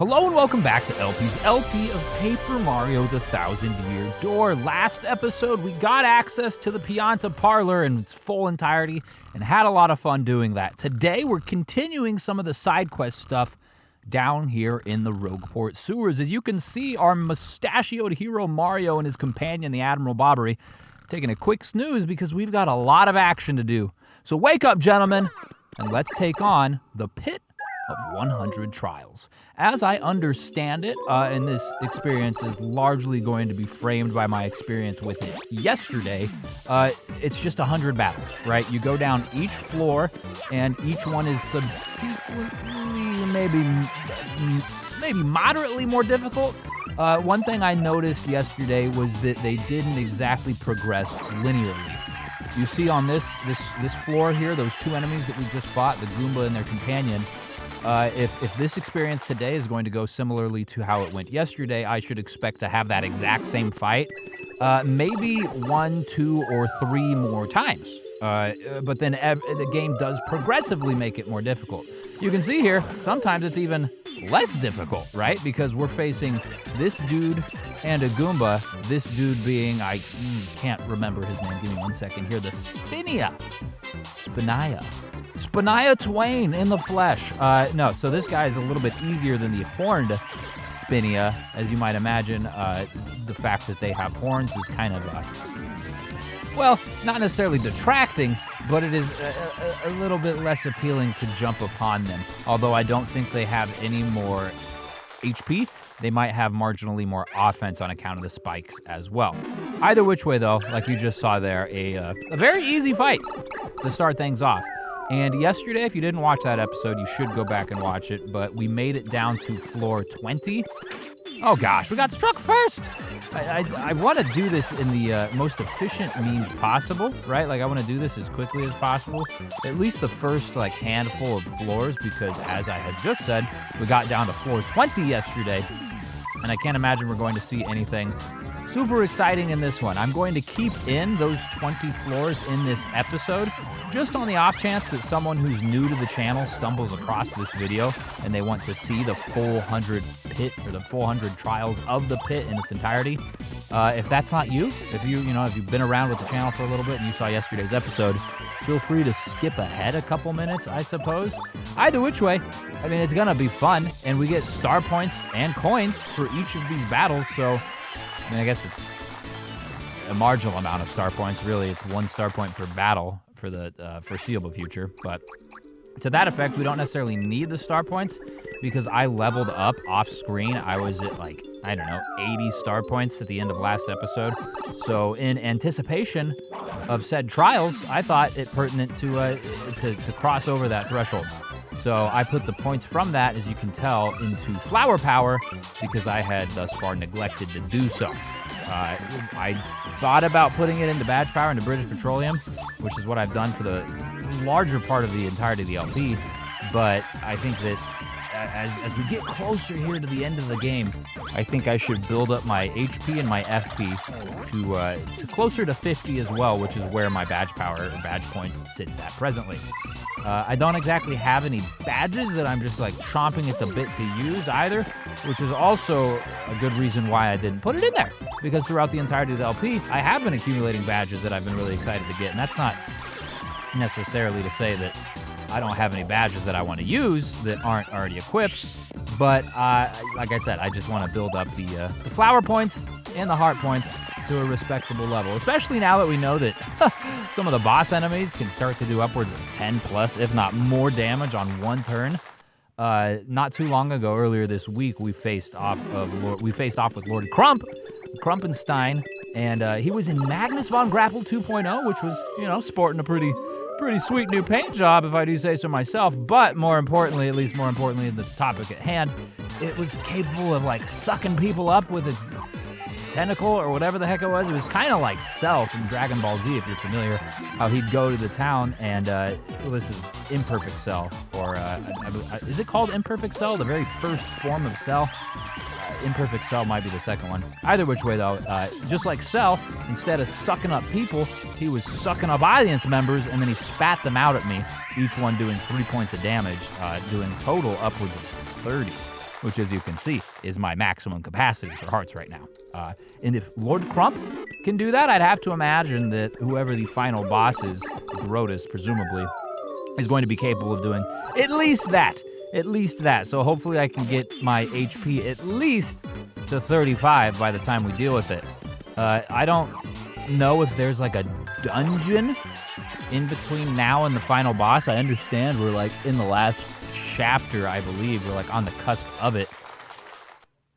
Hello and welcome back to LP's LP of Paper Mario The Thousand Year Door. Last episode, we got access to the Pianta Parlor in its full entirety and had a lot of fun doing that. Today, we're continuing some of the side quest stuff down here in the Rogueport sewers. As you can see, our mustachioed hero Mario and his companion, the Admiral Bobbery, taking a quick snooze because we've got a lot of action to do. So wake up, gentlemen, and let's take on the Pit of 100 Trials. As I understand it, and this experience is largely going to be framed by my experience with it yesterday, it's just 100 battles, right? You go down each floor, and each one is subsequently maybe moderately more difficult. One thing I noticed yesterday was that they didn't exactly progress linearly. You see on this floor here, those two enemies that we just fought, the Goomba and their companion. If this experience today is going to go similarly to how it went yesterday, I should expect to have that exact same fight, maybe 1, 2, or 3 more times. But then the game does progressively make it more difficult. You can see here, sometimes it's even less difficult, right? Because we're facing this dude and a Goomba, this dude being, I can't remember his name, give me 1 second here, the Spinaya Twain in the flesh. No, so this guy is a little bit easier than the horned Spinaya. As you might imagine, the fact that they have horns is kind of, well, not necessarily detracting, but it is a little bit less appealing to jump upon them. Although I don't think they have any more HP, they might have marginally more offense on account of the spikes as well. Either which way, though, like you just saw there, a very easy fight to start things off. And yesterday, if you didn't watch that episode, you should go back and watch it, but we made it down to floor 20. Oh gosh, we got struck first! I want to do this in the most efficient means possible, right? Like, I want to do this as quickly as possible. At least the first, handful of floors, because as I had just said, we got down to floor 20 yesterday, and I can't imagine we're going to see anything super exciting in this one. I'm going to keep in those 20 floors in this episode, just on the off chance that someone who's new to the channel stumbles across this video and they want to see the full 100 pit or the full 100 trials of the pit in its entirety. If that's not you, if you've been around with the channel for a little bit and you saw yesterday's episode, feel free to skip ahead a couple minutes, I suppose. Either which way, I mean, it's gonna be fun, and we get star points and coins for each of these battles, so I mean, I guess it's a marginal amount of star points. Really, it's 1 star point per battle for the foreseeable future. But to that effect, we don't necessarily need the star points because I leveled up off screen. I was at 80 star points at the end of last episode. So in anticipation of said trials, I thought it pertinent to cross over that threshold. So I put the points from that, as you can tell, into flower power because I had thus far neglected to do so. I thought about putting it into badge power, into British Petroleum, which is what I've done for the larger part of the entirety of the LP. But I think that as we get closer here to the end of the game, I think I should build up my HP and my FP to closer to 50 as well, which is where my badge power or badge points sits at presently. I don't exactly have any badges that I'm just chomping at the bit to use either, which is also a good reason why I didn't put it in there. Because throughout the entirety of the LP, I have been accumulating badges that I've been really excited to get, and that's not necessarily to say that I don't have any badges that I want to use that aren't already equipped, but like I said, I just want to build up the flower points and the heart points to a respectable level, especially now that we know that some of the boss enemies can start to do upwards of 10 plus, if not more damage on one turn. Not too long ago, earlier this week, we faced off with Lord Krumpenstein, and he was in Magnus von Grapple 2.0, which was, sporting a pretty sweet new paint job, if I do say so myself. But more importantly, at least more importantly, the topic at hand, it was capable of sucking people up with its tentacle or whatever the heck it was. It was kind of like Cell from Dragon Ball Z, if you're familiar, how he'd go to the town and this is Imperfect Cell, or is it called Imperfect Cell, the very first form of Cell? Imperfect Cell might be the second one. Either which way, though, just like Cell, instead of sucking up people, he was sucking up audience members, and then he spat them out at me, each one doing 3 points of damage, doing total upwards of 30. which, as you can see, is my maximum capacity for hearts right now. And if Lord Crump can do that, I'd have to imagine that whoever the final boss is, Grotus, presumably, is going to be capable of doing at least that. At least that. So hopefully I can get my HP at least to 35 by the time we deal with it. I don't know if there's like a dungeon in between now and the final boss. I understand we're like in the last chapter, I believe. We're like on the cusp of it.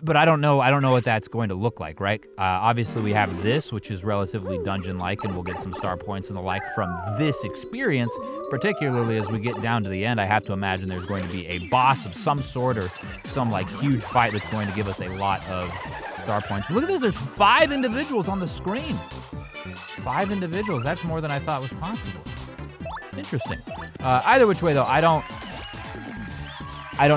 But I don't know what that's going to look like, right? Obviously, we have this, which is relatively dungeon-like, and we'll get some star points and the like from this experience. Particularly as we get down to the end, I have to imagine there's going to be a boss of some sort or some like huge fight that's going to give us a lot of star points. Look at this, there's 5 individuals on the screen. 5 individuals, that's more than I thought was possible. Interesting. Either which way, though, I don't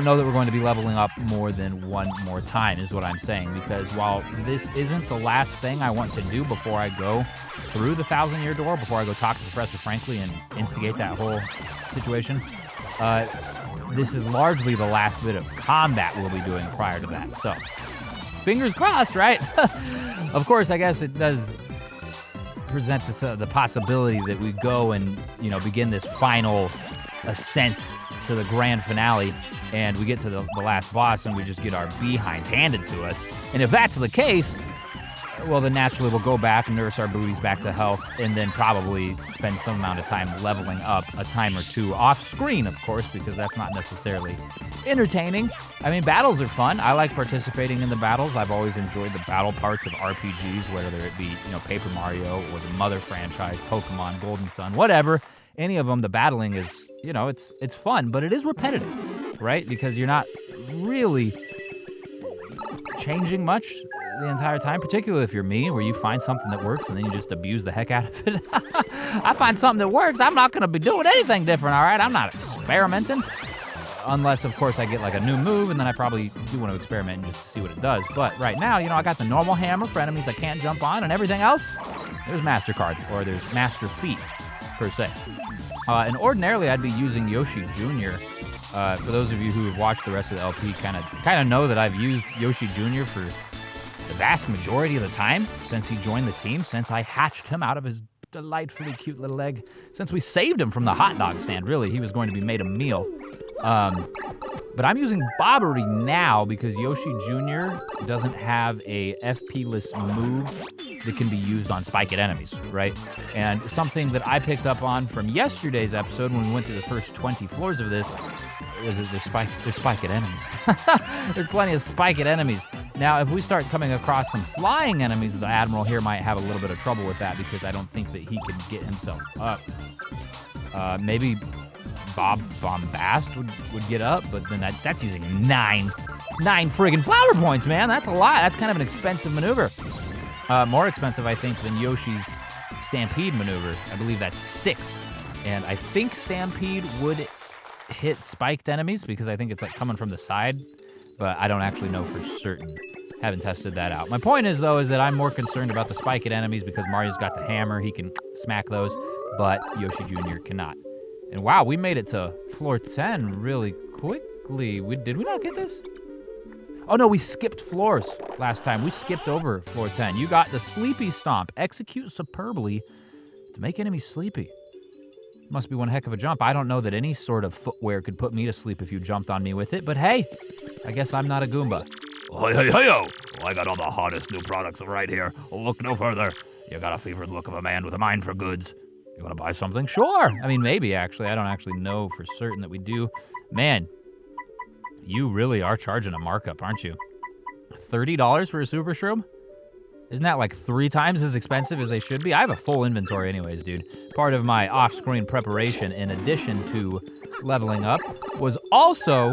know that we're going to be leveling up more than one more time, is what I'm saying, because while this isn't the last thing I want to do before I go through the 1,000-year door, before I go talk to Professor Frankly and instigate that whole situation, this is largely the last bit of combat we'll be doing prior to that. So, fingers crossed, right? Of course, I guess it does present this, the possibility that we go and, begin this final ascent to the grand finale, and we get to the last boss and we just get our behinds handed to us. And if that's the case, well, then naturally we'll go back and nurse our booties back to health, and then probably spend some amount of time leveling up a time or two off screen, of course, because that's not necessarily entertaining. I mean, battles are fun. I like participating in the battles. I've always enjoyed the battle parts of RPGs, whether it be, Paper Mario or the Mother franchise, Pokemon, Golden Sun, whatever. Any of them, the battling is, it's fun, but it is repetitive, right? Because you're not really changing much the entire time, particularly if you're me, where you find something that works and then you just abuse the heck out of it. I find something that works, I'm not going to be doing anything different, all right? I'm not experimenting. Unless, of course, I get like a new move, and then I probably do want to experiment just to see what it does. But right now, I got the normal hammer for enemies I can't jump on, and everything else, there's MasterCard, or there's Master Feet, per se. And ordinarily, I'd be using Yoshi Jr. For those of you who have watched the rest of the LP, kind of know that I've used Yoshi Jr. for the vast majority of the time since he joined the team, since I hatched him out of his delightfully cute little egg, since we saved him from the hot dog stand, really. He was going to be made a meal. But I'm using Bobbery now because Yoshi Jr. doesn't have a FP-less move that can be used on spiked enemies, right? And something that I picked up on from yesterday's episode when we went through the first 20 floors of this was that there's spiked enemies. There's plenty of spiked enemies. Now, if we start coming across some flying enemies, the Admiral here might have a little bit of trouble with that because I don't think that he can get himself up. Maybe Bob Bombast would get up, but then that's using nine friggin' flower points, man. That's a lot. That's kind of an expensive maneuver. More expensive, I think, than Yoshi's Stampede maneuver. I believe that's 6. And I think Stampede would hit spiked enemies because I think it's like coming from the side, but I don't actually know for certain. Haven't tested that out. My point is, though, is that I'm more concerned about the spiked enemies because Mario's got the hammer. He can smack those, but Yoshi Jr. cannot. And wow, we made it to floor 10 really quickly. Did we not get this? Oh no, we skipped floors last time. We skipped over floor 10. You got the Sleepy Stomp. Execute superbly to make enemies sleepy. Must be one heck of a jump. I don't know that any sort of footwear could put me to sleep if you jumped on me with it, but hey, I guess I'm not a Goomba. Hey-yo! I got all the hottest new products right here. Look no further. You got a fevered look of a man with a mind for goods. You want to buy something? Sure. I mean, maybe, actually. I don't actually know for certain that we do. Man, you really are charging a markup, aren't you? $30 for a Super Shroom? Isn't that like 3 times as expensive as they should be? I have a full inventory anyways, dude. Part of my off-screen preparation, in addition to leveling up, was also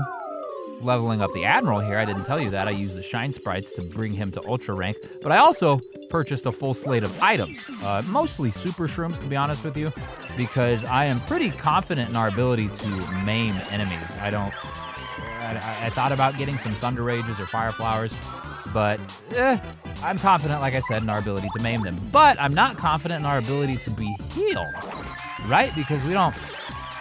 leveling up the Admiral here. I didn't tell you that. I used the Shine Sprites to bring him to Ultra Rank, but I also purchased a full slate of items, mostly Super Shrooms, to be honest with you, because I am pretty confident in our ability to maim enemies. I thought about getting some Thunder Rages or Fire Flowers, but I'm confident, like I said, in our ability to maim them. But I'm not confident in our ability to be healed, right? Because we don't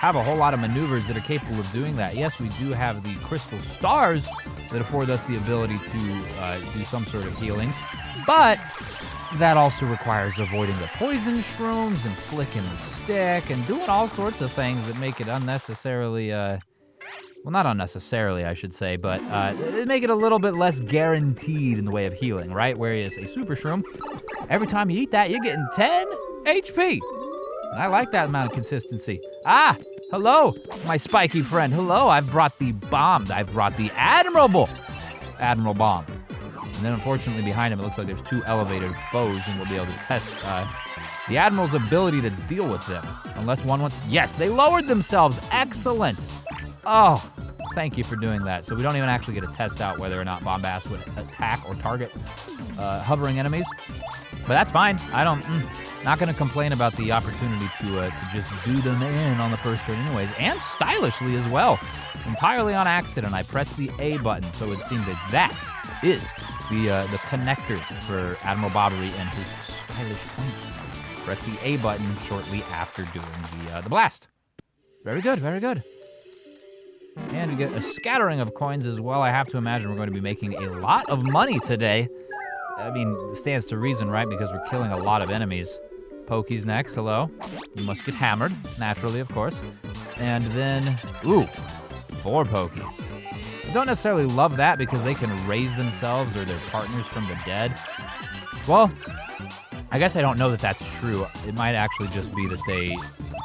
have a whole lot of maneuvers that are capable of doing that. Yes, we do have the crystal stars that afford us the ability to do some sort of healing, but that also requires avoiding the poison shrooms and flicking the stick and doing all sorts of things that make it unnecessarily, well, not unnecessarily, I should say, but it make it a little bit less guaranteed in the way of healing, right? Whereas a super shroom, every time you eat that, you're getting 10 HP. And I like that amount of consistency. Ah, hello, my spiky friend. Hello, I've brought the bomb. I've brought the Admiral Bomb. And then unfortunately behind him, it looks like there's 2 elevated foes, and we'll be able to test the Admiral's ability to deal with them. Unless one wants, yes, they lowered themselves. Excellent. Oh, thank you for doing that. So we don't even actually get to test out whether or not Bombast would attack or target hovering enemies. But that's fine. Not going to complain about the opportunity to just do them in on the first turn anyways, and stylishly as well. Entirely on accident, I pressed the A button, so it seemed that is the connector for Admiral Bobbery and his stylish points. Press the A button shortly after doing the blast. Very good, very good. And we get a scattering of coins as well. I have to imagine we're going to be making a lot of money today. I mean, it stands to reason, right? Because we're killing a lot of enemies. Pokey's next, hello. You must get hammered, naturally, of course. And then, ooh, 4 Pokeys. I don't necessarily love that because they can raise themselves or their partners from the dead. Well, I guess I don't know that that's true. It might actually just be that they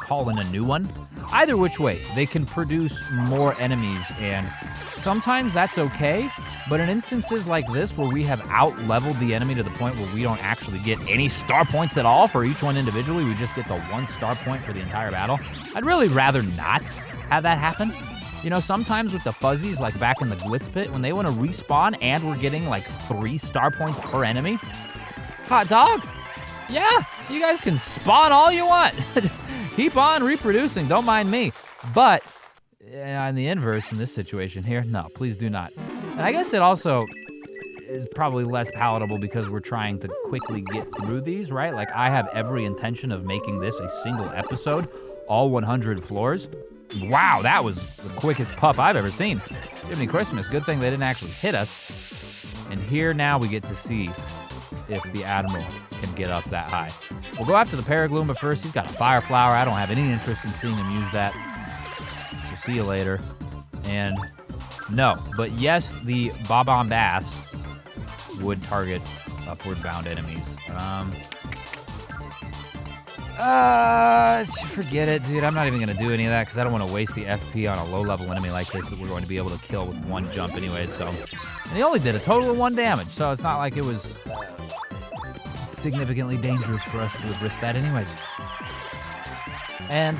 call in a new one. Either which way, they can produce more enemies, and sometimes that's okay, but in instances like this where we have out-leveled the enemy to the point where we don't actually get any star points at all for each one individually, we just get the 1 star point for the entire battle, I'd really rather not have that happen. You know, sometimes with the fuzzies, like back in the Glitz Pit, when they want to respawn and we're getting like 3 star points per enemy, hot dog, yeah, you guys can spawn all you want. Keep on reproducing, don't mind me. But in the inverse, in this situation here, no, please do not. And I guess it also is probably less palatable because we're trying to quickly get through these, right? Like, I have every intention of making this a single episode, all 100 floors. Wow, that was the quickest puff I've ever seen. Jiminy Christmas, good thing they didn't actually hit us. And here now we get to see if the Admiral can get up that high. We'll go after the Paragloom, but first he's got a Fire Flower. I don't have any interest in seeing him use that. So see you later. And no, but yes, the Bombast would target upward bound enemies. Forget it, dude. I'm not even going to do any of that because I don't want to waste the FP on a low-level enemy like this that we're going to be able to kill with 1 jump anyway, so. And he only did a total of 1 damage, so it's not like it was significantly dangerous for us to have risked that anyways. And,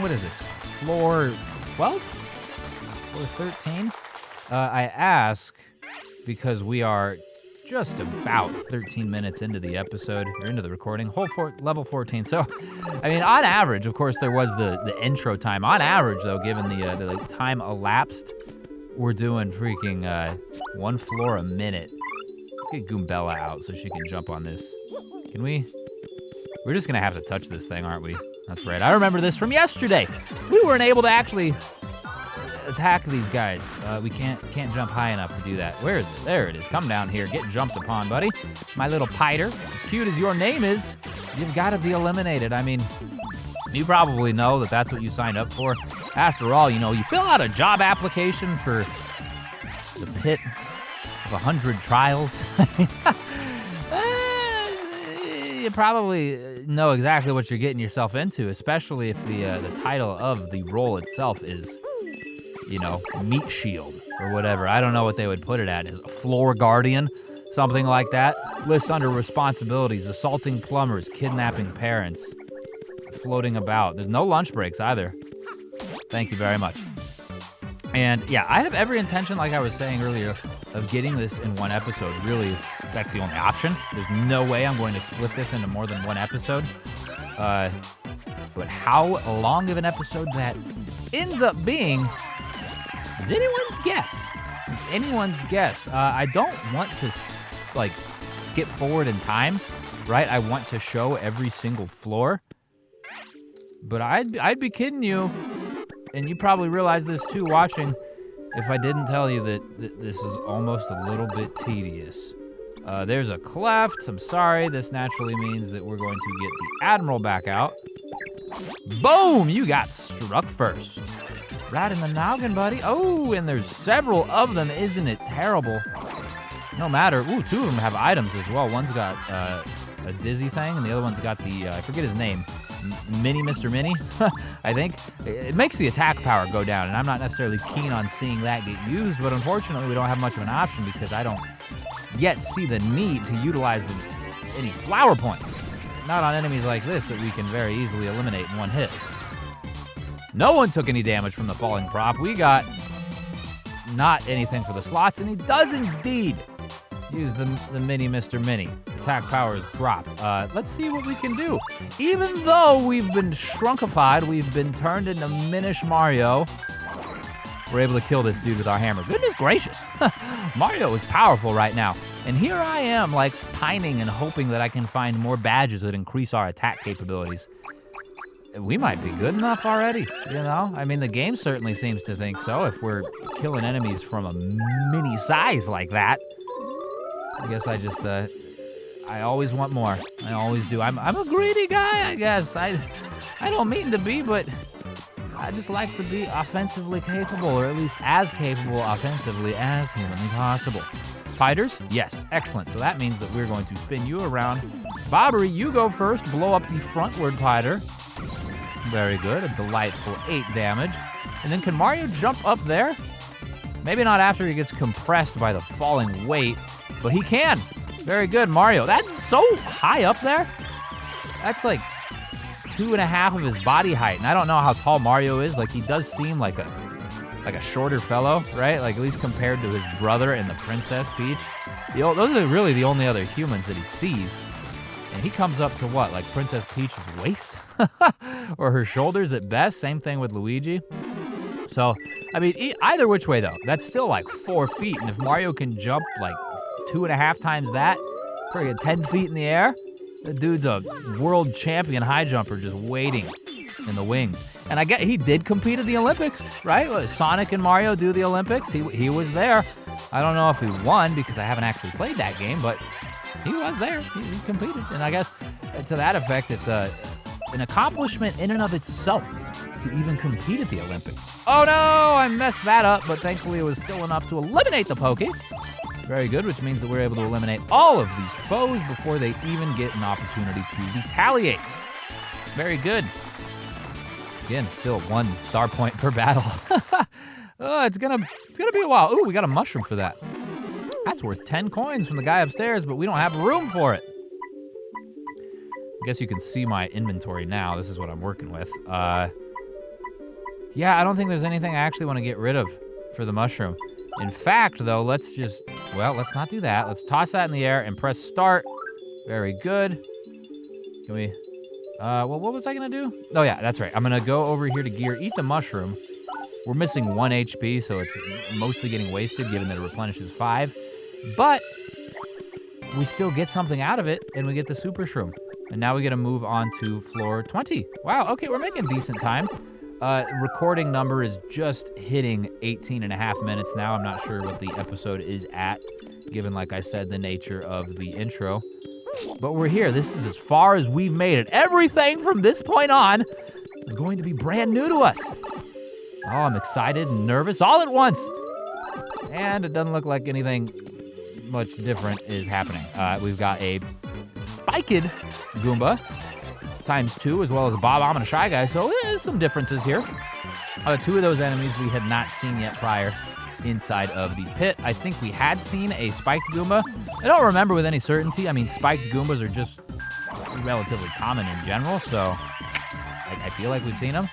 what is this? Floor 12? Floor 13? I ask because we are just about 13 minutes into the episode, or into the recording, level 14. So, I mean, on average, of course, there was the intro time. On average, though, given the time elapsed, we're doing freaking 1 floor a minute. Let's get Goombella out so she can jump on this. Can we? We're just gonna have to touch this thing, aren't we? That's right. I remember this from yesterday. We weren't able to actually attack these guys. We can't jump high enough to do that. Where is it? There it is. Come down here. Get jumped upon, buddy. My little Piter. As cute as your name is, you've got to be eliminated. I mean, you probably know that that's what you signed up for. After all, you know, you fill out a job application for the pit of 100 trials. You probably know exactly what you're getting yourself into, especially if the title of the role itself is, you know, Meat Shield or whatever. I don't know what they would put it at. Is a floor guardian, something like that. List under responsibilities: assaulting plumbers, kidnapping parents, floating about. There's no lunch breaks either. Thank you very much. And yeah, I have every intention, like I was saying earlier, of getting this in 1 episode. Really, that's the only option. There's no way I'm going to split this into more than 1 episode. But how long of an episode that ends up being is anyone's guess. It's anyone's guess. I don't want to like skip forward in time, right? I want to show every single floor. But I'd be kidding you, and you probably realize this too watching, if I didn't tell you that this is almost a little bit tedious. There's a cleft. I'm sorry. This naturally means that we're going to get the Admiral back out. Boom! You got struck first. Right in the noggin, buddy. Oh, and there's several of them. Isn't it terrible? No matter. Ooh, two of them have items as well. One's got a dizzy thing, and the other one's got the, I forget his name, Mr. Mini, I think. It makes the attack power go down, and I'm not necessarily keen on seeing that get used, but unfortunately we don't have much of an option because I don't yet see the need to utilize any flower points. Not on enemies like this that we can very easily eliminate in one hit. No one took any damage from the falling prop. We got not anything for the slots, and he does indeed use the mini Mr. Mini. Attack power is dropped. Let's see what we can do. Even though we've been shrunkified, we've been turned into Minish Mario, we're able to kill this dude with our hammer. Goodness gracious. Mario is powerful right now. And here I am, like, pining and hoping that I can find more badges that increase our attack capabilities. We might be good enough already, you know? I mean, the game certainly seems to think so if we're killing enemies from a mini size like that. I guess I just, I always want more. I always do. I'm a greedy guy, I guess. I don't mean to be, but I just like to be offensively capable, or at least as capable offensively as humanly possible. Fighters? Yes, excellent. So that means that we're going to spin you around. Bobbery, you go first. Blow up the frontward fighter. Very good. A delightful 8 damage. And then can Mario jump up there? Maybe not after he gets compressed by the falling weight, but he can. Very good, Mario. That's so high up there. That's like 2.5 of his body height. And I don't know how tall Mario is. Like, he does seem like a shorter fellow, right? Like, at least compared to his brother and the Princess Peach. Those are really the only other humans that he sees. And he comes up to what, like Princess Peach's waist? Or her shoulders at best. Same thing with Luigi. So, I mean, either which way, though, that's still like 4 feet. And if Mario can jump like 2.5 times that, friggin' 10 feet in the air, the dude's a world champion high jumper just waiting in the wings. And I get he did compete at the Olympics, right? Sonic and Mario do the Olympics. He was there. I don't know if he won because I haven't actually played that game, but he was there. He competed. And I guess to that effect, it's an accomplishment in and of itself to even compete at the Olympics. Oh no, I messed that up, but thankfully it was still enough to eliminate the Poké. Very good, which means that we're able to eliminate all of these foes before they even get an opportunity to retaliate. Very good. Again, still 1 star point per battle. Oh, it's gonna be a while. Ooh, we got a mushroom for that. That's worth 10 coins from the guy upstairs, but we don't have room for it. I guess you can see my inventory now. This is what I'm working with. Yeah, I don't think there's anything I actually want to get rid of for the mushroom. In fact, though, let's not do that. Let's toss that in the air and press start. Very good. Can we, well, what was I gonna do? Oh yeah, that's right. I'm gonna go over here to gear, eat the mushroom. We're missing 1 HP, so it's mostly getting wasted given that it replenishes 5. But we still get something out of it, and we get the super shroom. And now we get to move on to floor 20. Wow, okay, we're making decent time. Recording number is just hitting 18.5 minutes now. I'm not sure what the episode is at, given, like I said, the nature of the intro. But we're here. This is as far as we've made it. Everything from this point on is going to be brand new to us. Oh, I'm excited and nervous all at once. And it doesn't look like anything much different is happening. We've got a spiked Goomba ×2, as well as a Bob-omb and a Shy Guy, so there's some differences here. 2 of those enemies we had not seen yet prior inside of the pit. I think we had seen a spiked Goomba. I don't remember with any certainty. I mean, spiked Goombas are just relatively common in general, so I feel like we've seen them.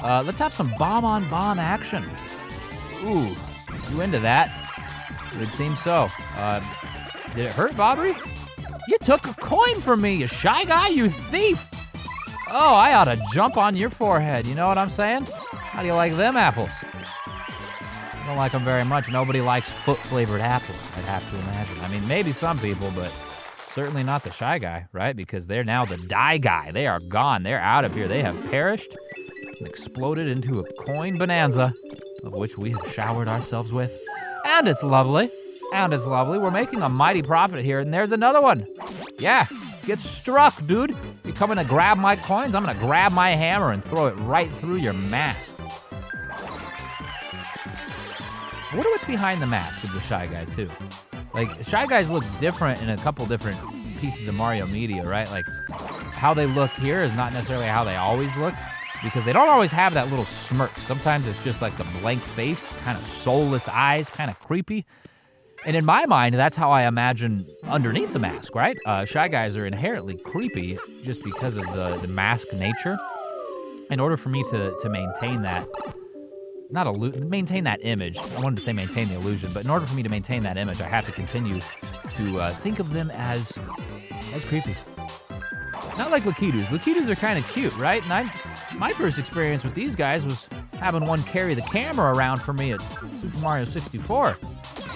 Let's have some bomb-on-bomb action. Ooh, you into that? It would seem so. Did it hurt, Bobbery? You took a coin from me, you Shy Guy, you thief! Oh, I ought to jump on your forehead, you know what I'm saying? How do you like them apples? I don't like them very much. Nobody likes foot-flavored apples, I'd have to imagine. I mean, maybe some people, but Certainly not the Shy Guy, right? Because they're now the Die Guy. They are gone. They're out of here. They have perished and exploded into a coin bonanza, of which we have showered ourselves with. And it's lovely. And it's lovely. We're making a mighty profit here, and there's another one. Yeah, get struck, dude. You coming to grab my coins? I'm gonna grab my hammer and throw it right through your mask. I wonder what's behind the mask of the Shy Guy, too. Like, Shy Guys look different in a couple different pieces of Mario media, right? Like, how they look here is not necessarily how they always look, because they don't always have that little smirk. Sometimes it's just like the blank face, kind of soulless eyes, kind of creepy. And in my mind, that's how I imagine underneath the mask, right? Shy Guys are inherently creepy just because of the mask nature. In order for me to maintain that, maintain that image. I wanted to say maintain the illusion, but in order for me to maintain that image, I have to continue to think of them as creepy. Not like Lakidus. Lakidus are kind of cute, right? And my first experience with these guys was having one carry the camera around for me at Super Mario 64.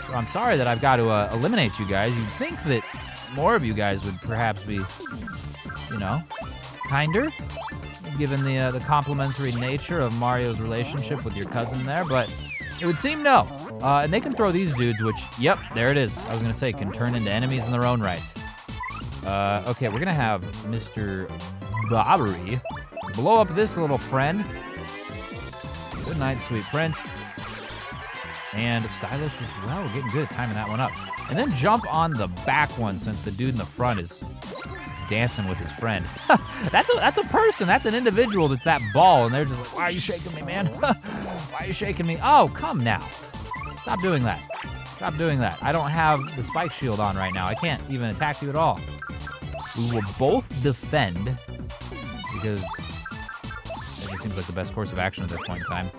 So I'm sorry that I've got to eliminate you guys. You'd think that more of you guys would perhaps be, kinder, given the complimentary nature of Mario's relationship with your cousin there, but it would seem no. And they can throw these dudes, which, yep, there it is. I was going to say, can turn into enemies in their own rights. Okay, we're going to have Mr. Bobbery blow up this little friend. Good night, sweet prince. And stylish as well. We're getting good at timing that one up. And then jump on the back one, since the dude in the front is dancing with his friend. That's a person. That's an individual that's that ball, and they're just like, why are you shaking me, man? Why are you shaking me? Oh, come now. Stop doing that. Stop doing that. I don't have the spike shield on right now. I can't even attack you at all. We will both defend, because it seems like the best course of action at this point in time.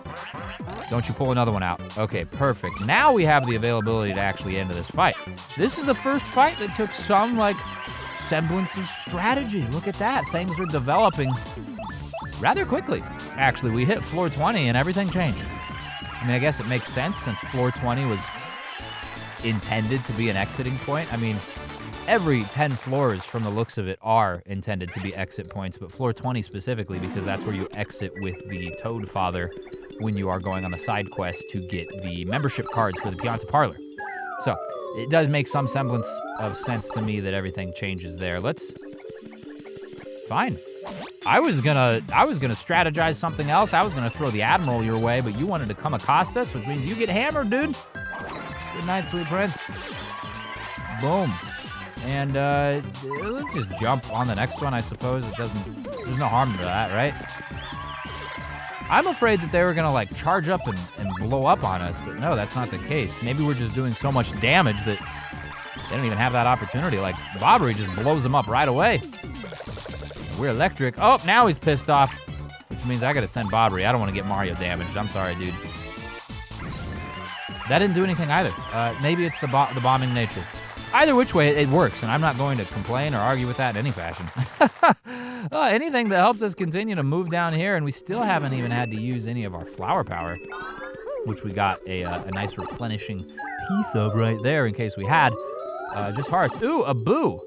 Don't you pull another one out. Okay, perfect. Now we have the availability to actually end this fight. This is the first fight that took some, semblance of strategy. Look at that. Things are developing rather quickly. Actually, we hit floor 20 and everything changed. I mean, I guess it makes sense since floor 20 was intended to be an exiting point. I mean, every 10 floors from the looks of it are intended to be exit points, but floor 20 specifically, because that's where you exit with the Toad Father when you are going on the side quest to get the membership cards for the Pianta Parlor. So it does make some semblance of sense to me that everything changes there. Fine. I was gonna strategize something else. I was gonna throw the Admiral your way, but you wanted to come accost us, which means you get hammered, dude. Good night, sweet prince. Boom. And let's just jump on the next one, I suppose. There's no harm to that, right? I'm afraid that they were gonna charge up and blow up on us, but no, that's not the case. Maybe we're just doing so much damage that they don't even have that opportunity. Bobbery just blows them up right away. We're electric. Oh, now he's pissed off, which means I gotta send Bobbery. I don't want to get Mario damaged. I'm sorry, dude. That didn't do anything either. Maybe it's the bombing nature. Either which way, it works, and I'm not going to complain or argue with that in any fashion. Anything that helps us continue to move down here, and we still haven't even had to use any of our flower power, which we got a nice replenishing piece of right there in case we had. Just hearts. Ooh, a boo.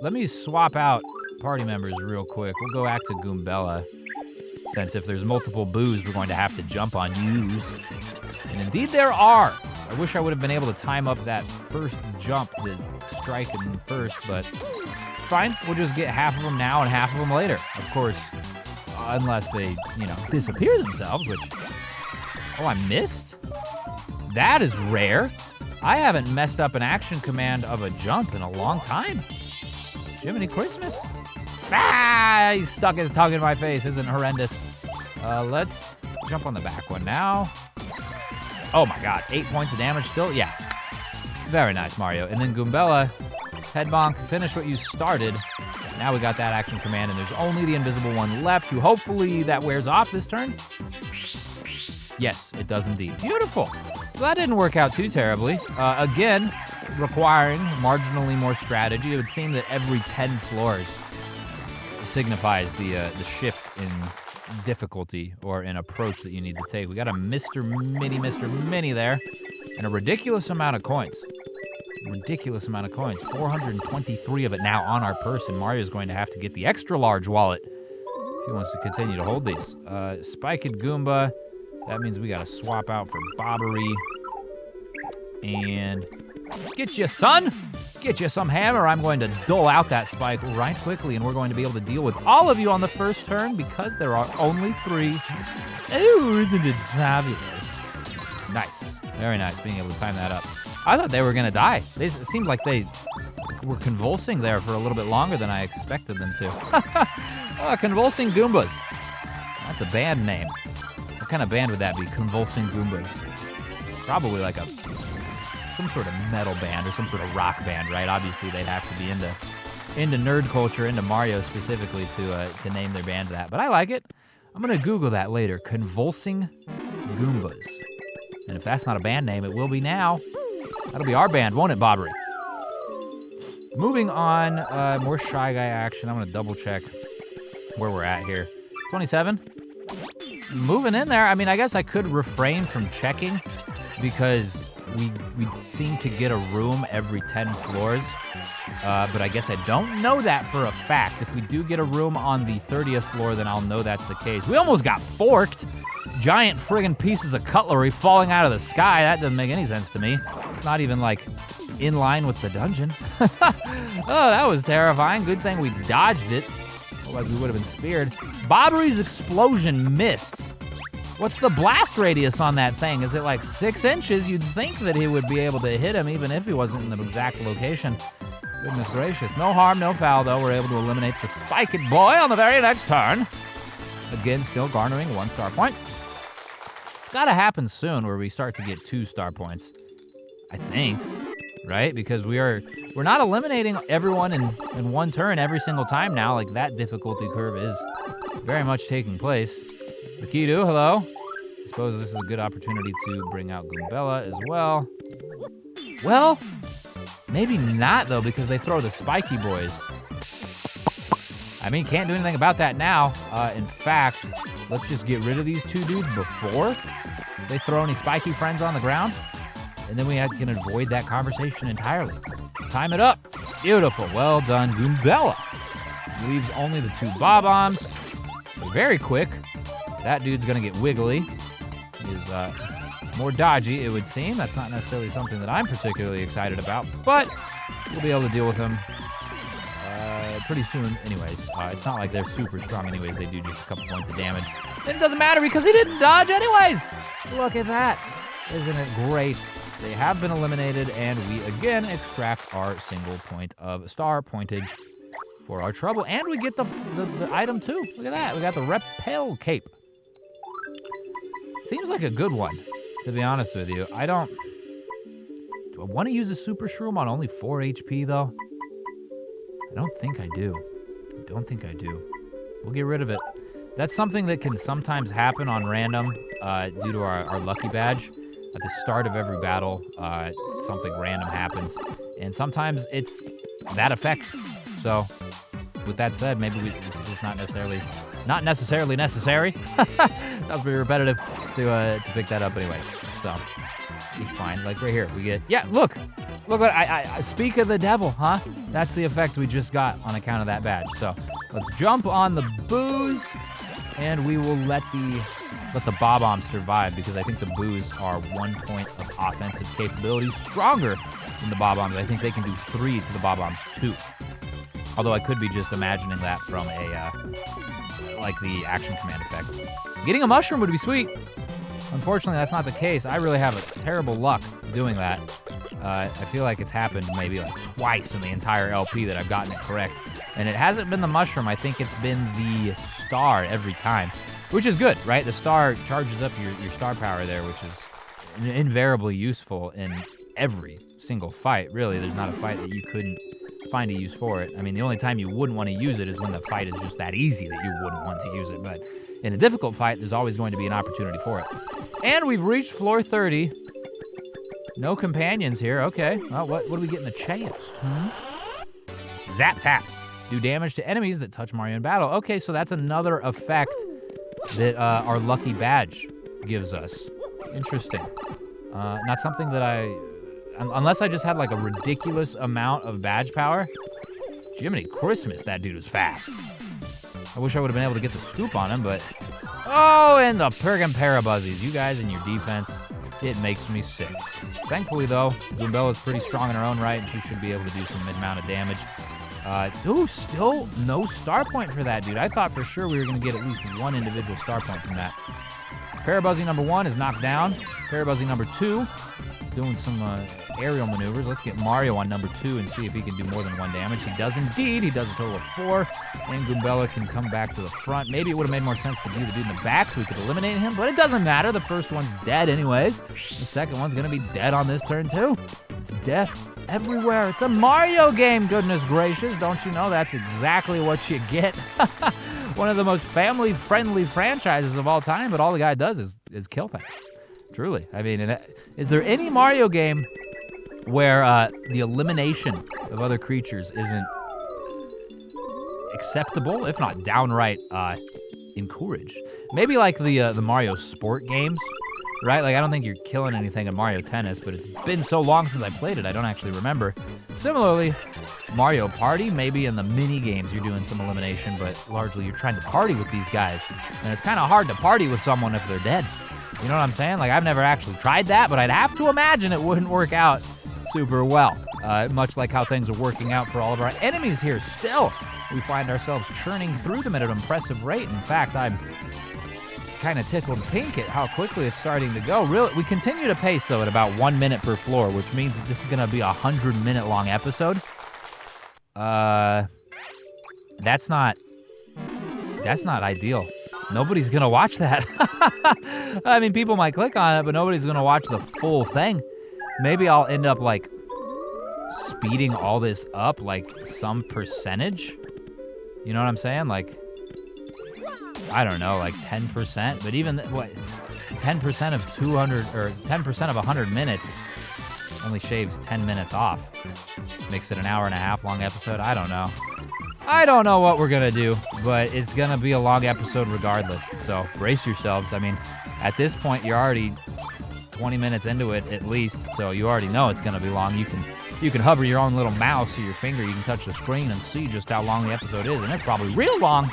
Let me swap out party members real quick. We'll go back to Goombella, since if there's multiple boos, we're going to have to jump on yous. And indeed there are. I wish I would have been able to time up that first jump to strike them first, but fine. We'll just get half of them now and half of them later. Of course, unless they, disappear themselves, which... Oh, I missed? That is rare. I haven't messed up an action command of a jump in a long time. Jiminy Christmas. Ah, he stuck his tongue in my face. Isn't it horrendous? Let's jump on the back one now. Oh my god, 8 points of damage still? Yeah. Very nice, Mario. And then Goombella, head bonk, finish what you started. Now we got that action command, and there's only the invisible one left, who hopefully that wears off this turn. Yes, it does indeed. Beautiful. So that didn't work out too terribly. Again, requiring marginally more strategy. It would seem that every 10 floors signifies the shift in difficulty or an approach that you need to take. We got a Mr. Mini there and a ridiculous amount of coins. ridiculous amount of coins. 423 of it now on our person. Mario's going to have to get the extra large wallet if he wants to continue to hold these. Spiked Goomba. That means we got to swap out for Bobbery. And get you, son. Get you some hammer. I'm going to dole out that spike right quickly, and we're going to be able to deal with all of you on the first turn because there are only 3. Ooh, isn't it fabulous? Nice. Very nice being able to time that up. I thought they were going to die. It seemed like they were convulsing there for a little bit longer than I expected them to. Convulsing Goombas. That's a band name. What kind of band would that be? Convulsing Goombas. Probably like some sort of metal band or some sort of rock band, right? Obviously, they'd have to be into nerd culture, into Mario specifically to name their band that. But I like it. I'm going to Google that later. Convulsing Goombas. And if that's not a band name, it will be now. That'll be our band, won't it, Bobbery? Moving on, more Shy Guy action. I'm going to double check where we're at here. 27. Moving in there. I mean, I guess I could refrain from checking because we seem to get a room every 10 floors. But I guess I don't know that for a fact. If we do get a room on the 30th floor, then I'll know that's the case. We almost got forked. Giant friggin' pieces of cutlery falling out of the sky. That doesn't make any sense to me. It's not even, like, in line with the dungeon. Oh, that was terrifying. Good thing we dodged it. Otherwise, we would have been speared. Bobbery's explosion missed. What's the blast radius on that thing? Is it like 6 inches? You'd think that he would be able to hit him even if he wasn't in the exact location. Goodness gracious. No harm, no foul, though. We're able to eliminate the Spiked Boy on the very next turn. Again, still garnering 1 star point. It's got to happen soon where we start to get 2 star points. I think, right? Because we're not eliminating everyone in 1 turn every single time now. Like, that difficulty curve is very much taking place. Lakitu, hello. I suppose this is a good opportunity to bring out Goombella as well. Well, maybe not, though, because they throw the spiky boys. I mean, can't do anything about that now. In fact, let's just get rid of these 2 dudes before they throw any spiky friends on the ground. And then we can avoid that conversation entirely. Time it up. Beautiful. Well done, Goombella. Leaves only the 2 Bob-ombs. Very quick. That dude's going to get wiggly. He's more dodgy, it would seem. That's not necessarily something that I'm particularly excited about, but we'll be able to deal with him pretty soon anyways. It's not like they're super strong anyways. They do just a couple points of damage. And it doesn't matter because he didn't dodge anyways. Look at that. Isn't it great? They have been eliminated, and we again extract our single point of star pointage for our trouble. And we get the item too. Look at that. We got the Repel Cape. Seems like a good one, to be honest with you. Do I want to use a Super Shroom on only 4 HP, though? I don't think I do. We'll get rid of it. That's something that can sometimes happen on random due to our lucky badge. At the start of every battle, something random happens. And sometimes it's that effect. So, with that said, maybe it's just not necessarily necessary. Sounds pretty repetitive to pick that up anyways. So, he's fine. Like right here, we get, yeah, look what I speak of the devil, huh? That's the effect we just got on account of that badge. So, let's jump on the booze, and we will let the Bob-ombs survive, because I think the boos are 1 point of offensive capability stronger than the Bob-ombs. I think they can do 3 to the Bob-ombs 2. Although I could be just imagining that from like the action command effect. Getting a mushroom would be sweet. Unfortunately, that's not the case. I really have a terrible luck doing that. I feel like it's happened maybe like twice in the entire LP that I've gotten it correct. And it hasn't been the mushroom. I think it's been the star every time, which is good, right? The star charges up your star power there, which is invariably useful in every single fight. Really, there's not a fight that you couldn't find a use for it. I mean, the only time you wouldn't want to use it is when the fight is just that easy that you wouldn't want to use it. But in a difficult fight, there's always going to be an opportunity for it. And we've reached floor 30. No companions here. Okay. Well, what do we get in the chest? Zap Tap. Do damage to enemies that touch Mario in battle. Okay, so that's another effect that our lucky badge gives us. Interesting. Not something that unless I just had like a ridiculous amount of badge power. Jiminy Christmas, that dude was fast. I wish I would have been able to get the scoop on him, but... Oh, and the friggin' Parabuzzies. You guys and your defense, it makes me sick. Thankfully, though, Goombella's pretty strong in her own right, and she should be able to do some amount of damage. Still no star point for that, dude. I thought for sure we were going to get at least one individual star point from that. Parabuzzy number 1 is knocked down. Parabuzzy number 2 doing some aerial maneuvers. Let's get Mario on number 2 and see if he can do more than 1 damage. He does indeed. He does a total of 4. And Goombella can come back to the front. Maybe it would have made more sense to do the dude in the back so we could eliminate him, but it doesn't matter. The first one's dead anyways. The second one's going to be dead on this turn too. It's death everywhere. It's a Mario game, goodness gracious. Don't you know that's exactly what you get? One of the most family-friendly franchises of all time, but all the guy does is kill things. Truly. I mean, is there any Mario game where the elimination of other creatures isn't acceptable, if not downright encouraged? Maybe like the Mario Sport games, right? Like, I don't think you're killing anything in Mario Tennis, but it's been so long since I played it, I don't actually remember. Similarly, Mario Party, maybe in the mini games you're doing some elimination, but largely you're trying to party with these guys. And it's kind of hard to party with someone if they're dead. You know what I'm saying? Like, I've never actually tried that, but I'd have to imagine it wouldn't work out super well. Much like how things are working out for all of our enemies here. Still, we find ourselves churning through them at an impressive rate. In fact, I'm kind of tickled pink at how quickly it's starting to go. Really, we continue to pace, though, at about 1 minute per floor, which means that this is going to be a 100-minute-long episode. That's not ideal. Nobody's going to watch that. I mean, people might click on it, but nobody's going to watch the full thing. Maybe I'll end up, like, speeding all this up, like, some percentage. You know what I'm saying? Like, I don't know, like 10%. But even, 10% of 200, or 10% of 100 minutes only shaves 10 minutes off. Makes it an hour and a half long episode. I don't know. I don't know what we're going to do, but it's going to be a long episode regardless. So brace yourselves. I mean, at this point, you're already 20 minutes into it at least, so you already know it's going to be long. You can hover your own little mouse or your finger. You can touch the screen and see just how long the episode is, and it's probably real long.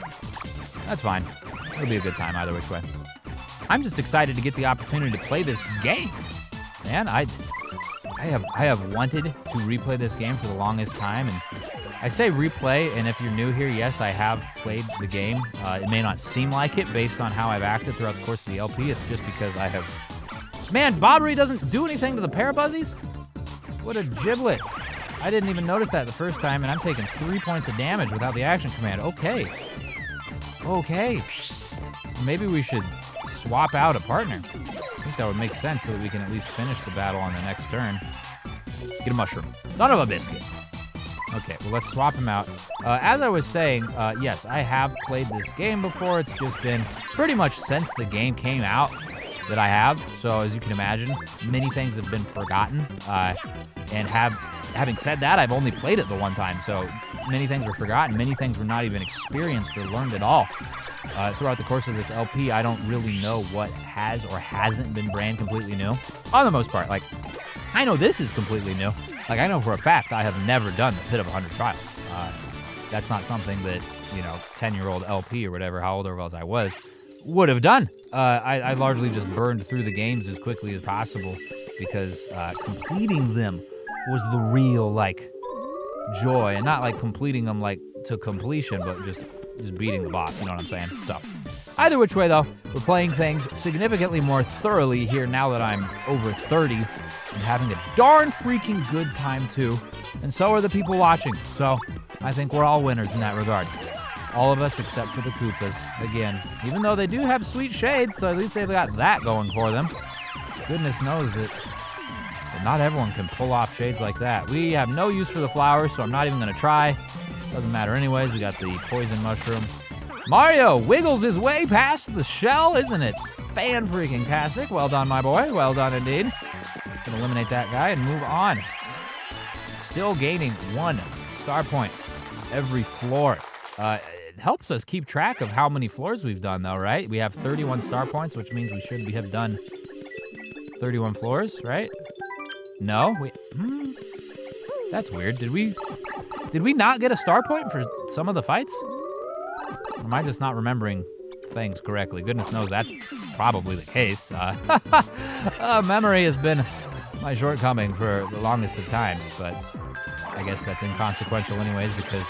That's fine. It'll be a good time either which way. I'm just excited to get the opportunity to play this game. Man, I have wanted to replay this game for the longest time, and I say replay, and if you're new here, yes, I have played the game. It may not seem like it based on how I've acted throughout the course of the LP. It's just because I have... Man, Bobbery doesn't do anything to the Parabuzzies? What a giblet. I didn't even notice that the first time, and I'm taking 3 points of damage without the action command. Okay. Maybe we should swap out a partner. I think that would make sense so that we can at least finish the battle on the next turn. Get a mushroom. Son of a biscuit. Okay, well, let's swap him out. As I was saying, yes, I have played this game before. It's just been pretty much since the game came out that I have. So, as you can imagine, many things have been forgotten. And having said that, I've only played it the one time. So, many things were forgotten. Many things were not even experienced or learned at all. Throughout the course of this LP, I don't really know what has or hasn't been brand completely new. On the most part, like, I know this is completely new. Like, I know for a fact I have never done the Pit of 100 Trials. That's not something that, 10-year-old LP or whatever, how old or as I was, would have done. I largely just burned through the games as quickly as possible because completing them was the real, joy. And not, completing them, to completion, but just beating the boss, you know what I'm saying? So, either which way, though, we're playing things significantly more thoroughly here now that I'm over 30 and having a darn freaking good time, too. And so are the people watching. So, I think we're all winners in that regard. All of us except for the Koopas. Again, even though they do have sweet shades, so at least they've got that going for them. Goodness knows that not everyone can pull off shades like that. We have no use for the flowers, so I'm not even going to try. Doesn't matter anyways. We got the poison mushroom. Mario wiggles his way past the shell, isn't it? Fan-freaking-tastic. Well done, my boy. Well done indeed. Gonna eliminate that guy and move on. Still gaining 1 star point every floor. It helps us keep track of how many floors we've done, though, right? We have 31 star points, which means we should have done 31 floors, right? No? That's weird. Did we not get a star point for some of the fights? Or am I just not remembering things correctly? Goodness knows that's probably the case. Memory has been my shortcoming for the longest of times, but I guess that's inconsequential anyways, because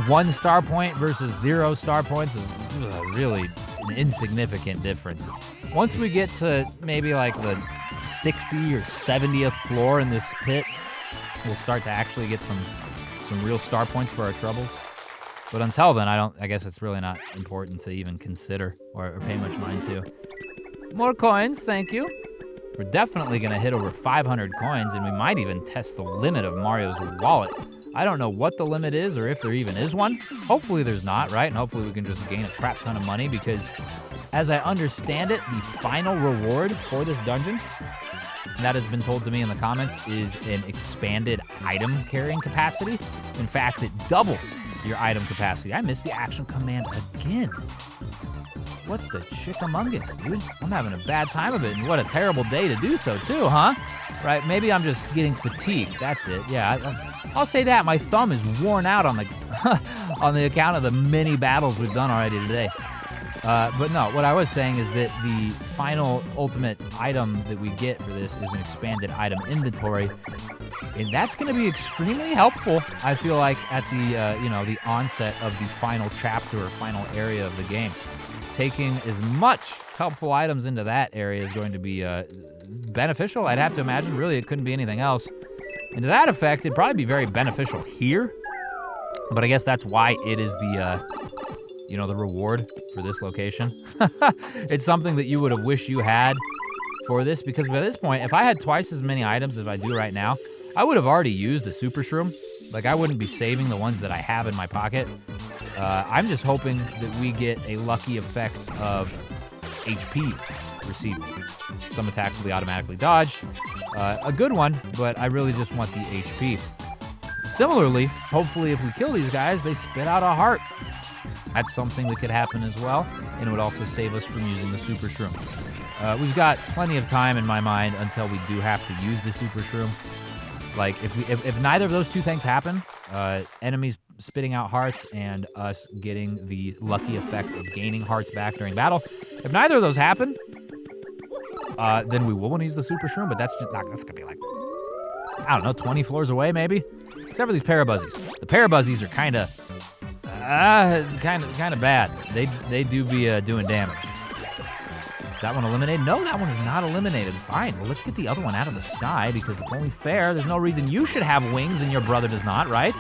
1 star point versus 0 star points is really an insignificant difference. Once we get to maybe like the 60 or 70th floor in this pit, we'll start to actually get some real star points for our troubles. But until then, I guess it's really not important to even consider or pay much mind to. More coins, thank you. We're definitely going to hit over 500 coins, and we might even test the limit of Mario's wallet. I don't know what the limit is or if there even is one. Hopefully there's not, right? And hopefully we can just gain a crap ton of money, because as I understand it, the final reward for this dungeon, and that has been told to me in the comments, is an expanded item carrying capacity. In fact, it doubles your item capacity. I missed the action command again. What the chickamungus, dude? I'm having a bad time of it, and what a terrible day to do so, too, huh? Right, maybe I'm just getting fatigued. That's it. Yeah, I'll say that. My thumb is worn out on the on the account of the many battles we've done already today. But no, what I was saying is that the final ultimate item that we get for this is an expanded item inventory, and that's going to be extremely helpful, I feel like, at the the onset of the final chapter or final area of the game. Taking as much helpful items into that area is going to be beneficial, I'd have to imagine. Really, it couldn't be anything else. And to that effect, it'd probably be very beneficial here. But I guess that's why it is the reward for this location. It's something that you would have wished you had for this, because by this point, if I had twice as many items as I do right now, I would have already used the super shroom. Like, I wouldn't be saving the ones that I have in my pocket. I'm just hoping that we get a lucky effect of HP received. Some attacks will be automatically dodged. A good one, but I really just want the HP. Similarly, hopefully if we kill these guys, they spit out a heart. That's something that could happen as well, and it would also save us from using the super shroom. We've got plenty of time in my mind until we do have to use the super shroom. Like, if neither of those two things happen, enemies spitting out hearts and us getting the lucky effect of gaining hearts back during battle, if neither of those happen, then we will want to use the super shroom, but that's gonna be like, I don't know, 20 floors away maybe? Except for these parabuzzies. The parabuzzies are kind of bad. They do be doing damage. Is that one eliminated? No, that one is not eliminated. Fine, well, let's get the other one out of the sky, because it's only fair. There's no reason you should have wings and your brother does not, right?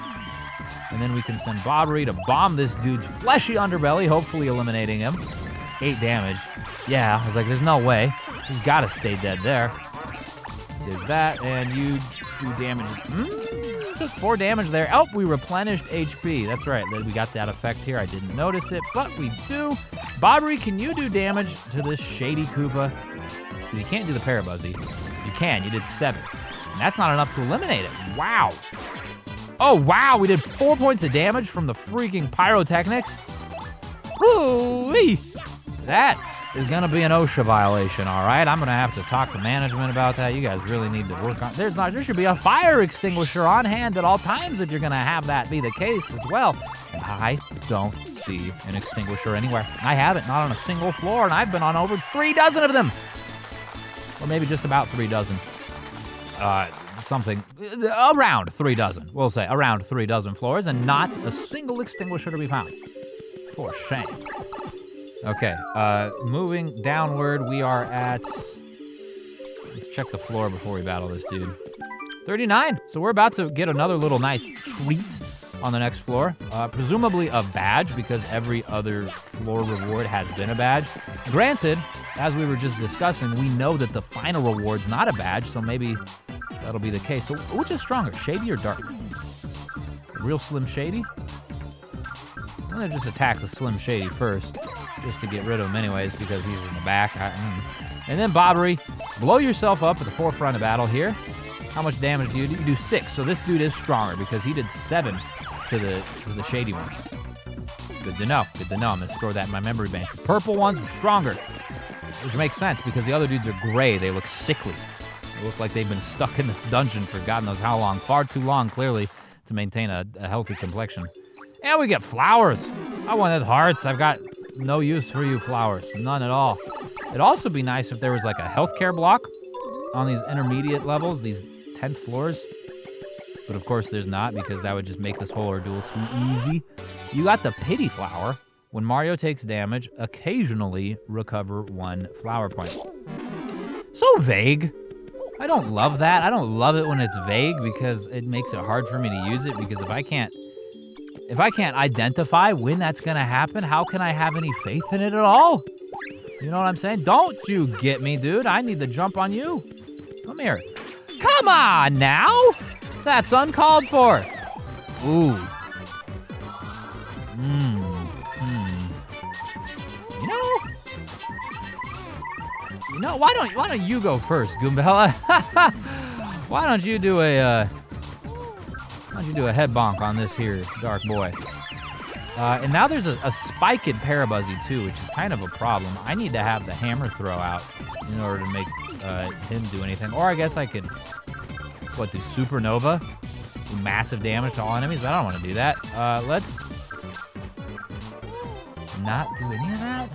And then we can send Bobbery to bomb this dude's fleshy underbelly, hopefully eliminating him. 8 damage. Yeah, I was like, there's no way. He's got to stay dead there. There's that, and you do damage. Took 4 damage there. Oh, we replenished HP. That's right. We got that effect here. I didn't notice it, but we do. Bobbery, can you do damage to this shady Koopa? You can't do the Parabuzzy. You can. You did 7. And that's not enough to eliminate it. Wow. Oh, wow. We did 4 points of damage from the freaking pyrotechnics. Woo-wee. That is going to be an OSHA violation, all right? I'm going to have to talk to management about that. You guys really need to work on... There should be a fire extinguisher on hand at all times if you're going to have that be the case as well. And I don't see an extinguisher anywhere. I haven't, not on a single floor, and I've been on over 3 dozen of them. Or maybe just about 3 dozen. Something around 3 dozen. We'll say around 3 dozen floors, and not a single extinguisher to be found. For shame. Okay, moving downward, we are at... Let's check the floor before we battle this dude. 39. So we're about to get another little nice treat on the next floor. Presumably a badge, because every other floor reward has been a badge. Granted, as we were just discussing, we know that the final reward's not a badge, so maybe that'll be the case. So which is stronger, Shady or Dark? Real Slim Shady? I'm gonna just attack the Slim Shady first, just to get rid of him anyways, because he's in the back. And then Bobbery, blow yourself up at the forefront of battle here. How much damage do you do? You do 6, so this dude is stronger, because he did 7 to the shady ones. Good to know, good to know. I'm gonna store that in my memory bank. The purple ones are stronger, which makes sense, because the other dudes are gray. They look sickly. It looks like they've been stuck in this dungeon for God knows how long. Far too long, clearly, to maintain a healthy complexion. And we get flowers. I wanted hearts. I've got no use for you flowers. None at all. It'd also be nice if there was like a healthcare block on these intermediate levels, these 10th floors. But of course there's not, because that would just make this whole ordeal too easy. You got the pity flower. When Mario takes damage, occasionally recover 1 flower point. So vague. I don't love that. I don't love it when it's vague because it makes it hard for me to use it, because if I can't identify when that's gonna happen, how can I have any faith in it at all? You know what I'm saying? Don't you get me, dude. I need to jump on you. Come here. Come on now! That's uncalled for. Ooh. You know, why don't you go first, Goombella? Why don't you do a head bonk on this here dark boy? And now there's a spiked Parabuzzy too, which is kind of a problem. I need to have the hammer throw out in order to make him do anything. Or I guess I could, do Supernova? Do massive damage to all enemies? I don't want to do that. Let's not do any of that.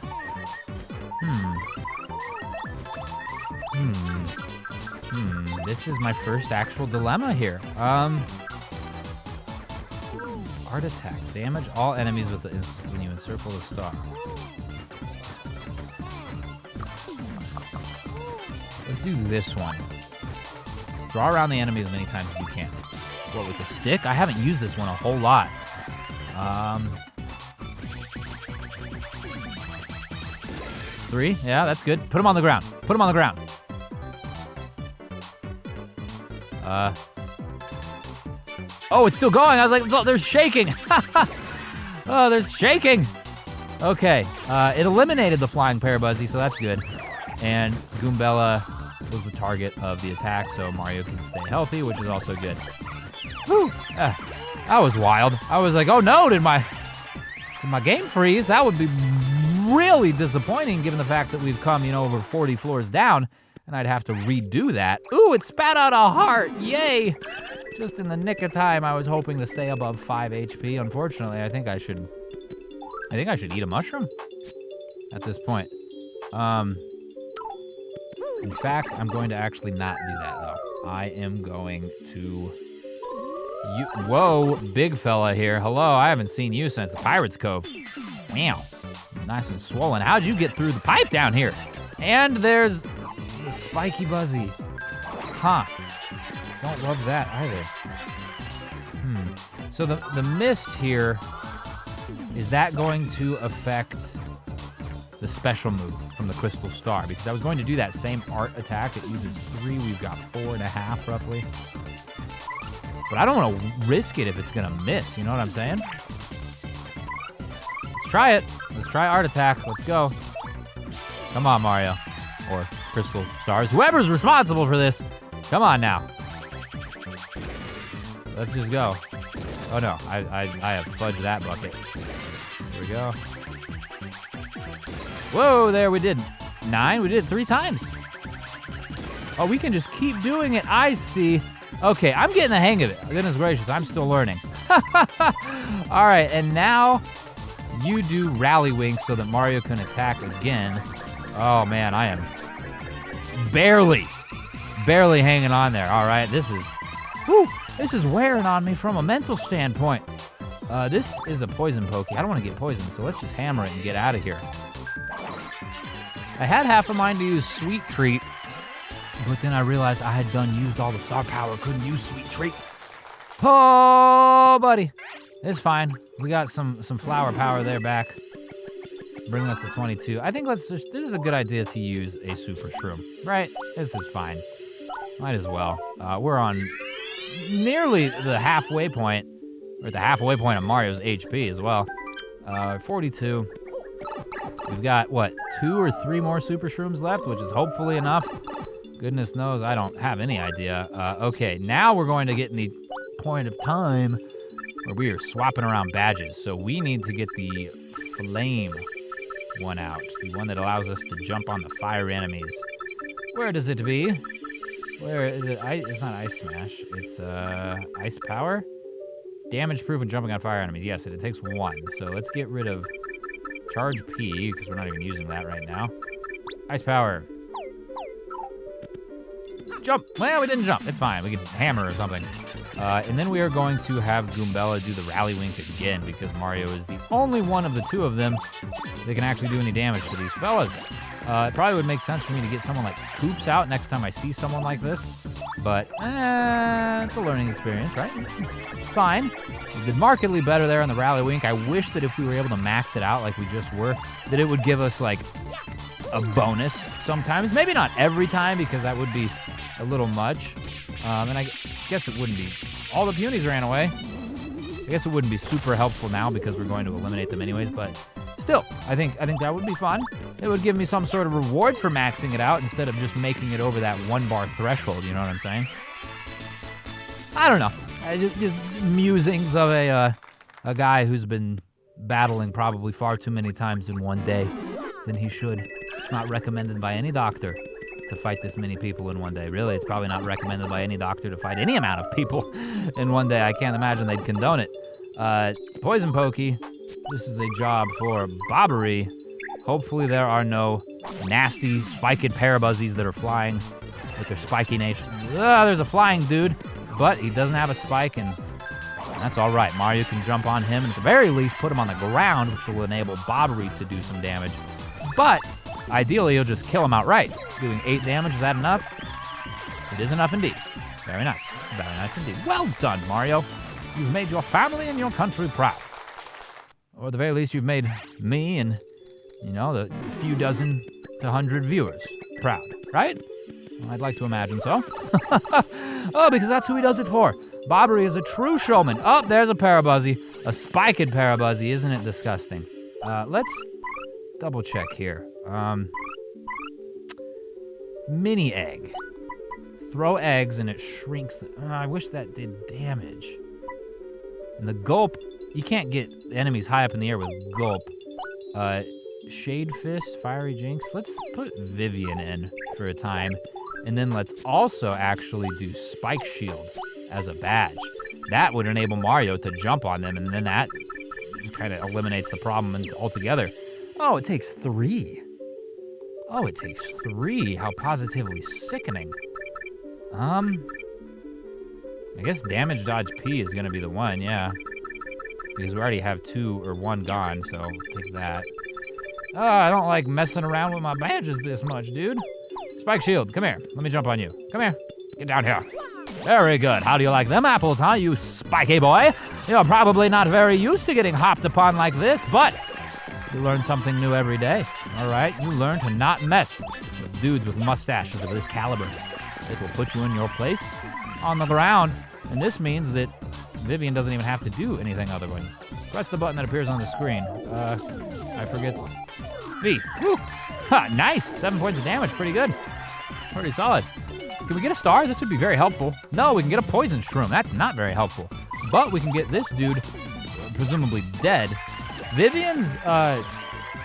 This is my first actual dilemma here. Art attack. Damage all enemies when you encircle the star. Let's do this one. Draw around the enemy as many times as you can. What, with the stick? I haven't used this one a whole lot. 3? Yeah, that's good. Put him on the ground. Put him on the ground. Oh, it's still going. I was like, oh, there's shaking. Oh, there's shaking. Okay, it eliminated the flying Parabuzzy, so that's good. And Goombella was the target of the attack, so Mario can stay healthy, which is also good. Whew. That was wild. I was like, oh no, did my game freeze? That would be really disappointing given the fact that we've come, over 40 floors down, and I'd have to redo that. Ooh, it spat out a heart. Yay. Just in the nick of time. I was hoping to stay above 5 HP. Unfortunately, I think I should eat a mushroom at this point. In fact, I'm going to actually not do that, though. I am going to... Whoa, big fella here. Hello, I haven't seen you since the Pirate's Cove. Wow, nice and swollen. How'd you get through the pipe down here? And there's the spiky Buzzy. Huh. Don't love that either. So the mist here, is that going to affect the special move from the Crystal Star? Because I was going to do that same art attack. It uses 3. We've got 4.5 roughly. But I don't want to risk it if it's going to miss. You know what I'm saying? Let's try it. Let's try art attack. Let's go. Come on, Mario. Or Crystal Stars. Whoever's responsible for this. Come on now. Let's just go. Oh no, I have fudged that bucket. Here we go. Whoa, there we did 9. We did it 3 times. Oh, we can just keep doing it. I see. Okay, I'm getting the hang of it. Goodness gracious, I'm still learning. All right, and now you do Rally Wing so that Mario can attack again. Oh man, I am barely hanging on there. All right, this is wearing on me from a mental standpoint. This is a poison pokey. I don't want to get poisoned, so let's just hammer it and get out of here. I had half a mind to use Sweet Treat, but then I realized I had used all the star power. Couldn't use Sweet Treat. Oh, buddy. It's fine. We got some flower power there back, bringing us to 22. I think this is a good idea to use a Super Shroom, right? This is fine. Might as well. We're on nearly the halfway point. We're at the halfway point of Mario's HP as well. 42. We've got, 2 or 3 more Super Shrooms left, which is hopefully enough. Goodness knows, I don't have any idea. Okay, now we're going to get in the point of time where we are swapping around badges. So we need to get the flame one out. The one that allows us to jump on the fire enemies. Where does it be? Where is it? It's not Ice Smash. It's Ice Power. Damage proof when jumping on fire enemies. Yes, it takes 1. So let's get rid of Charge P, because we're not even using that right now. Ice Power. Jump! Well, we didn't jump. It's fine. We can hammer or something. And then we are going to have Goombella do the Rally Wink again, because Mario is the only one of the two of them that can actually do any damage to these fellas. It probably would make sense for me to get someone like Koops out next time I see someone like this. But, it's a learning experience, right? Fine. We did markedly better there on the Rally Wink. I wish that if we were able to max it out like we just were, that it would give us, like, a bonus sometimes. Maybe not every time, because that would be a little much. And I guess it wouldn't be. All the punies ran away. I guess it wouldn't be super helpful now because we're going to eliminate them anyways, but still, I think that would be fun. It would give me some sort of reward for maxing it out instead of just making it over that 1 bar threshold, you know what I'm saying? I don't know. Just musings of a guy who's been battling probably far too many times in one day than he should. It's not recommended by any doctor to fight this many people in one day. Really, it's probably not recommended by any doctor to fight any amount of people in one day. I can't imagine they'd condone it. Poison Pokey, this is a job for Bobbery. Hopefully there are no nasty spiked Parabuzzies that are flying with their spiky nation. There's a flying dude, but he doesn't have a spike, and that's all right. Mario can jump on him and at the very least put him on the ground, which will enable Bobbery to do some damage. But ideally, he'll just kill him outright. Doing 8 damage, is that enough? It is enough indeed. Very nice. Very nice indeed. Well done, Mario. You've made your family and your country proud. Or at the very least, you've made me and, the few dozen to 100 viewers proud, right? Well, I'd like to imagine so. Oh, because that's who he does it for. Bobbery is a true showman. Oh, there's a Parabuzzy. A spiked Parabuzzy. Isn't it disgusting? Let's double check here. Mini egg. Throw eggs and it shrinks. I wish that did damage. And the gulp, you can't get enemies high up in the air with gulp. Shade Fist, Fiery Jinx. Let's put Vivian in for a time. And then let's also actually do Spike Shield as a badge. That would enable Mario to jump on them, and then that kind of eliminates the problem altogether. Oh, it takes 3. Oh, it takes 3. How positively sickening. I guess Damage Dodge P is going to be the one, yeah. Because we already have 2 or 1 gone, so take that. Oh, I don't like messing around with my badges this much, dude. Spike Shield, come here. Let me jump on you. Come here. Get down here. Very good. How do you like them apples, huh, you spiky boy? You're probably not very used to getting hopped upon like this, but you learn something new every day, all right? You learn to not mess with dudes with mustaches of this caliber. It will put you in your place on the ground, and this means that Vivian doesn't even have to do anything other than press the button that appears on the screen. I forget. V. Woo! Ha, nice. 7 points of damage. Pretty good. Pretty solid. Can we get a star? This would be very helpful. No, we can get a poison shroom. That's not very helpful. But we can get this dude presumably dead. Vivian's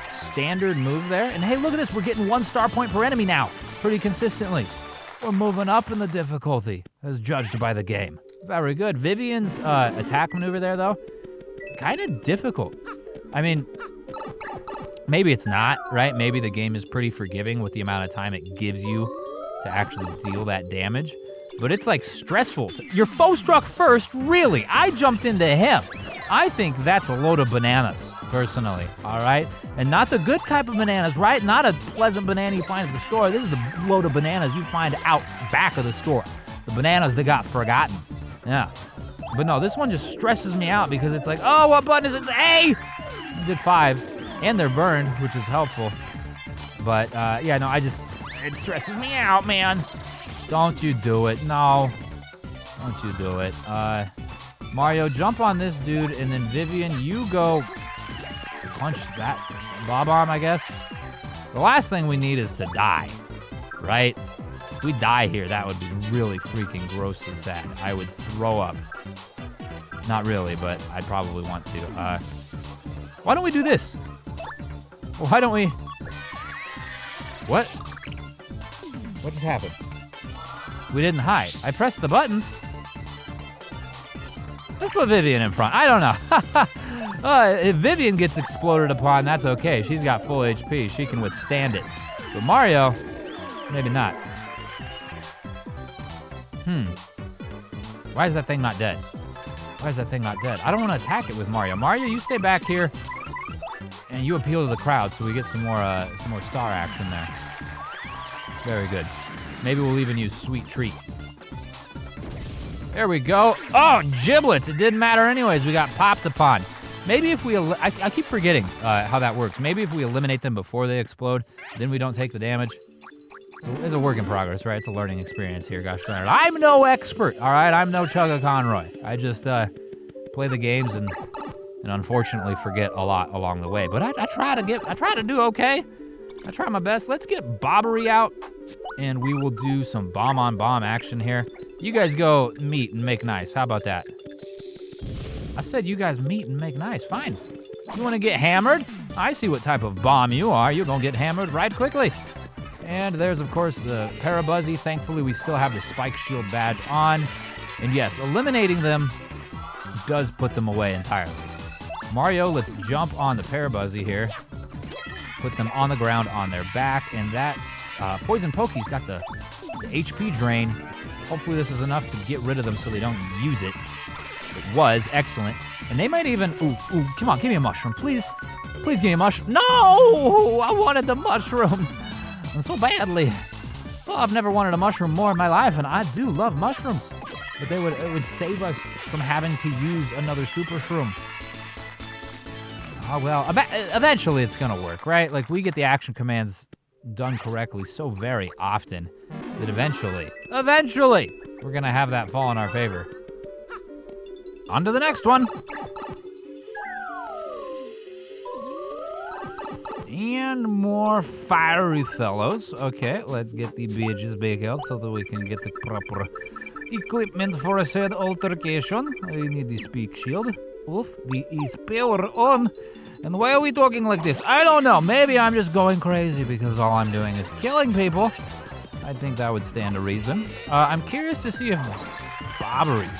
standard move there. And hey, look at this. We're getting 1 star point per enemy now. Pretty consistently. We're moving up in the difficulty as judged by the game. Very good. Vivian's attack maneuver there, though, kind of difficult. I mean, maybe it's not, right? Maybe the game is pretty forgiving with the amount of time it gives you to actually deal that damage. But it's like stressful. Your foe struck first, really? I jumped into him. I think that's a load of bananas, personally, all right? And not the good type of bananas, right? Not a pleasant banana you find at the store. This is the load of bananas you find out back of the store. The bananas that got forgotten. Yeah. But no, this one just stresses me out because it's like, oh, what button is it? It's A! I did 5. And they're burned, which is helpful. But, yeah, no, it stresses me out, man. Don't you do it. No. Don't you do it. Mario, jump on this dude, and then Vivian, you go punch that Bob-omb, I guess. The last thing we need is to die, right? If we die here, that would be really freaking grossly sad. I would throw up. Not really, but I'd probably want to. Why don't we do this? Why don't we... What? What just happened? We didn't hide. I pressed the buttons. Let's put Vivian in front. I don't know. If Vivian gets exploded upon, that's okay. She's got full HP. She can withstand it. But Mario, maybe not. Why is that thing not dead? Why is that thing not dead? I don't want to attack it with Mario. Mario, you stay back here, and you appeal to the crowd so we get some more star action there. Very good. Maybe we'll even use Sweet Treat. There we go. Oh, giblets. It didn't matter anyways. We got popped upon. Maybe if we... I keep forgetting how that works. Maybe if we eliminate them before they explode, then we don't take the damage. So it's a work in progress, right? It's a learning experience here, gosh darn it. I'm no expert, all right? I'm no Chugga Conroy. I just play the games and unfortunately forget a lot along the way. But I try to do okay. I try my best. Let's get Bobbery out, and we will do some bomb-on-bomb action here. You guys go meet and make nice. How about that? I said you guys meet and make nice. Fine. You want to get hammered? I see what type of bomb you are. You're going to get hammered right quickly. And there's, of course, the Parabuzzy. Thankfully, we still have the Spike Shield badge on. And yes, eliminating them does put them away entirely. Mario, let's jump on the Parabuzzy here. Put them on the ground on their back. And that's Poison Pokey's got the HP drain. Hopefully this is enough to get rid of them so they don't use it. It was excellent. And they might even... Ooh, come on, give me a mushroom, please. Please give me a mushroom. No! I wanted the mushroom. So badly. Well, I've never wanted a mushroom more in my life, and I do love mushrooms. But it would save us from having to use another super shroom. Oh, well, eventually it's gonna work, right? Like, we get the action commands done correctly so very often that eventually, we're gonna have that fall in our favor. On to the next one. And more fiery fellows. Okay, let's get the badges back out so that we can get the proper equipment for a said altercation. I need the Speak Shield. Oof, the is power on. And why are we talking like this? I don't know. Maybe I'm just going crazy because all I'm doing is killing people. I think that would stand to reason. I'm curious to see if Bobbery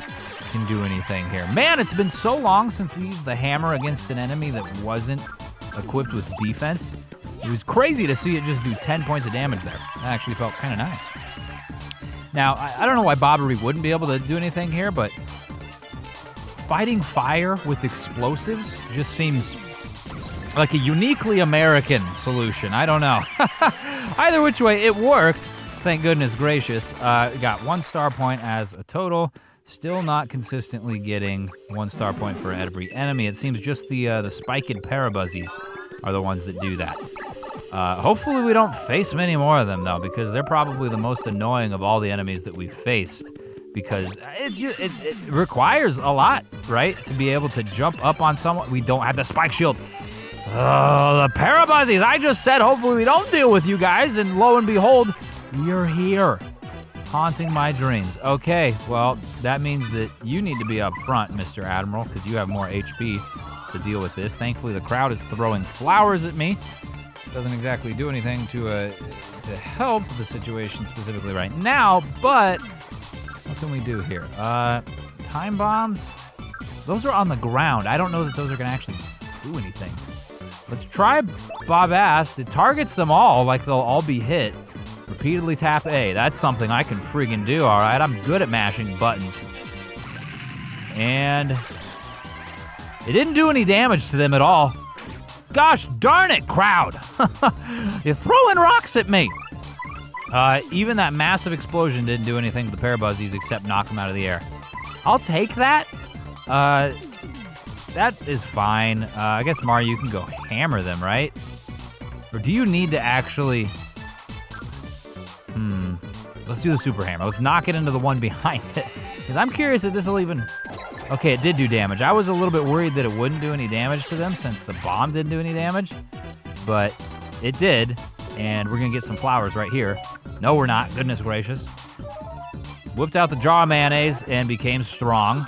can do anything here. Man, it's been so long since we used the hammer against an enemy that wasn't equipped with defense. It was crazy to see it just do 10 points of damage there. That actually felt kind of nice. Now, I don't know why Bobbery wouldn't be able to do anything here, but fighting fire with explosives just seems like a uniquely American solution. I don't know. Either which way, it worked. Thank goodness gracious. Got 1 star point as a total. Still not consistently getting 1 star point for every enemy. It seems just the spiked Parabuzzies are the ones that do that. Hopefully we don't face many more of them, though, because they're probably the most annoying of all the enemies that we've faced, because it requires a lot, right, to be able to jump up on someone. We don't have the Spike Shield. Oh, the Parabuzzies. I just said hopefully we don't deal with you guys, and lo and behold, you're here. Haunting my dreams. Okay, well, that means that you need to be up front, Mr. Admiral, because you have more HP to deal with this. Thankfully, the crowd is throwing flowers at me. Doesn't exactly do anything to help the situation specifically right now, but what can we do here? Time bombs? Those are on the ground. I don't know that those are going to actually do anything. Let's try Bob-Ass. It targets them all, like they'll all be hit. Repeatedly tap A. That's something I can friggin' do, all right? I'm good at mashing buttons. And it didn't do any damage to them at all. Gosh darn it, crowd. You're throwing rocks at me. Even that massive explosion didn't do anything to the Parabuzzies except knock them out of the air. I'll take that. That is fine. I guess, Mario, you can go hammer them, right? Or do you need to actually... Let's do the super hammer. Let's knock it into the one behind it. Because I'm curious if this will even... Okay, it did do damage. I was a little bit worried that it wouldn't do any damage to them since the bomb didn't do any damage. But it did. And we're going to get some flowers right here. No, we're not. Goodness gracious. Whipped out the jar of mayonnaise and became strong.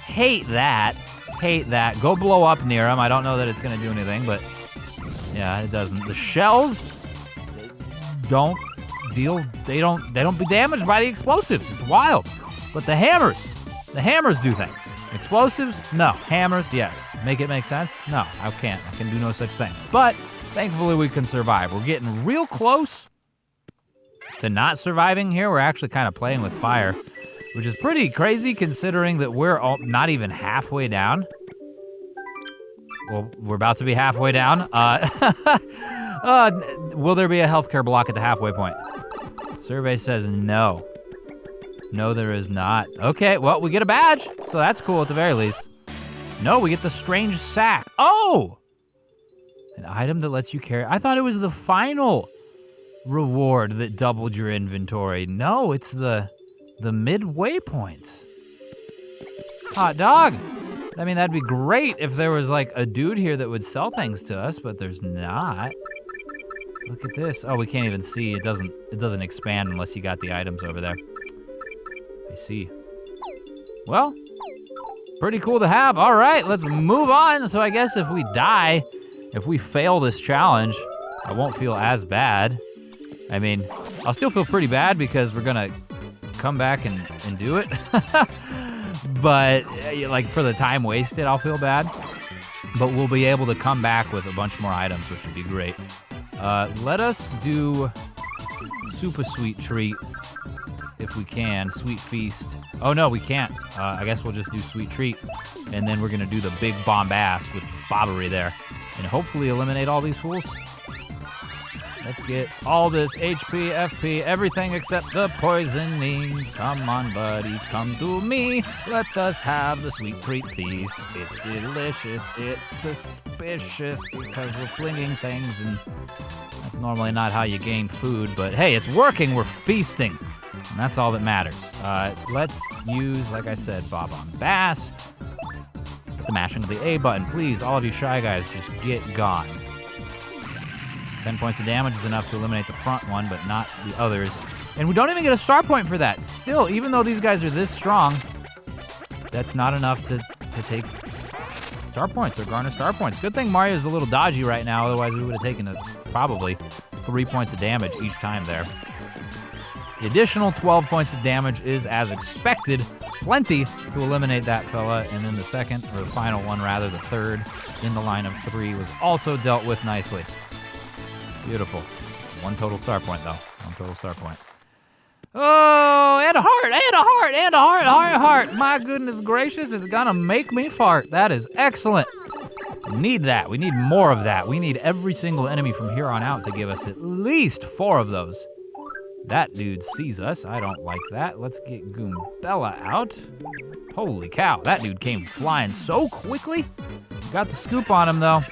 Hate that. Hate that. Go blow up near them. I don't know that it's going to do anything, but yeah, it doesn't. The shells don't they don't be damaged by the explosives. It's wild. But the hammers do things. Explosives? No. Hammers? Yes. Make it make sense? No, I can't. I can do no such thing. But thankfully we can survive. We're getting real close to not surviving here. We're actually kind of playing with fire, which is pretty crazy considering that we're not even halfway down. Well, we're about to be halfway down. Will there be a healthcare block at the halfway point? Survey says no. No, there is not. Okay, well, we get a badge, so that's cool at the very least. No, we get the strange sack. Oh! An item that lets you carry. I thought it was the final reward that doubled your inventory. No, it's the midway point. Hot dog. I mean, that'd be great if there was like a dude here that would sell things to us, but there's not. Look at this. Oh, we can't even see. It doesn't expand unless you got the items over there. I see. Well, pretty cool to have. All right, let's move on. So I guess if we die, if we fail this challenge, I won't feel as bad. I mean, I'll still feel pretty bad because we're gonna come back and do it. But like for the time wasted, I'll feel bad. But we'll be able to come back with a bunch more items, which would be great. Let us do super sweet treat if we can. Sweet feast. Oh no, we can't. I guess we'll just do sweet treat. And then we're gonna do the big bombast with Bobbery there. And hopefully eliminate all these fools. Let's get all this HP, FP, everything except the poisoning. Come on, buddies, come to me. Let us have the sweet treat feast. It's delicious, it's suspicious because we're flinging things and that's normally not how you gain food, but hey, it's working, we're feasting. And that's all that matters. Let's use, like I said, Bombast. The mashing of the A button. Please, all of you shy guys, just get gone. 10 points of damage is enough to eliminate the front one, but not the others. And we don't even get a star point for that. Still, even though these guys are this strong, that's not enough to take star points or garner star points. Good thing Mario's a little dodgy right now, otherwise we would have taken probably 3 points of damage each time there. The additional 12 points of damage is, as expected, plenty to eliminate that fella. And then the second, or the final one rather, the third in the line of 3 was also dealt with nicely. Beautiful. 1 total star point, though. 1 total star point. Oh, and a heart, and a heart, and a heart. My goodness gracious, it's gonna make me fart. That is excellent. We need that. We need more of that. We need every single enemy from here on out to give us at least 4 of those. That dude sees us. I don't like that. Let's get Goombella out. Holy cow, that dude came flying so quickly. Got the scoop on him, though.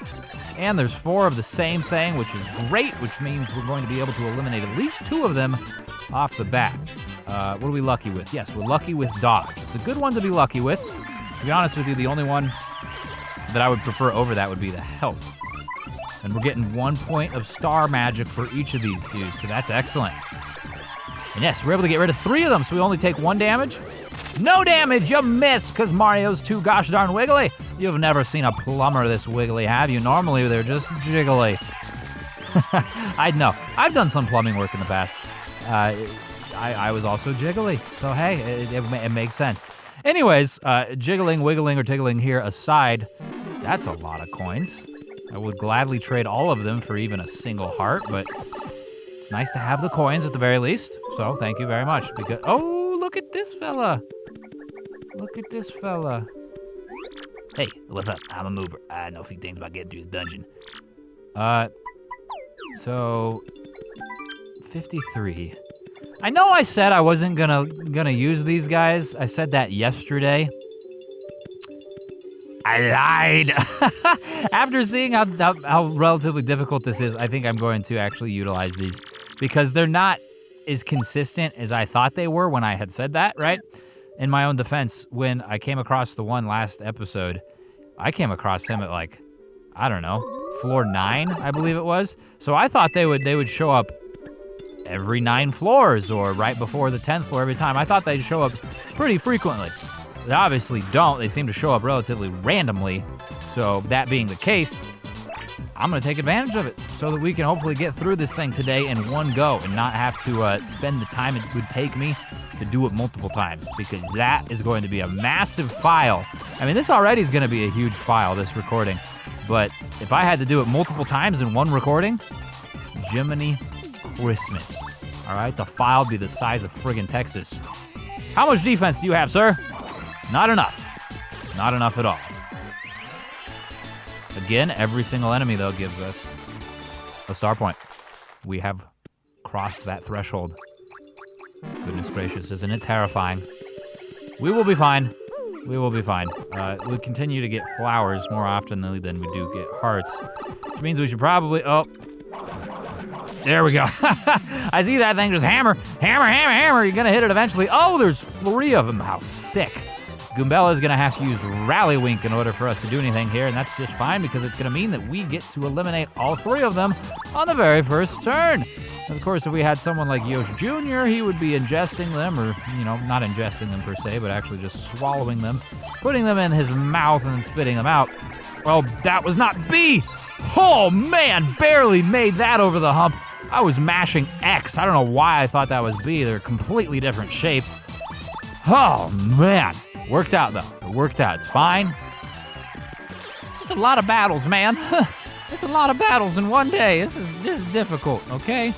And there's 4 of the same thing, which is great, which means we're going to be able to eliminate at least 2 of them off the bat. What are we lucky with? Yes, we're lucky with dodge. It's a good one to be lucky with. To be honest with you, the only one that I would prefer over that would be the health. And we're getting 1 point of star magic for each of these dudes, so that's excellent. And yes, we're able to get rid of 3 of them, so we only take 1 damage. No damage, you missed, because Mario's too gosh darn wiggly. You've never seen a plumber this wiggly, have you? Normally, they're just jiggly. I know. I've done some plumbing work in the past. I was also jiggly, so hey, it makes sense. Anyways, jiggling, wiggling, or tiggling here aside, that's a lot of coins. I would gladly trade all of them for even a single heart, but it's nice to have the coins at the very least, so thank you very much. Because oh, look at this fella. Look at this fella. Hey, what's up? I'm a mover. I know a few things about getting through the dungeon. So 53. I know I said I wasn't gonna use these guys. I said that yesterday. I lied. After seeing how relatively difficult this is, I think I'm going to actually utilize these because they're not as consistent as I thought they were when I had said that, right? In my own defense, when I came across the one last episode, I came across him at like, I don't know, floor 9, I believe it was. So I thought they would show up every 9 floors or right before the 10th floor every time. I thought they'd show up pretty frequently. They obviously don't. They seem to show up relatively randomly. So that being the case, I'm going to take advantage of it so that we can hopefully get through this thing today in one go and not have to spend the time it would take me to do it multiple times, because that is going to be a massive file. I mean, this already is going to be a huge file, this recording, but if I had to do it multiple times in one recording, Jiminy Christmas. All right, the file would be the size of friggin' Texas. How much defense do you have, sir? Not enough. Not enough at all. Again, every single enemy, though, gives us a star point. We have crossed that threshold. Goodness gracious, isn't it terrifying? We will be fine. We will be fine. We continue to get flowers more often than we do get hearts, which means we should probably, oh. There we go. I see that thing just hammer. You're gonna hit it eventually. Oh, there's 3 of them. How sick. Goombella's gonna have to use Rally Wink in order for us to do anything here, and that's just fine because it's gonna mean that we get to eliminate all 3 of them on the very first turn. Of course, if we had someone like Yosh Jr., he would be ingesting them, or, you know, not ingesting them per se, but actually just swallowing them, putting them in his mouth and then spitting them out. Well, that was not B. Oh, man, barely made that over the hump. I was mashing X. I don't know why I thought that was B. They're completely different shapes. Oh, man. Worked out, though. It worked out. It's fine. It's just a lot of battles, man. It's a lot of battles in one day. This is difficult, okay?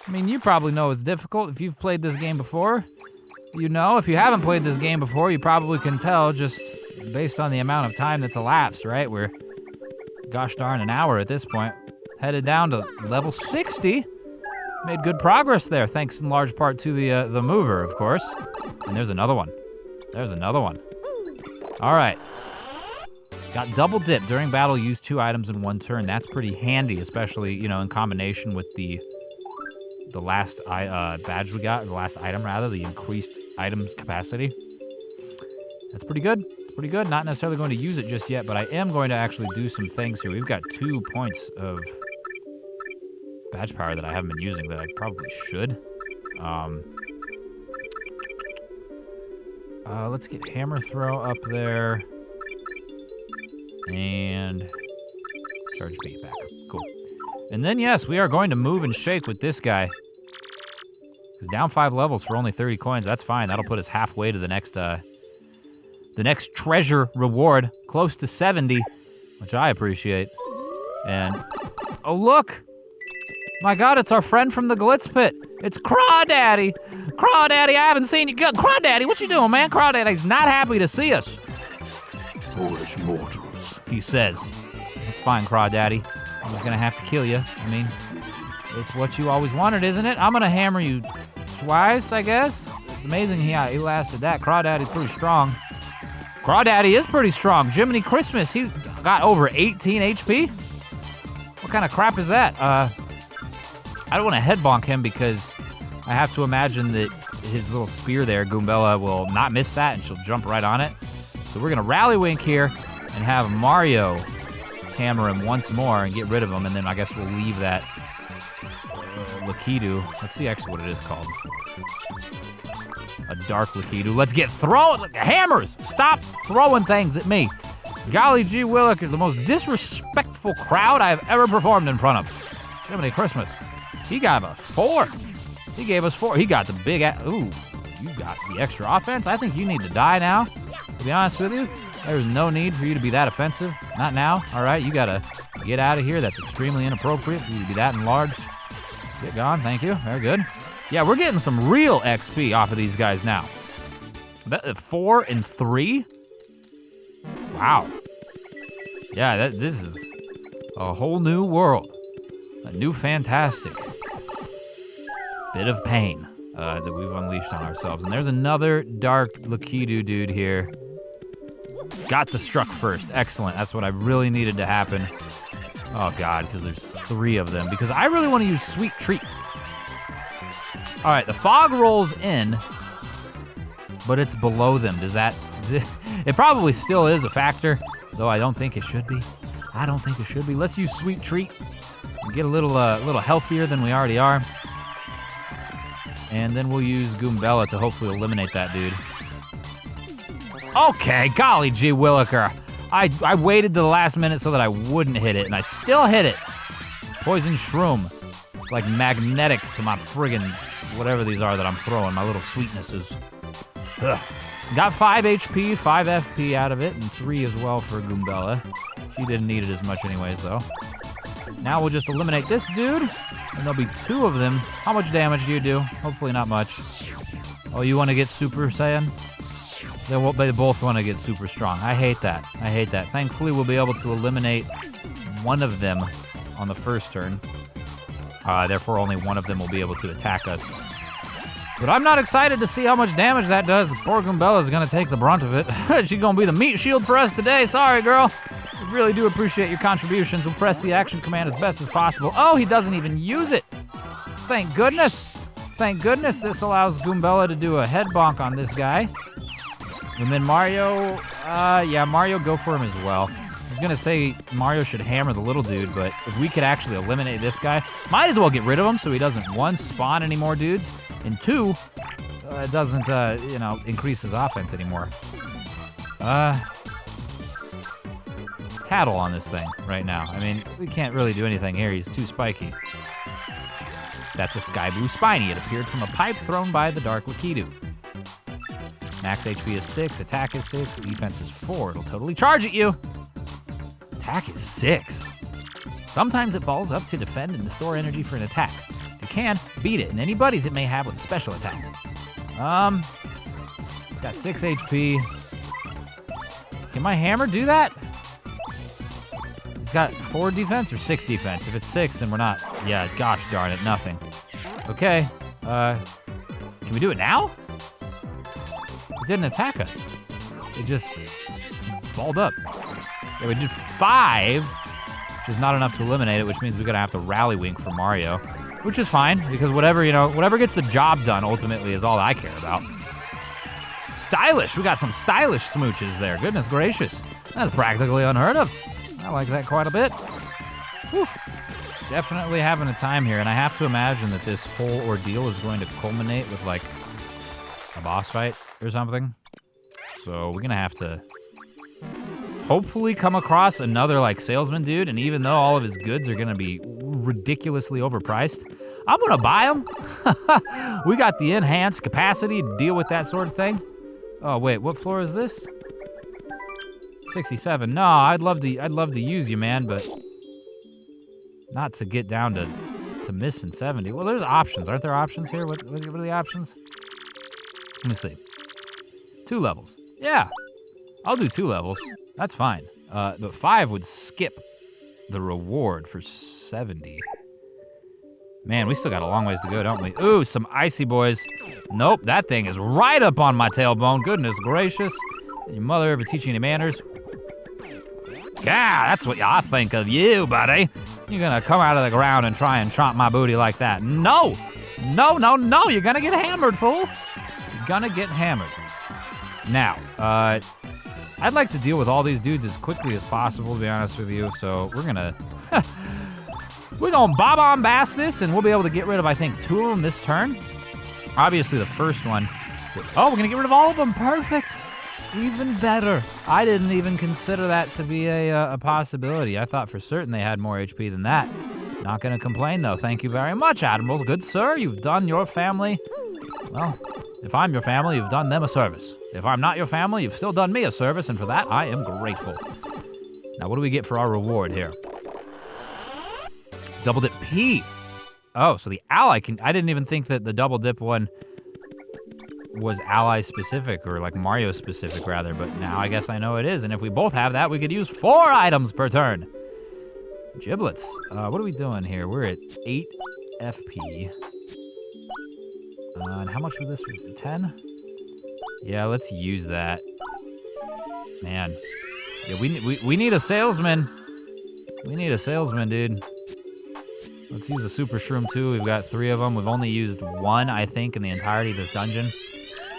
I mean, you probably know it's difficult if you've played this game before. You know, if you haven't played this game before, you probably can tell just based on the amount of time that's elapsed, right? We're, gosh darn, an hour at this point. Headed down to level 60. Made good progress there, thanks in large part to the mover, of course. And there's another one. There's another one. All right. Got double dip. During battle, use 2 items in 1 turn. That's pretty handy, especially, you know, in combination with the last badge we got, the last item rather, the increased items capacity. That's pretty good. It's pretty good. Not necessarily going to use it just yet, but I am going to actually do some things here. We've got 2 points of badge power that I haven't been using that I probably should. Let's get hammer throw up there. And charge B back. Cool. And then, yes, we are going to move and shake with this guy. He's down 5 levels for only 30 coins. That's fine. That'll put us halfway to the next treasure reward, close to 70, which I appreciate. And, oh, look. My God, it's our friend from the Glitz Pit. It's Crawdaddy. Crawdaddy, I haven't seen you. Crawdaddy, what you doing, man? Crawdaddy's not happy to see us. Foolish mortals, he says. It's fine, Crawdaddy. I'm just gonna have to kill you. I mean, it's what you always wanted, isn't it? I'm gonna hammer you twice, I guess. It's amazing he lasted that. Crawdaddy's pretty strong. Crawdaddy is pretty strong. Jiminy Christmas, he got over 18 HP. What kind of crap is that? I don't want to head bonk him because I have to imagine that his little spear there, Goombella, will not miss that and she'll jump right on it. So we're gonna Rally Wink here and have Mario hammer him once more and get rid of him, and then I guess we'll leave that Lakitu. Let's see actually what it is called. A dark Lakitu. Let's get throwing hammers! Stop throwing things at me. Golly gee Williker, the most disrespectful crowd I have ever performed in front of. Jiminy Christmas. He got a 4. He gave us 4. He got the big ooh, you got the extra offense. I think you need to die now, to be honest with you. There's no need for you to be that offensive. Not now. All right, you gotta get out of here. That's extremely inappropriate for you to be that enlarged. Get gone, thank you. Very good. Yeah, we're getting some real XP off of these guys now. 4 and 3? Wow. Yeah, this is a whole new world. A new fantastic bit of pain that we've unleashed on ourselves. And there's another dark Lakitu dude here. Got the struck first. Excellent. That's what I really needed to happen. Oh, God, because there's 3 of them. Because I really want to use Sweet Treat. All right, the fog rolls in, but it's below them. Does that... It probably still is a factor, though I don't think it should be. I don't think it should be. Let's use Sweet Treat and get a little healthier than we already are. And then we'll use Goombella to hopefully eliminate that dude. Okay, golly gee Williker. I waited to the last minute so that I wouldn't hit it, and I still hit it. Poison shroom. Like magnetic to my friggin' whatever these are that I'm throwing, my little sweetnesses. Ugh. Got 5 HP, 5 FP out of it, and 3 as well for Goombella. She didn't need it as much anyways, though. Now we'll just eliminate this dude, and there'll be 2 of them. How much damage do you do? Hopefully not much. Oh, you want to get Super Saiyan? They both want to get super strong. I hate that. I hate that. Thankfully, we'll be able to eliminate one of them on the first turn. Therefore, only one of them will be able to attack us. But I'm not excited to see how much damage that does. Poor Goombella's going to take the brunt of it. She's going to be the meat shield for us today. Sorry, girl. We really do appreciate your contributions. We'll press the action command as best as possible. Oh, he doesn't even use it. Thank goodness. Thank goodness this allows Goombella to do a head bonk on this guy. And then Mario, yeah, Mario, go for him as well. I was going to say Mario should hammer the little dude, but if we could actually eliminate this guy, might as well get rid of him so he doesn't, 1, spawn any more dudes, and 2, it doesn't, increase his offense anymore. Tattle on this thing right now. I mean, we can't really do anything here. He's too spiky. That's a sky blue spiny. It appeared from a pipe thrown by the dark Lakitu. Max HP is 6, attack is 6, defense is 4. It'll totally charge at you. Attack is 6. Sometimes it balls up to defend and to store energy for an attack. If you can, beat it, and any buddies it may have with a special attack. It's got 6 HP. Can my hammer do that? It's got 4 defense or 6 defense? If it's 6, then we're not. Yeah, gosh darn it, nothing. Okay, can we do it now? It didn't attack us. It just balled up. Yeah, we did 5, which is not enough to eliminate it, which means we're gonna have to rally wink for Mario, which is fine, because whatever gets the job done ultimately is all I care about. Stylish, we got some stylish smooches there. Goodness gracious, that's practically unheard of. I like that quite a bit. Whew. Definitely having a time here, and I have to imagine that this whole ordeal is going to culminate with like a boss fight or something. So we're gonna have to hopefully come across another like salesman dude, and even though all of his goods are gonna be ridiculously overpriced, I'm gonna buy them. We got the enhanced capacity to deal with that sort of thing. Oh wait, what floor is this? 67. No, I'd love to use you, man, but not to get down to missing 70. Well, there's options. Aren't there options here? What are the options? Let me see. 2 levels. Yeah, I'll do 2 levels. That's fine. But 5 would skip the reward for 70. Man, we still got a long ways to go, don't we? Ooh, some icy boys. Nope, that thing is right up on my tailbone. Goodness gracious. Did your mother ever teach you any manners? God, that's what I think of you, buddy. You're gonna come out of the ground and try and chomp my booty like that. No! No, no, no, you're gonna get hammered, fool. You're gonna get hammered. Now, I'd like to deal with all these dudes as quickly as possible, to be honest with you, so we're gonna bob-on-bass this, and we'll be able to get rid of, I think, 2 of them this turn. Obviously, the first one. Oh, we're gonna get rid of all of them. Perfect. Even better. I didn't even consider that to be a possibility. I thought for certain they had more HP than that. Not gonna complain, though. Thank you very much, Admiral. Good sir, you've done your family. Well, if I'm your family, you've done them a service. If I'm not your family, you've still done me a service, and for that, I am grateful. Now, what do we get for our reward here? Double dip P. Oh, so the ally can... I didn't even think that the double dip one was ally specific, or like Mario specific rather, but now I guess I know it is, and if we both have that, we could use 4 items per turn. Giblets. What are we doing here? We're at 8 FP. And how much was this? 10? Yeah, let's use that. Man. Yeah, we need a salesman. We need a salesman, dude. Let's use a Super Shroom too. We've got 3 of them. We've only used 1, I think, in the entirety of this dungeon.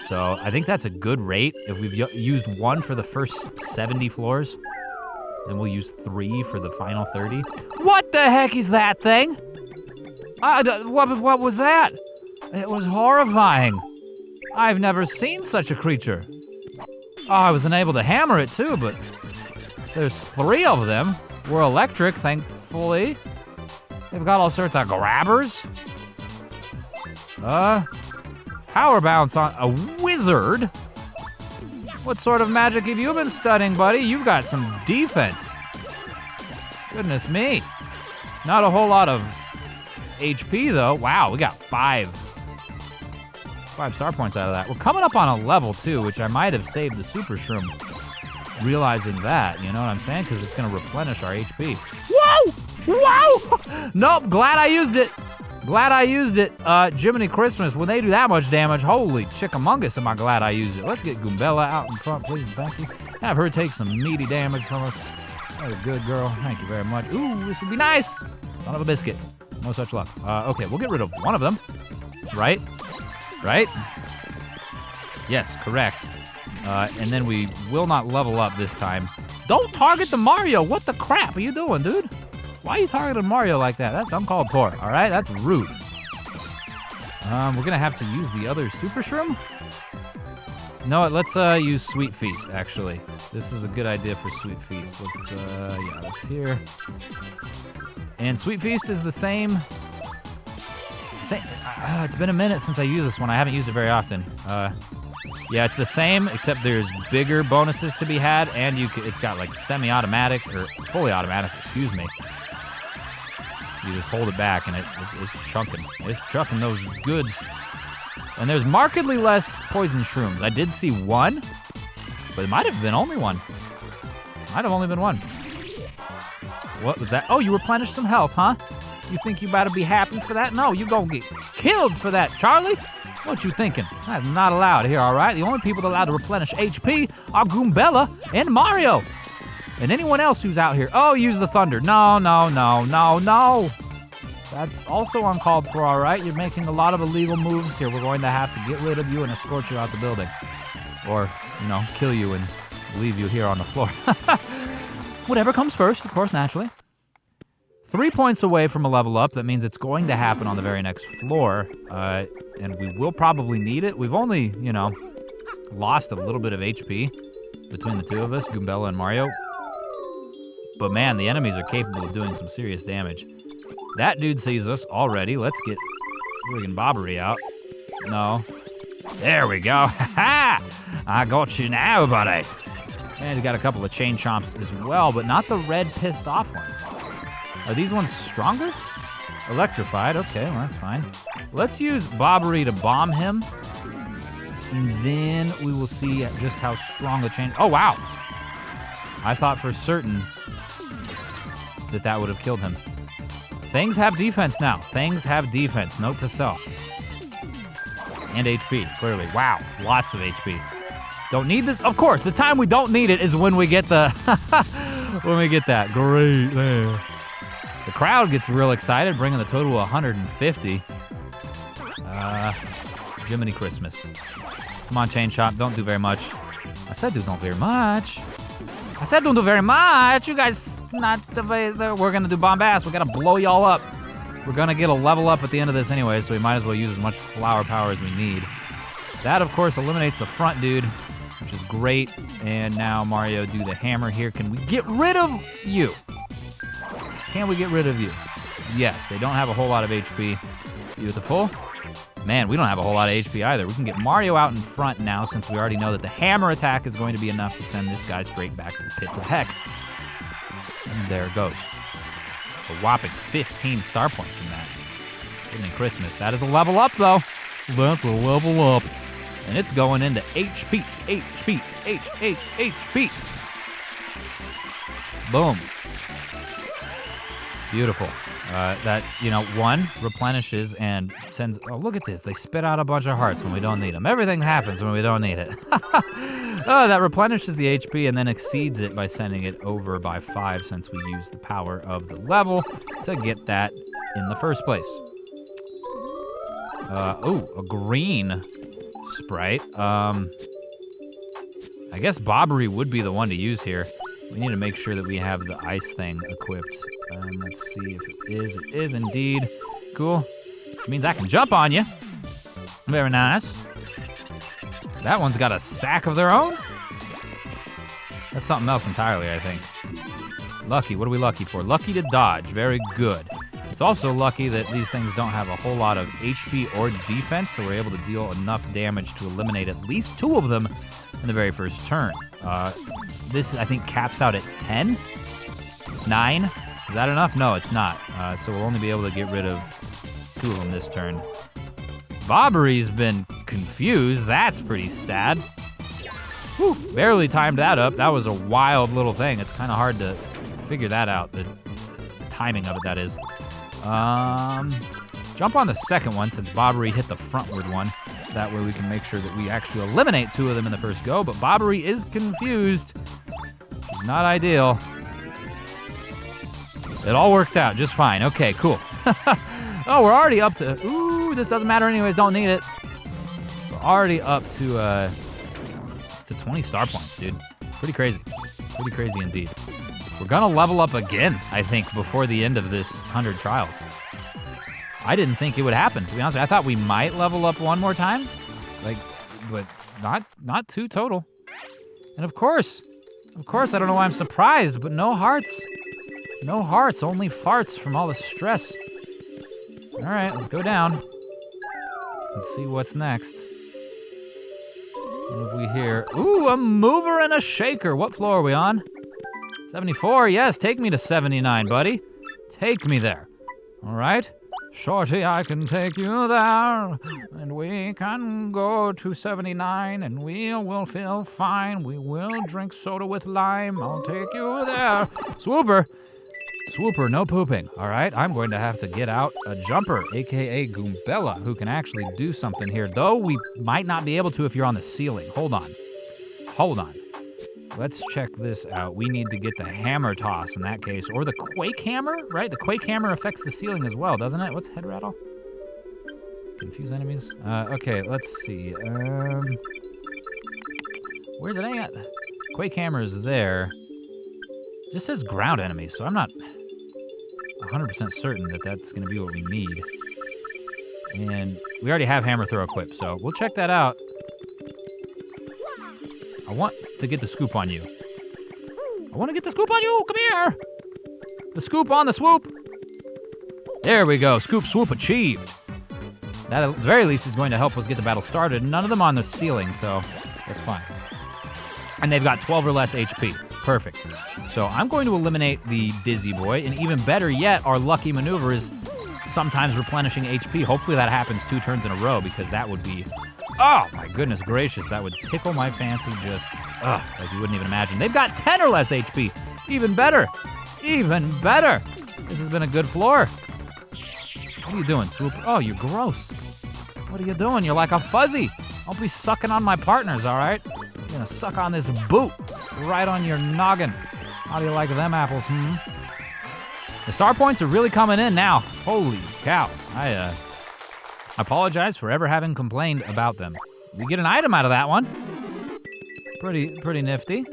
So I think that's a good rate. If we've used 1 for the first 70 floors, then we'll use 3 for the final 30. What the heck is that thing? What was that? It was horrifying. I've never seen such a creature. Oh, I was unable to hammer it too, but There's 3 of them. We're electric, thankfully. They've got all sorts of grabbers. Power bounce on a wizard. What sort of magic have you been studying, buddy? You've got some defense. Goodness me. Not a whole lot of HP, though. Wow, we got 5 star points out of that. We're coming up on a level, too, which I might have saved the Super Shroom, realizing that, you know what I'm saying? Because it's going to replenish our HP. Whoa! Whoa! Nope, glad I used it. Glad I used it. Jiminy Christmas, when they do that much damage, holy chickamungus, am I glad I used it. Let's get Goombella out in front, please, thank you. Have her take some meaty damage from us. That's a good girl, thank you very much. Ooh, this would be nice. Son of a biscuit. No such luck. Okay, we'll get rid of one of them. Right? Right? Yes, correct. And then we will not level up this time. Don't target the Mario. What the crap are you doing, dude? Why are you targeting Mario like that? That's uncalled for, all right? That's rude. We're going to have to use the other Super Shroom? No, let's use Sweet Feast, actually. This is a good idea for Sweet Feast. Let's here. And Sweet Feast is the same. It's been a minute since I used this one. I haven't used it very often. Yeah, it's the same, except there's bigger bonuses to be had, and it's got like semi-automatic, or fully automatic, excuse me. You just hold it back, and it's chunking. It's chucking those goods. And there's markedly less poison shrooms. I did see 1, but it might have been only 1. Might have only been 1. What was that? Oh, you replenished some health, huh? You think you better be happy for that? No, you gonna get killed for that, Charlie. What you thinking? That's not allowed here, all right? The only people that are allowed to replenish HP are Goombella and Mario. And anyone else who's out here. Oh, use the thunder. No, no, no, no, no. That's also uncalled for, all right? You're making a lot of illegal moves here. We're going to have to get rid of you and escort you out the building. Or, kill you and leave you here on the floor. Whatever comes first, of course, naturally. 3 points away from a level up. That means it's going to happen on the very next floor. And we will probably need it. We've only, lost a little bit of HP between the 2 of us, Goombella and Mario. But man, the enemies are capable of doing some serious damage. That dude sees us already. Let's get friggin' Bobbery out. No. There we go. Ha! I got you now, buddy. And he got a couple of chain chomps as well, but not the red pissed off ones. Are these ones stronger? Electrified, okay, well that's fine. Let's use Bobbery to bomb him. And then we will see just how strong the chain... Oh, wow. I thought for certain that would have killed him. Things have defense now. Things have defense. Note to self. And HP, clearly. Wow, lots of HP. Don't need this. Of course, the time we don't need it is when we get the... when we get that. Great there. The crowd gets real excited, bringing the total to 150. Jiminy Christmas. Come on, Chain Chomp, don't do very much. I said don't very much. I said don't do very much. You guys not the way. We're gonna do bombast. We're gonna blow y'all up. We're gonna get a level up at the end of this anyway, so we might as well use as much flower power as we need. That, of course, eliminates the front dude, which is great. And now Mario do the hammer here. Can we get rid of you? Can we get rid of you? Yes, they don't have a whole lot of HP. Beautiful. Man, we don't have a whole lot of HP either. We can get Mario out in front now since we already know that the hammer attack is going to be enough to send this guy straight back to the pits of heck. And there it goes. A whopping 15 star points from that. Give me Christmas. That is a level up, though. That's a level up. And it's going into HP, HP, HP. Boom. Beautiful. That, one replenishes and sends... Oh, look at this. They spit out a bunch of hearts when we don't need them. Everything happens when we don't need it. Oh, that replenishes the HP and then exceeds it by sending it over by 5 since we use the power of the level to get that in the first place. A green sprite. I guess Bobbery would be the one to use here. We need to make sure that we have the ice thing equipped. Let's see if it is. It is indeed. Cool. Which means I can jump on you. Very nice. That one's got a sack of their own. That's something else entirely, I think. Lucky, what are we lucky for? Lucky to dodge, very good. It's also lucky that these things don't have a whole lot of HP or defense, so we're able to deal enough damage to eliminate at least 2 of them in the very first turn. This, I think, caps out at 10? 9? Is that enough? No, it's not. So we'll only be able to get rid of 2 of them this turn. Bobbery's been confused. That's pretty sad. Whew, barely timed that up. That was a wild little thing. It's kind of hard to figure that out, the timing of it, that is. Jump on the second one since Bobbery hit the frontward one. That way we can make sure that we actually eliminate 2 of them in the first go, but Bobbery is confused. Which is not ideal. It all worked out just fine. Okay, cool. Oh, we're already up to, ooh, this doesn't matter anyways, don't need it. We're already up to 20 star points, dude. Pretty crazy. Pretty crazy indeed. We're gonna level up again, I think, before the end of this 100 trials. I didn't think it would happen, to be honest. I thought we might level up one more time, but not 2 total. And of course, I don't know why I'm surprised, but no hearts. No hearts, only farts from all the stress. All right, let's go down. Let's see what's next. What have we here? Ooh, a mover and a shaker. What floor are we on? 74, yes, take me to 79, buddy. Take me there. All right? Shorty, I can take you there, and we can go to 79, and we will feel fine. We will drink soda with lime. I'll take you there. Swooper, no pooping. All right, I'm going to have to get out a jumper, a.k.a. Goombella, who can actually do something here, though we might not be able to if you're on the ceiling. Hold on. Let's check this out. We need to get the hammer toss in that case, or the quake hammer, right? The quake hammer affects the ceiling as well, doesn't it? What's head rattle? Confuse enemies. Okay, let's see. Where's it at? Quake hammer is there. It just says ground enemies, so I'm not 100% certain that that's going to be what we need. And we already have hammer throw equipped, so we'll check that out. I want to get the scoop on you. Come here. The scoop on the swoop. There we go, scoop swoop achieved. That at the very least is going to help us get the battle started. None of them on the ceiling, so that's fine. And they've got 12 or less HP, perfect. So I'm going to eliminate the Dizzy Boy, and even better yet, our lucky maneuver is sometimes replenishing HP. Hopefully that happens 2 turns in a row, because that would be, oh my goodness gracious, that would tickle my fancy just, like you wouldn't even imagine. They've got 10 or less HP, even better. This has been a good floor. What are you doing, Swoop? Oh, you're gross. What are you doing? You're like a fuzzy. Don't be sucking on my partners, all right? You're gonna suck on this boot right on your noggin. How do you like them apples, The star points are really coming in now. Holy cow. I apologize for ever having complained about them. We get an item out of that one. Pretty nifty.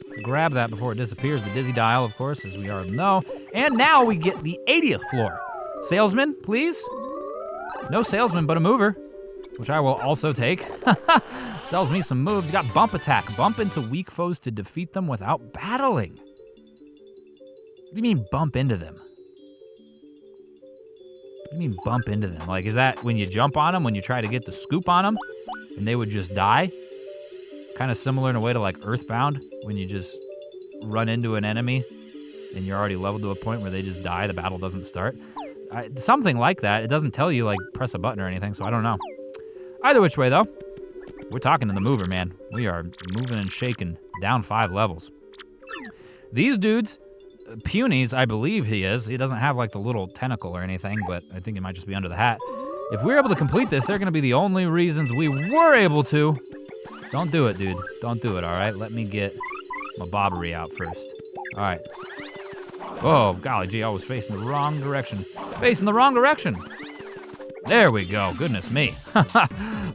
Let's grab that before it disappears. The Dizzy Dial, of course, as we already know. And now we get the 80th floor. Salesman, please? No salesman, but a mover, which I will also take. Sells me some moves. You got bump attack. Bump into weak foes to defeat them without battling. What do you mean bump into them? What do you mean bump into them? Like, is that when you jump on them, when you try to get the scoop on them, and they would just die? Kind of similar in a way to like Earthbound, when you just run into an enemy and you're already leveled to a point where they just die, the battle doesn't start. Something like that. It doesn't tell you, like, press a button or anything, so I don't know. Either which way, though, we're talking to the mover, man. We are moving and shaking down 5 levels. These dudes, Punies, I believe he is. He doesn't have, like, the little tentacle or anything, but I think it might just be under the hat. If we're able to complete this, they're going to be the only reasons we were able to. Don't do it, dude. Don't do it, all right? Let me get my bobbery out first. All right. Oh, golly gee, I was facing the wrong direction. There we go, goodness me. Oh,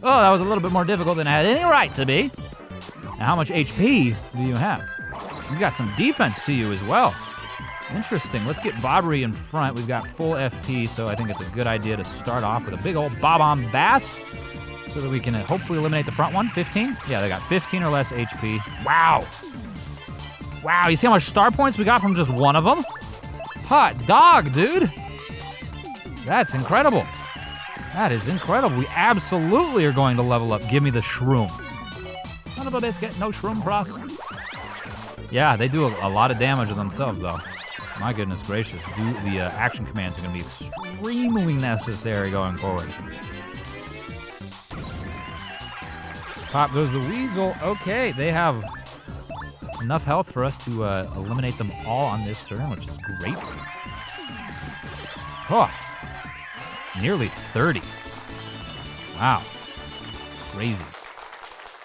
that was a little bit more difficult than it had any right to be. Now, how much HP do you have? You got some defense to you as well. Interesting, let's get Bobbery in front. We've got full FP, so I think it's a good idea to start off with a big old Bob-omb-Bass so that we can hopefully eliminate the front one. 15? Yeah, they got 15 or less HP. Wow. Wow, you see how much star points we got from just one of them? Hot dog, dude. That's incredible. That is incredible. We absolutely are going to level up. Give me the shroom. Son of a biscuit, no shroom for us. Yeah, they do a lot of damage to themselves, though. My goodness gracious. The action commands are going to be extremely necessary going forward. Pop goes the weasel. Okay, they have enough health for us to eliminate them all on this turn, which is great. Oh, nearly 30. Wow, crazy.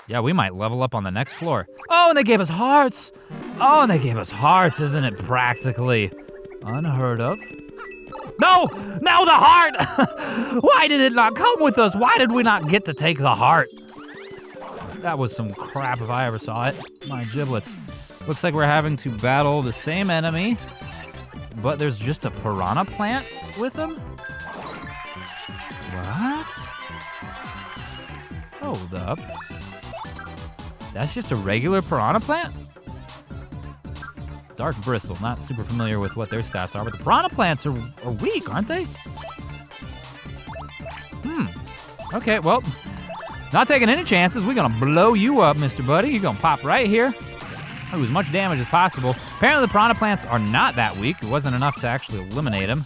Yeah, we might level up on the next floor. Oh, and they gave us hearts. Oh, and they gave us hearts. Isn't it practically unheard of? No, now the heart. Why did it not come with us? Why did we not get to take the heart? That was some crap if I ever saw it. My giblets. Looks like we're having to battle the same enemy, but there's just a piranha plant with them? What? Hold up. That's just a regular piranha plant? Dark Bristle, not super familiar with what their stats are, but the piranha plants are weak, aren't they? Okay, well, not taking any chances. We're gonna blow you up, Mr. Buddy. You're gonna pop right here. Do as much damage as possible. Apparently the piranha plants are not that weak. It wasn't enough to actually eliminate him.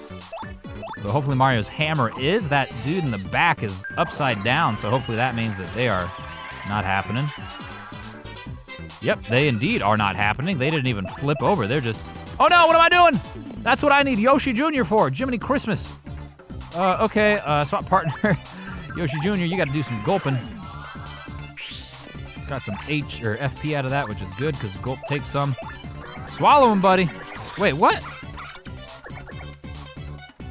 But hopefully Mario's hammer is. That dude in the back is upside down, so hopefully that means that they are not happening. Yep, they indeed are not happening. They didn't even flip over. They're just, oh no, what am I doing? That's what I need Yoshi Jr. for, Jiminy Christmas. Okay, swap partner. Yoshi Jr., you gotta do some gulping. Got some H or FP out of that, which is good, because gulp takes some. Swallow him, buddy. Wait, what?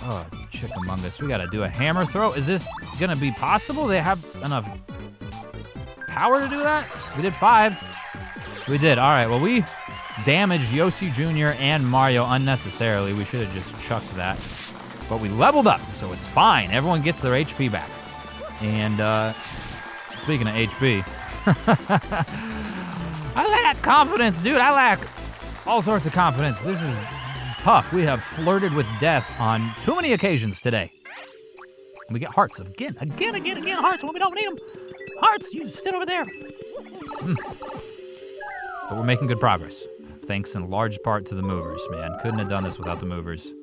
Oh, chickamungus. We gotta do a hammer throw. Is this gonna be possible? They have enough power to do that? We did 5. We did. All right, well, we damaged Yoshi Jr. and Mario unnecessarily. We should have just chucked that. But we leveled up, so it's fine. Everyone gets their HP back. And speaking of HP, I lack confidence, dude. I lack all sorts of confidence. This is tough. We have flirted with death on too many occasions today. We get hearts again, hearts when we don't need them. Hearts, you sit over there. But we're making good progress. Thanks in large part to the movers, man. Couldn't have done this without the movers.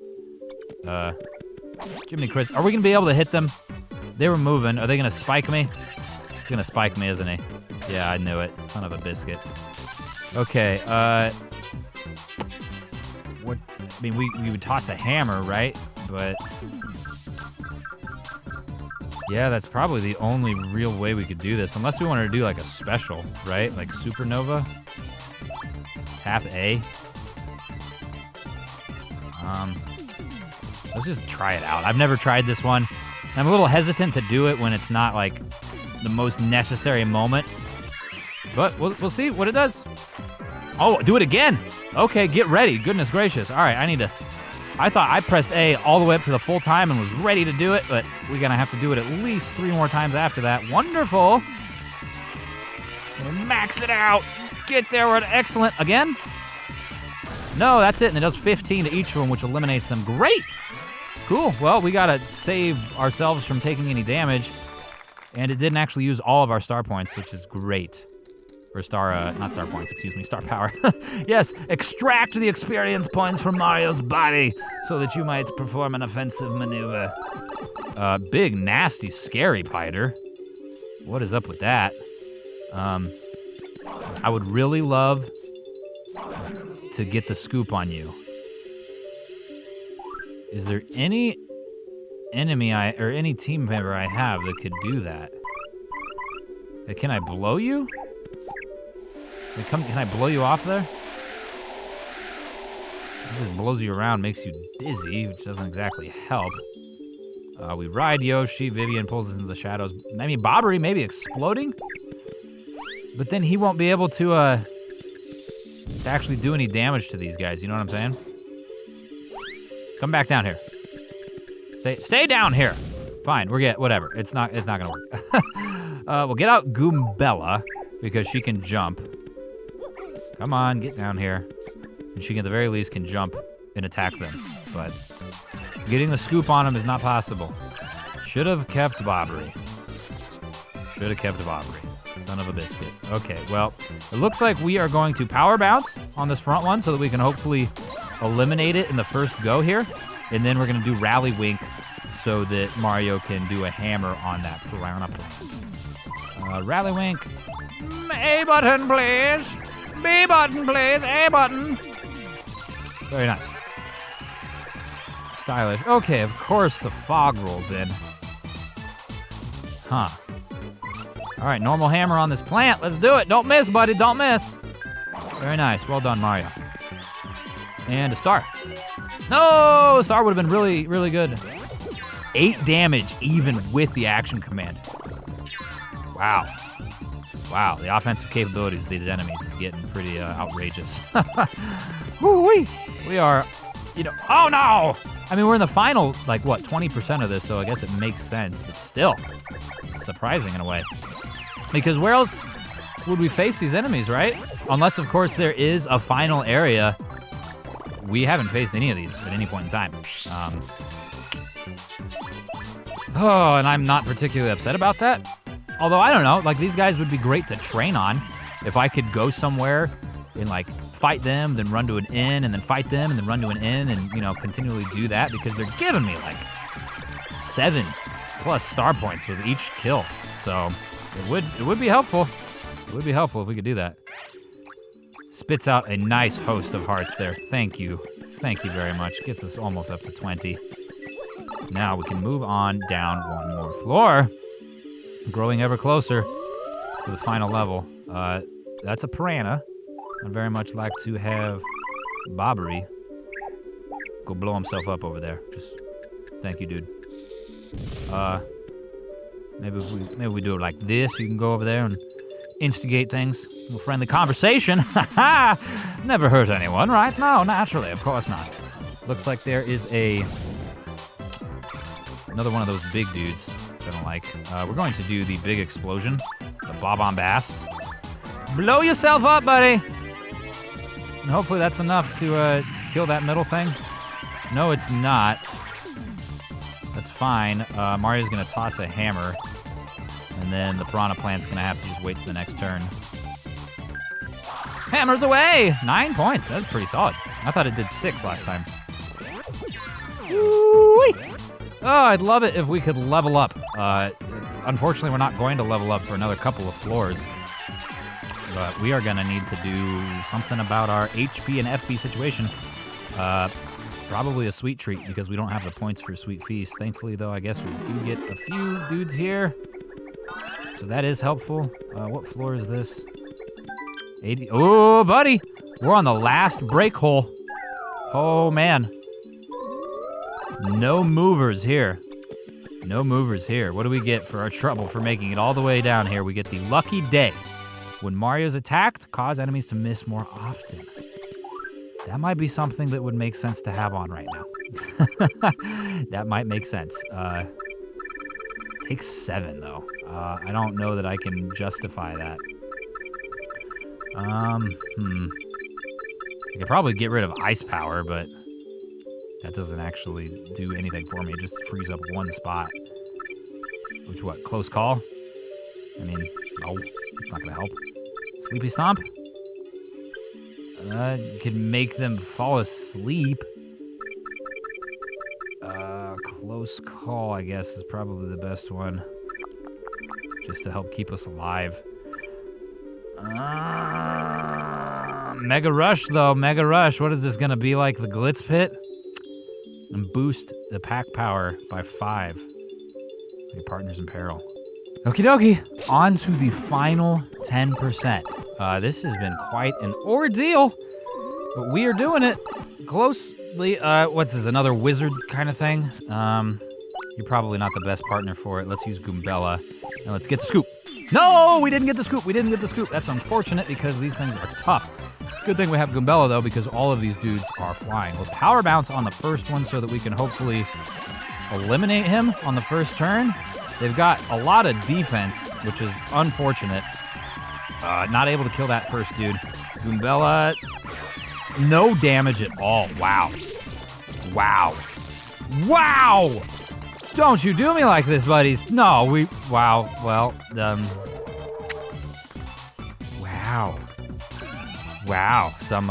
Jiminy Chris, are we gonna be able to hit them? They were moving. Are they gonna spike me? He's gonna spike me, isn't he? Yeah, I knew it. Son of a biscuit. Okay, what? I mean, we would toss a hammer, right? But yeah, that's probably the only real way we could do this, unless we wanted to do like a special, right? Like Supernova. Tap A. Let's just try it out. I've never tried this one. I'm a little hesitant to do it when it's not like the most necessary moment. But we'll see what it does. Oh, do it again. Okay, get ready. Goodness gracious. All right, I thought I pressed A all the way up to the full time and was ready to do it, but we're gonna have to do it at least 3 more times after that. Wonderful. Max it out. Get there, we're at excellent. Again? No, that's it, and it does 15 to each of them, which eliminates them. Great! Cool, well, we gotta save ourselves from taking any damage, and it didn't actually use all of our star points, which is great. Or not star points, excuse me, star power. Yes, extract the experience points from Mario's body so that you might perform an offensive maneuver. Big, nasty, scary Piter. What is up with that? I would really love to get the scoop on you. Is there any enemy or any team member I have that could do that? Can I blow you? Can I blow you off there? It just blows you around, makes you dizzy, which doesn't exactly help. We ride Yoshi, Vivian pulls us into the shadows. I mean, Bobbery maybe exploding? But then he won't be able to actually do any damage to these guys, you know what I'm saying? Come back down here. Stay down here. Fine, whatever. It's not gonna work. We'll get out Goombella because she can jump. Come on, get down here. And she, at the very least, can jump and attack them. But getting the scoop on them is not possible. Should have kept Bobbery. Should have kept Bobbery. Son of a biscuit. Okay, well, it looks like we are going to power bounce on this front one so that we can hopefully eliminate it in the first go here. And then we're going to do Rally Wink so that Mario can do a hammer on that piranha plant. Rally Wink. A button, please. B button, please. A button. Very nice. Stylish. Okay, of course the fog rolls in. Huh. All right, normal hammer on this plant. Let's do it. Don't miss, buddy. Don't miss. Very nice. Well done, Mario. And a star. No! Star would have been really, really good. 8 damage even with the action command. Wow. Wow, the offensive capabilities of these enemies is getting pretty outrageous. Woo-wee! We are, oh no! I mean, we're in the final, 20% of this, so I guess it makes sense, but still, it's surprising in a way. Because where else would we face these enemies, right? Unless, of course, there is a final area. We haven't faced any of these at any point in time. And I'm not particularly upset about that. Although, I don't know, these guys would be great to train on. If I could go somewhere and, fight them, then run to an inn, and then fight them, and then run to an inn, and, continually do that, because they're giving me, 7+ star points with each kill. So, it would be helpful. It would be helpful if we could do that. Spits out a nice host of hearts there. Thank you. Thank you very much. Gets us almost up to 20. Now we can move on down one more floor. Growing ever closer to the final level. That's a piranha. I'd very much like to have Bobbery go blow himself up over there. Just thank you, dude. Maybe we do it like this. You can go over there and instigate things. A little friendly conversation. Never hurt anyone, right? No, naturally, of course not. Looks like there is another one of those big dudes. I don't like. We're going to do the big explosion, the Bob-Bombast. Blow yourself up, buddy! And hopefully that's enough to kill that middle thing. No, it's not. That's fine. Mario's gonna toss a hammer, and then the piranha plant's gonna have to just wait till the next turn. Hammers away! 9 points. That's pretty solid. I thought it did 6 last time. Woo-wee! Oh, I'd love it if we could level up. Unfortunately, we're not going to level up for another couple of floors. But we are going to need to do something about our HP and FP situation. Probably a sweet treat, because we don't have the points for Sweet Feast. Thankfully, though, I guess we do get a few dudes here. So that is helpful. What floor is this? 80. Oh, buddy! We're on the last break hole. Oh, man. No movers here. No movers here. What do we get for our trouble for making it all the way down here? We get the lucky day. When Mario's attacked, cause enemies to miss more often. That might be something that would make sense to have on right now. That might make sense. Takes 7, though. I don't know that I can justify that. I could probably get rid of ice power, but that doesn't actually do anything for me. It just frees up one spot. Which, what, close call? I mean, no, it's not gonna help. Sleepy Stomp? You can make them fall asleep. Close call, I guess, is probably the best one. Just to help keep us alive. Mega Rush, though. Mega Rush. What is this gonna be like? The Glitz Pit? And boost the pack power by 5. Your partner's in peril. Okie dokie. On to the final 10%. This has been quite an ordeal, but we are doing it closely. What's this, another wizard kind of thing? You're probably not the best partner for it. Let's use Goombella, and let's get the scoop. No, we didn't get the scoop. We didn't get the scoop. That's unfortunate because these things are tough. It's a good thing we have Goombella, though, because all of these dudes are flying. We'll power bounce on the first one so that we can hopefully eliminate him on the first turn. They've got a lot of defense, which is unfortunate. Not able to kill that first dude. Goombella no damage at all. Wow. Wow. Wow! Don't you do me like this, buddies. No, wow, well, wow. Wow, some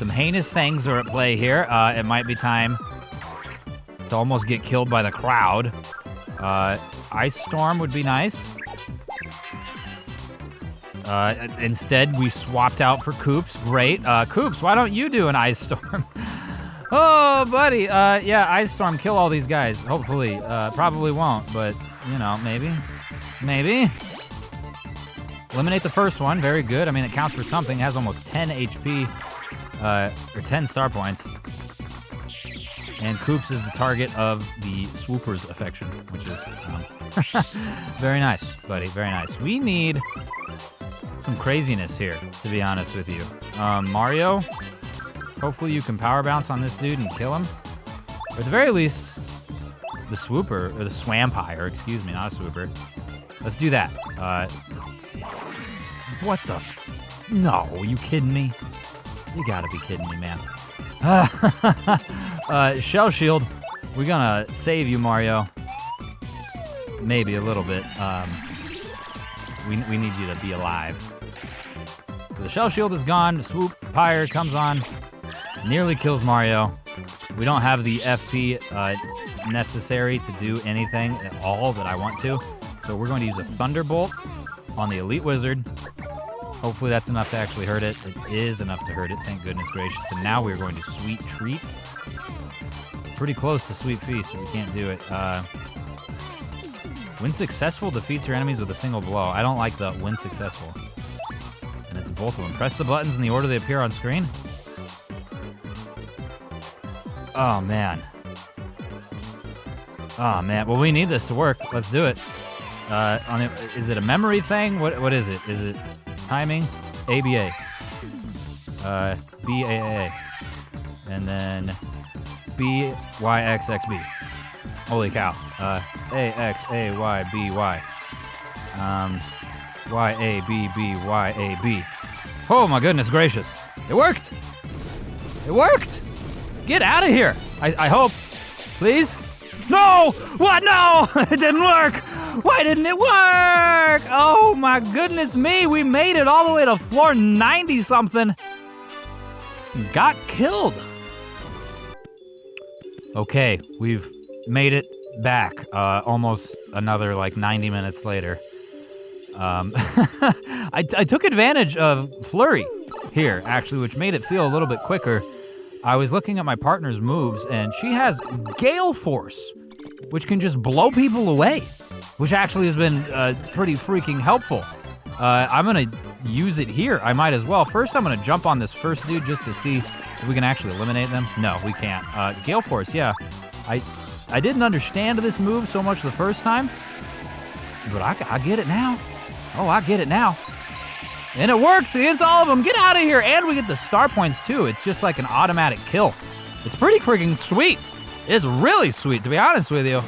heinous things are at play here. It might be time to almost get killed by the crowd. Ice Storm would be nice. Instead, we swapped out for Koops. Great. Koops, why don't you do an Ice Storm? Oh, buddy. Yeah, Ice Storm, kill all these guys, hopefully. Probably won't, but, you know, maybe. Maybe. Eliminate the first one, very good. I mean, it counts for something. It has almost 10 HP, or 10 star points. And Koops is the target of the Swooper's affection, which is very nice, buddy, very nice. We need some craziness here, to be honest with you. Mario, hopefully you can power bounce on this dude and kill him. Or at the very least, the Swooper, or the Swampire, excuse me, not a Swooper. Let's do that. What the no, are you kidding me? You gotta be kidding me, man. Shell Shield, we're gonna save you, Mario. Maybe a little bit. We need you to be alive. So the Shell Shield is gone, the Swoop Pyre comes on, nearly kills Mario. We don't have the FP necessary to do anything at all that I want to. So we're going to use a Thunderbolt on the Elite Wizard. Hopefully that's enough to actually hurt it. It is enough to hurt it, thank goodness gracious. And now we're going to Sweet Treat. Pretty close to Sweet Feast, but we can't do it. When successful, defeats your enemies with a single blow. I don't like the when successful. And it's both of them. Press the buttons in the order they appear on screen. Oh, man. Oh, man. Well, we need this to work. Let's do it. Is it a memory thing? What is it? Is it timing? ABA. BAA. And then BYXXB. Holy cow. AXAYBY. YABBYAB. Oh my goodness gracious. It worked! It worked! Get out of here! I hope. Please? No! What? No! It didn't work! Why didn't it work? Oh my goodness me, we made it all the way to floor 90-something. Got killed. Okay, we've made it back. Almost another like 90 minutes later. I took advantage of Flurry here, actually, which made it feel a little bit quicker. I was looking at my partner's moves, and she has Gale Force, which can just blow people away, which actually has been pretty freaking helpful. I'm gonna use it here. I might as well. First, I'm gonna jump on this first dude just to see if we can actually eliminate them. No, we can't. Gale Force, yeah. I didn't understand this move so much the first time, but I get it now. Oh, I get it now. And it worked against all of them. Get out of here. And we get the star points, too. It's just like an automatic kill. It's pretty freaking sweet. It's really sweet, to be honest with you.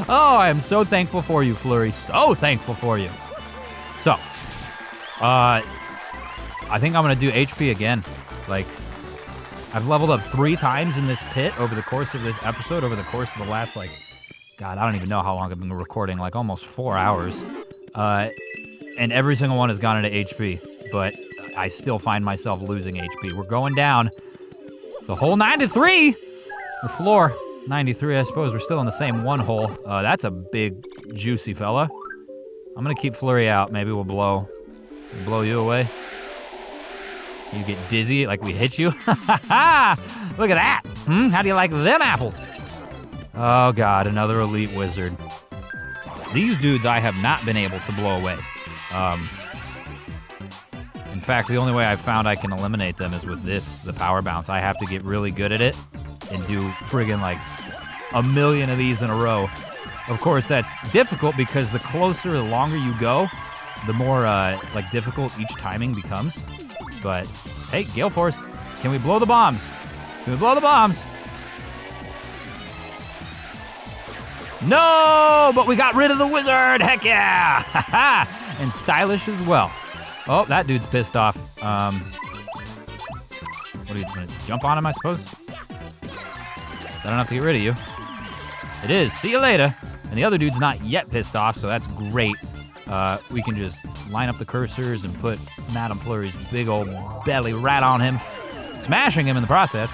Oh, I am so thankful for you, Flurry. So thankful for you. So, I think I'm going to do HP again. Like, I've leveled up 3 times in this pit over the course of this episode, over the course of the last, like, God, I don't even know how long I've been recording, like almost 4 hours. And every single one has gone into HP, but I still find myself losing HP. We're going down. It's a hole 93. The floor 93, I suppose. We're still in the same one hole. That's a big, juicy fella. I'm gonna keep Flurry out. Maybe we'll blow you away. You get dizzy like we hit you. Look at that. How do you like them apples? Oh God, another Elite Wizard. These dudes I have not been able to blow away. In fact, the only way I've found I can eliminate them is with this, the power bounce. I have to get really good at it and do friggin' like a million of these in a row. Of course, that's difficult because the closer, the longer you go, the more like difficult each timing becomes. But hey, Gale Force, can we blow the bombs? Can we blow the bombs? No, but we got rid of the wizard. Heck yeah! And stylish as well. Oh, that dude's pissed off. What are you gonna jump on him, I suppose? Is that enough to get rid of you? It is. See you later. And the other dude's not yet pissed off, so that's great. We can just line up the cursors and put Madame Flurry's big old belly right on him, smashing him in the process,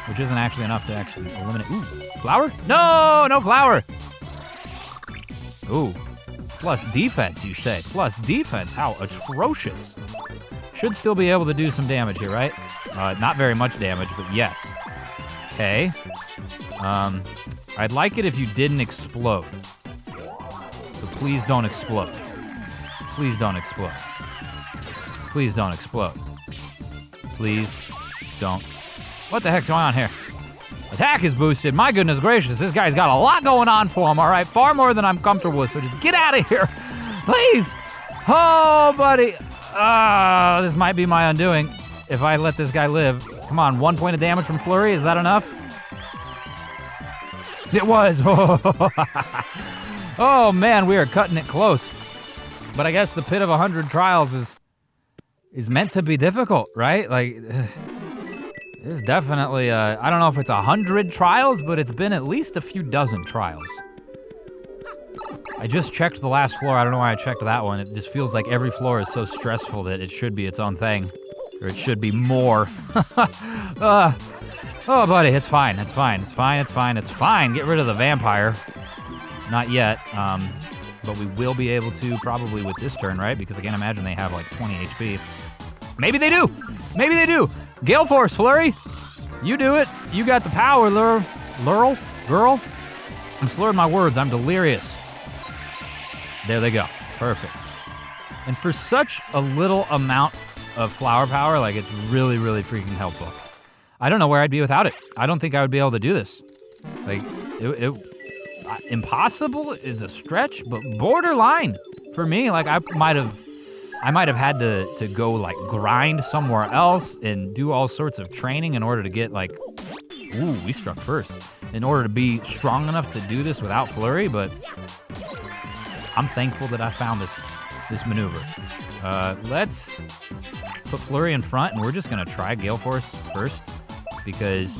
which isn't actually enough to actually eliminate. Ooh, flower? No, no flower. Ooh, plus defense, you say. Plus defense, how atrocious. Should still be able to do some damage here, right? Not very much damage, but yes. Okay. I'd like it if you didn't explode. So please don't explode. Please don't explode. Please don't explode. Please don't. What the heck's going on here? Attack is boosted. My goodness gracious, this guy's got a lot going on for him, all right? Far more than I'm comfortable with, so just get out of here. Please. Oh, buddy. This might be my undoing if I let this guy live. Come on, 1 point of damage from Flurry. Is that enough? It was. Oh, man, we are cutting it close. But I guess the pit of 100 trials is meant to be difficult, right? Like, it's definitely, I don't know if it's 100 trials, but it's been at least a few dozen trials. I just checked the last floor. I don't know why I checked that one. It just feels like every floor is so stressful that it should be its own thing. Or it should be more. Oh, buddy, it's fine. It's fine. It's fine. It's fine. It's fine. Get rid of the vampire. Not yet. But we will be able to probably with this turn, right? Because I can't imagine they have like 20 HP. Maybe they do. Maybe they do. Gale Force, Flurry. You do it. You got the power, Lurl. Girl. I'm slurring my words. I'm delirious. There they go. Perfect. And for such a little amount of flower power, like it's really, really freaking helpful. I don't know where I'd be without it. I don't think I would be able to do this. Like, impossible is a stretch, but borderline for me. Like I might have had to go like grind somewhere else and do all sorts of training in order to get like, ooh, we struck first. In order to be strong enough to do this without Flurry, but I'm thankful that I found this maneuver. Let's put Flurry in front, and we're just gonna try Gale Force first, because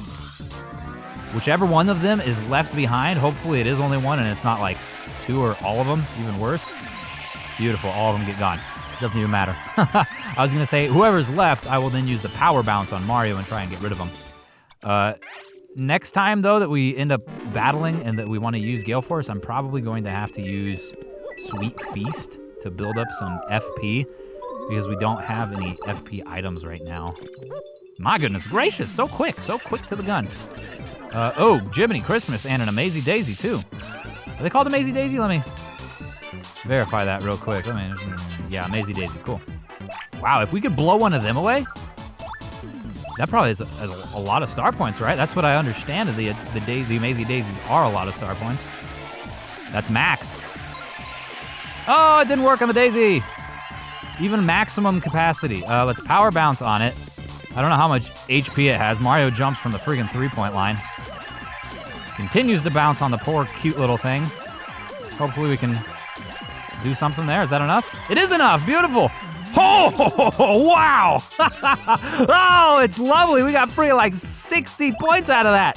whichever one of them is left behind, hopefully it is only one and it's not like two or all of them, even worse. Beautiful, all of them get gone. Doesn't even matter. I was gonna say, whoever's left, I will then use the power bounce on Mario and try and get rid of them. Next time though that we end up battling and that we wanna use Gale Force, I'm probably going to have to use Sweet Feast to build up some FP, because we don't have any FP items right now. My goodness gracious, so quick to the gun. Oh, Jiminy Christmas and an Amazy Daisy too. Are they called Amazy Daisy? Let me verify that real quick. Yeah, Amazy Daisy, cool. Wow, if we could blow one of them away, that probably is a lot of star points, right? That's what I understand. The Amazy Daisies are a lot of star points. That's max. Oh, it didn't work on the Daisy. Even maximum capacity. Let's power bounce on it. I don't know how much HP it has. Mario jumps from the freaking 3-point line. Continues to bounce on the poor, cute little thing. Hopefully we can do something there. Is that enough? It is enough. Beautiful. Oh, wow. Oh, it's lovely. We got free like 60 points out of that.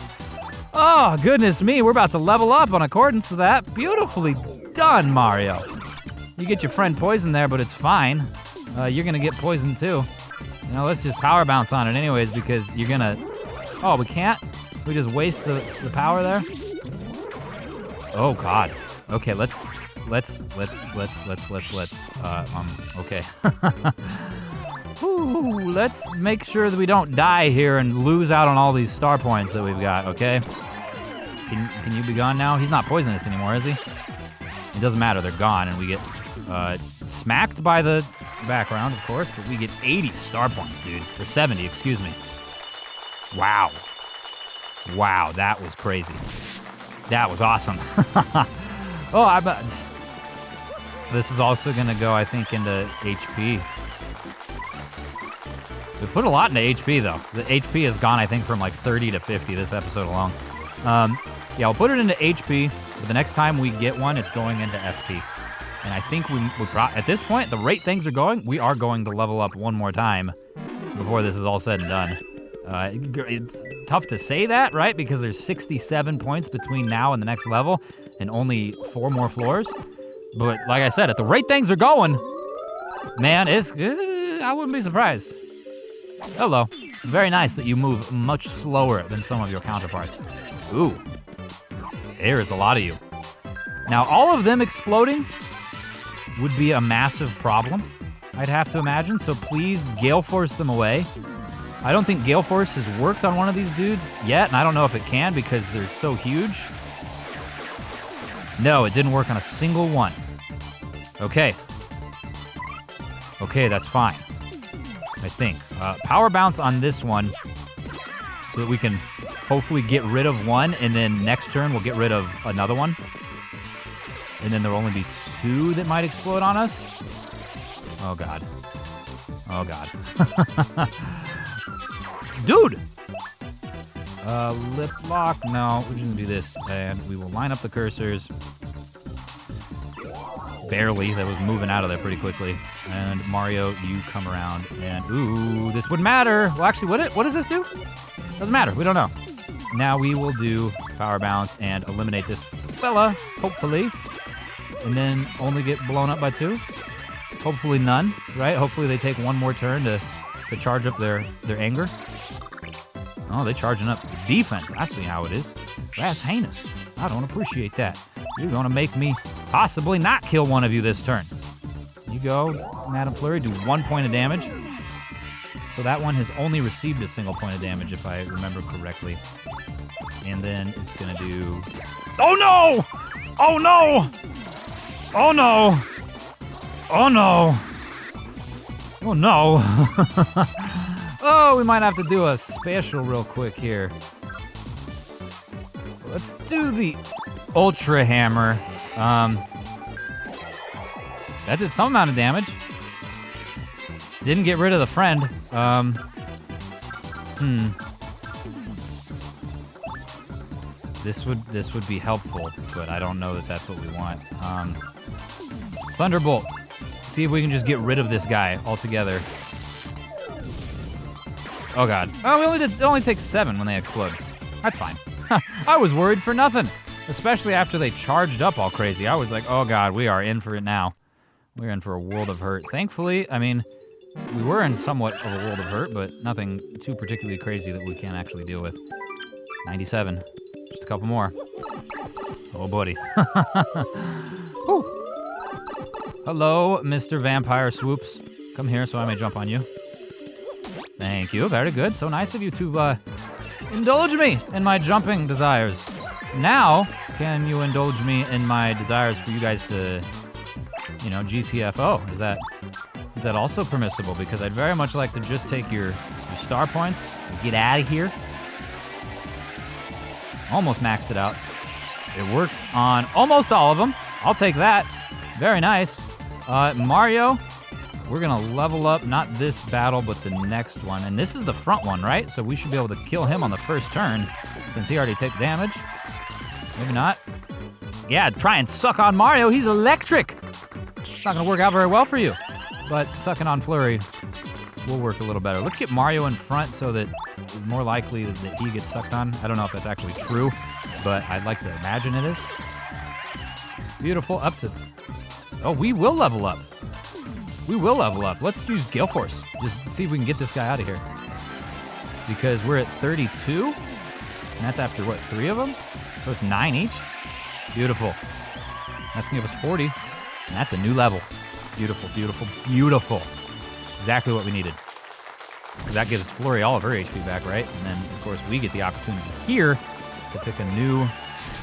Oh, goodness me. We're about to level up on accordance to that. Beautifully done, Mario. You get your friend poisoned there, but it's fine. You're going to get poisoned too. You know, let's just power bounce on it anyways, because you're going to... Oh, we can't? We just waste the power there? Oh, God. Okay, let's okay. Ooh, let's make sure that we don't die here and lose out on all these star points that we've got, okay? Can you be gone now? He's not poisonous anymore, is he? It doesn't matter, they're gone, and we get smacked by the background, of course, but we get 80 star points, dude. Or 70, excuse me. Wow. Wow, that was crazy. That was awesome. Oh, I bet. This is also gonna go, I think, into HP. We put a lot into HP, though. The HP has gone, I think, from like 30 to 50 this episode alone. Yeah, I'll put it into HP, but the next time we get one, it's going into FP. And I think we at this point, the rate things are going, we are going to level up one more time before this is all said and done. It's tough to say that, right? Because there's 67 points between now and the next level and only 4 more floors. But like I said, at the rate things are going, man, I wouldn't be surprised. Hello. Very nice that you move much slower than some of your counterparts. Ooh, there is a lot of you. Now, all of them exploding would be a massive problem, I'd have to imagine, so please Gale Force them away. I don't think Gale Force has worked on one of these dudes yet, and I don't know if it can because they're so huge. No, it didn't work on a single one. Okay. Okay, that's fine, I think. Power Bounce on this one so that we can hopefully get rid of one, and then next turn we'll get rid of another one. And then there'll only be 2 that might explode on us. Oh, God. Oh, God. Dude! Lip lock. No, we're just gonna do this. And we will line up the cursors. Barely. That was moving out of there pretty quickly. And Mario, you come around. And, ooh, this would matter. Well, actually, what does this do? Doesn't matter. We don't know. Now we will do Power Bounce and eliminate this fella, hopefully. And then only get blown up by 2. Hopefully none, right? Hopefully they take 1 more turn to charge up their anger. Oh, they're charging up defense. I see how it is. That's heinous. I don't appreciate that. You're going to make me possibly not kill one of you this turn. You go, Madame Flurry, do 1 point of damage. So that one has only received a single point of damage, if I remember correctly. And then it's going to do... Oh, no! Oh, no! Oh, no! Oh, no! Oh, no! Oh, we might have to do a special real quick here. Let's do the Ultra Hammer. That did some amount of damage. Didn't get rid of the friend. This would be helpful, but I don't know that that's what we want. Thunderbolt. See if we can just get rid of this guy altogether. Oh, God. Oh, it only takes 7 when they explode. That's fine. I was worried for nothing, especially after they charged up all crazy. I was like, oh, God, we are in for it now. We're in for a world of hurt. Thankfully, I mean, we were in somewhat of a world of hurt, but nothing too particularly crazy that we can't actually deal with. 97. Just a couple more. Oh, buddy. Whew. Hello, Mr. Vampire Swoops. Come here so I may jump on you. Thank you. Very good. So nice of you to indulge me in my jumping desires. Now, can you indulge me in my desires for you guys to, you know, GTFO? Is that also permissible? Because I'd very much like to just take your star points and get out of here. Almost maxed it out. It worked on almost all of them. I'll take that. Very nice. Mario, we're going to level up, not this battle, but the next one. And this is the front one, right? So we should be able to kill him on the first turn, since he already took damage. Maybe not. Yeah, try and suck on Mario. He's electric. It's not going to work out very well for you. But sucking on Flurry will work a little better. Let's get Mario in front so that it's more likely that he gets sucked on. I don't know if that's actually true, but I'd like to imagine it is. Beautiful. Up to... Oh, we will level up. We will level up. Let's use Gale Force. Just see if we can get this guy out of here. Because we're at 32. And that's after, what, 3 of them? So it's 9 each. Beautiful. That's going to give us 40. And that's a new level. Beautiful, beautiful, beautiful. Exactly what we needed. Because that gives Flurry all of her HP back, right? And then, of course, we get the opportunity here to pick a new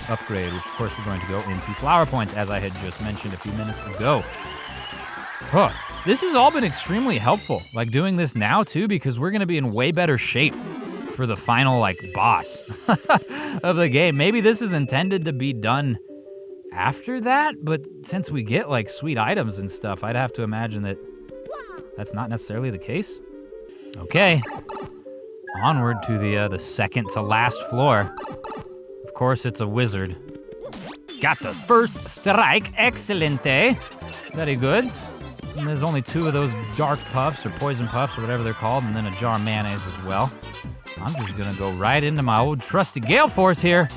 upgrade, which, of course, we're going to go into Flower Points, as I had just mentioned a few minutes ago. Huh. This has all been extremely helpful, like doing this now, too, because we're going to be in way better shape for the final, like, boss of the game. Maybe this is intended to be done after that, but since we get, like, sweet items and stuff, I'd have to imagine that that's not necessarily the case. Okay. Onward to the second to last floor. Of course, it's a wizard. Got the first strike. Excelente. Very good. And there's only 2 of those dark puffs or poison puffs or whatever they're called, and then a jar of mayonnaise as well. I'm just gonna go right into my old trusty Gale Force here.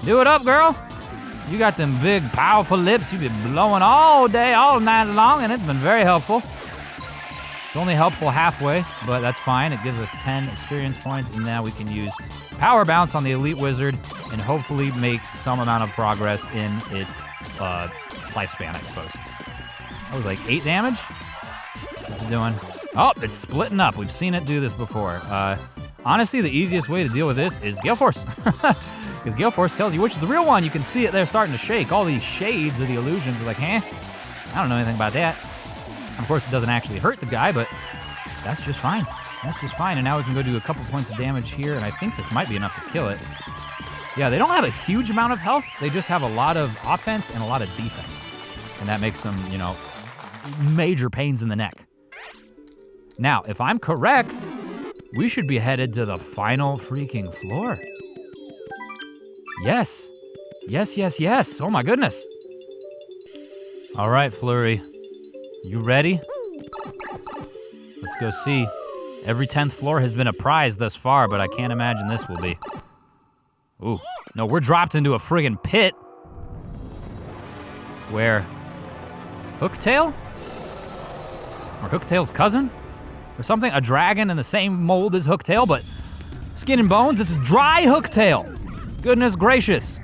Do it up, girl. You got them big, powerful lips. You've been blowing all day, all night long, and it's been very helpful. It's only helpful halfway, but that's fine. It gives us 10 experience points, and now we can use Power Bounce on the Elite Wizard and hopefully make some amount of progress in its lifespan, I suppose. That was like 8 damage? What's it doing? Oh, it's splitting up. We've seen it do this before. Honestly, the easiest way to deal with this is Gale Force. Because Gale Force tells you which is the real one. You can see it there starting to shake. All these shades of the illusions are like, I don't know anything about that. Of course, it doesn't actually hurt the guy, but that's just fine. That's just fine. And now we can go do a couple points of damage here, and I think this might be enough to kill it. Yeah, they don't have a huge amount of health. They just have a lot of offense and a lot of defense. And that makes them, major pains in the neck. Now, if I'm correct, we should be headed to the final freaking floor. Yes. Yes. Oh my goodness. All right, Flurry. You ready? Let's go see. Every 10th floor has been a prize thus far, but I can't imagine this will be. Ooh, no, we're dropped into a friggin' pit. Where? Hooktail? Or Hooktail's cousin? Or something? A dragon in the same mold as Hooktail, but skin and bones? It's dry Hooktail. Goodness gracious.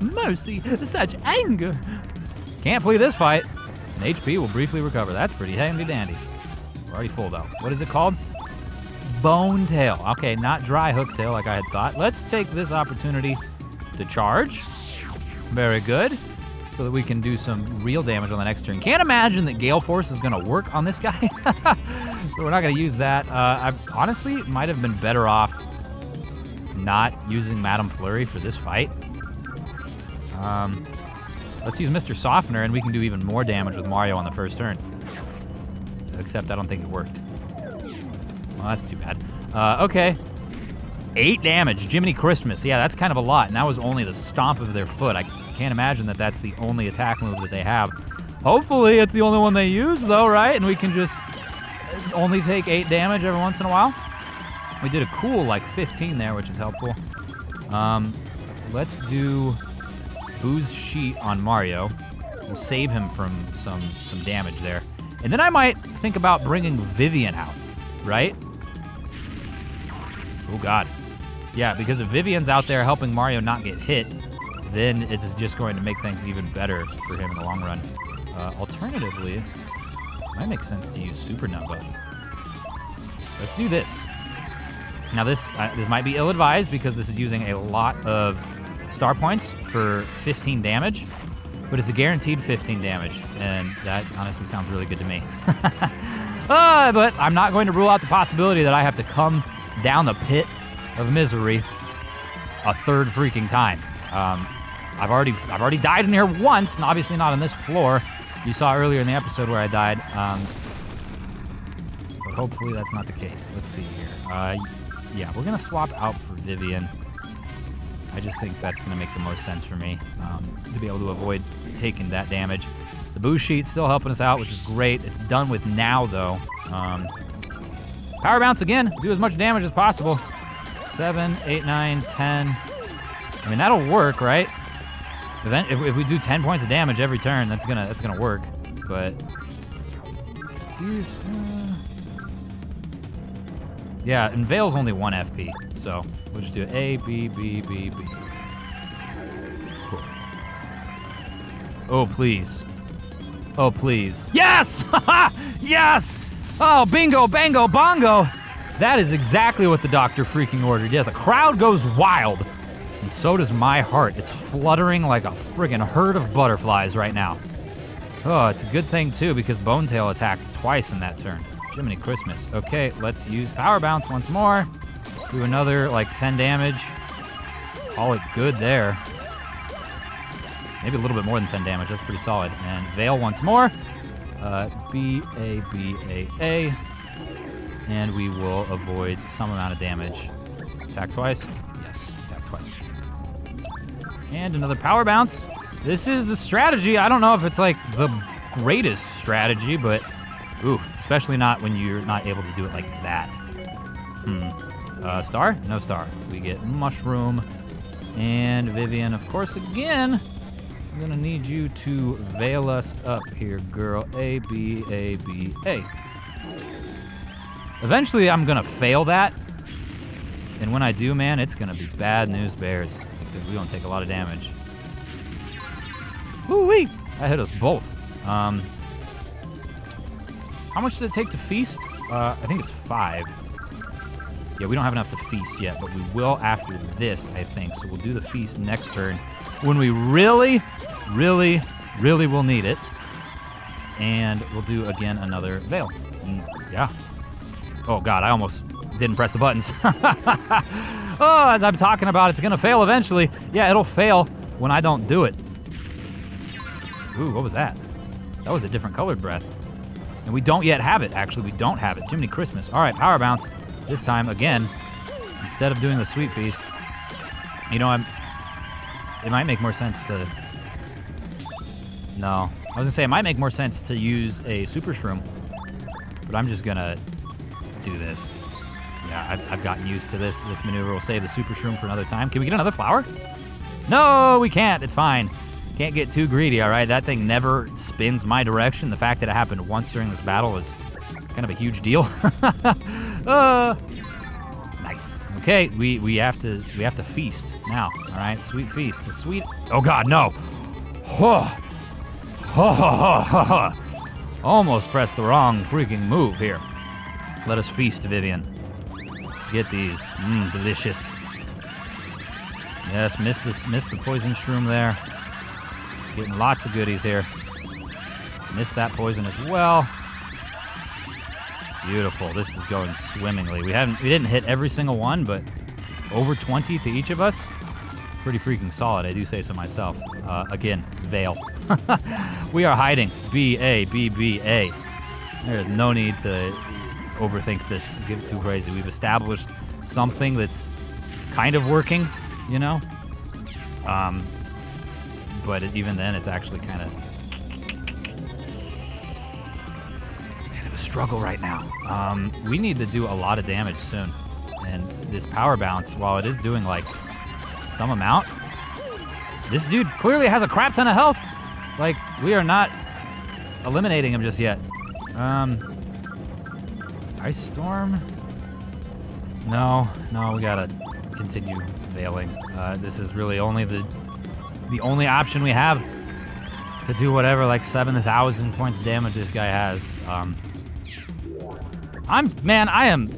Mercy, such anger. Can't flee this fight. An HP will briefly recover. That's pretty handy dandy. We're already full though. What is it called? Bonetail. Okay, not dry Hooktail like I had thought. Let's take this opportunity to charge. Very good. So that we can do some real damage on the next turn. Can't imagine that Gale Force is gonna work on this guy. So we're not gonna use that. I honestly might have been better off not using Madame Flurry for this fight. Let's use Mr. Softener and we can do even more damage with Mario on the first turn. Except I don't think it worked. Well, that's too bad. Okay. 8 damage, Jiminy Christmas. Yeah, that's kind of a lot, and that was only the stomp of their foot. I can't imagine that that's the only attack move that they have. Hopefully it's the only one they use, though, right? And we can just only take 8 damage every once in a while. We did a cool, 15 there, which is helpful. Let's do Boo's Sheet on Mario. We'll save him from some damage there. And then I might think about bringing Vivian out, right? Oh, God. Yeah, because if Vivian's out there helping Mario not get hit, then it's just going to make things even better for him in the long run. Alternatively, it might make sense to use Supernova. Let's do this. Now this might be ill-advised because this is using a lot of star points for 15 damage, but it's a guaranteed 15 damage, and that honestly sounds really good to me. But I'm not going to rule out the possibility that I have to come down the pit of misery a third freaking time. I've already died in here once, and obviously not on this floor. You saw earlier in the episode where I died. But hopefully that's not the case. Let's see here. Yeah, we're gonna swap out for Vivian. I just think that's gonna make the most sense for me to be able to avoid taking that damage. The Boo Sheet's still helping us out, which is great. It's done with now, though. Power Bounce again. Do as much damage as possible. 7, 8, 9, 10. I mean, that'll work, right? If we do 10 points of damage every turn, that's gonna work. But yeah, and Veil's only 1 FP, so we'll just do A, B, B, B, B. Cool. Oh please. Oh please. Yes! Yes! Oh, bingo, bango, bongo! That is exactly what the doctor freaking ordered. Yeah, the crowd goes wild. And so does my heart. It's fluttering like a friggin' herd of butterflies right now. Oh, it's a good thing, too, because Bonetail attacked twice in that turn. Jiminy Christmas. Okay, let's use Power Bounce once more. Do another, 10 damage. Call it good there. Maybe a little bit more than 10 damage. That's pretty solid. And Veil once more. B, A, B, A, A. And we will avoid some amount of damage. Attack twice. Yes, attack twice. And another Power Bounce. This is a strategy. I don't know if it's the greatest strategy, but oof, Especially not when you're not able to do it like that. Star? No star. We get mushroom. And Vivian, of course, again, I'm gonna need you to veil us up here, girl. A, B, A, B, A. Eventually, I'm gonna fail that. And when I do, man, it's gonna be bad news bears. Because we don't take a lot of damage. Woo-wee! That hit us both. How much does it take to feast? I think it's 5. Yeah, we don't have enough to feast yet, but we will after this, I think. So we'll do the feast next turn when we really, really, really will need it. And we'll do, again, another veil. Yeah. Oh, God, I almost didn't press the buttons. Oh, as I'm talking about, it's going to fail eventually. Yeah, it'll fail when I don't do it. Ooh, what was that? That was a different colored breath. And we don't yet have it, actually. We don't have it. Jiminy Christmas. All right, power bounce. This time, again, instead of doing the sweet feast, you know, it might make more sense to... No. I was going to say, it might make more sense to use a super shroom, but I'm just going to do this. Yeah, I've gotten used to this. This maneuver will save the super shroom for another time. Can we get another flower? No, we can't. It's fine. Can't get too greedy, all right? That thing never spins my direction. The fact that it happened once during this battle is kind of a huge deal. Nice. Okay, we have to feast now. All right, sweet feast. The sweet. Oh God, no! Almost pressed the wrong freaking move here. Let us feast, Vivian. Get these. Delicious. Yes, miss the poison shroom there. Getting lots of goodies here. Missed that poison as well. Beautiful. This is going swimmingly. We didn't hit every single one, but over 20 to each of us. Pretty freaking solid, I do say so myself. Again, veil. We are hiding. B, A, B, B, A. There's no need to overthink this, get too crazy. We've established something that's kind of working, you know? But even then, it's actually kind of a struggle right now. We need to do a lot of damage soon. And this power bounce, while it is doing like some amount, this dude clearly has a crap ton of health. Like, we are not eliminating him just yet. Ice Storm? No, we gotta continue veiling. This is really only the only option we have to do whatever, like 7,000 points of damage this guy has. I am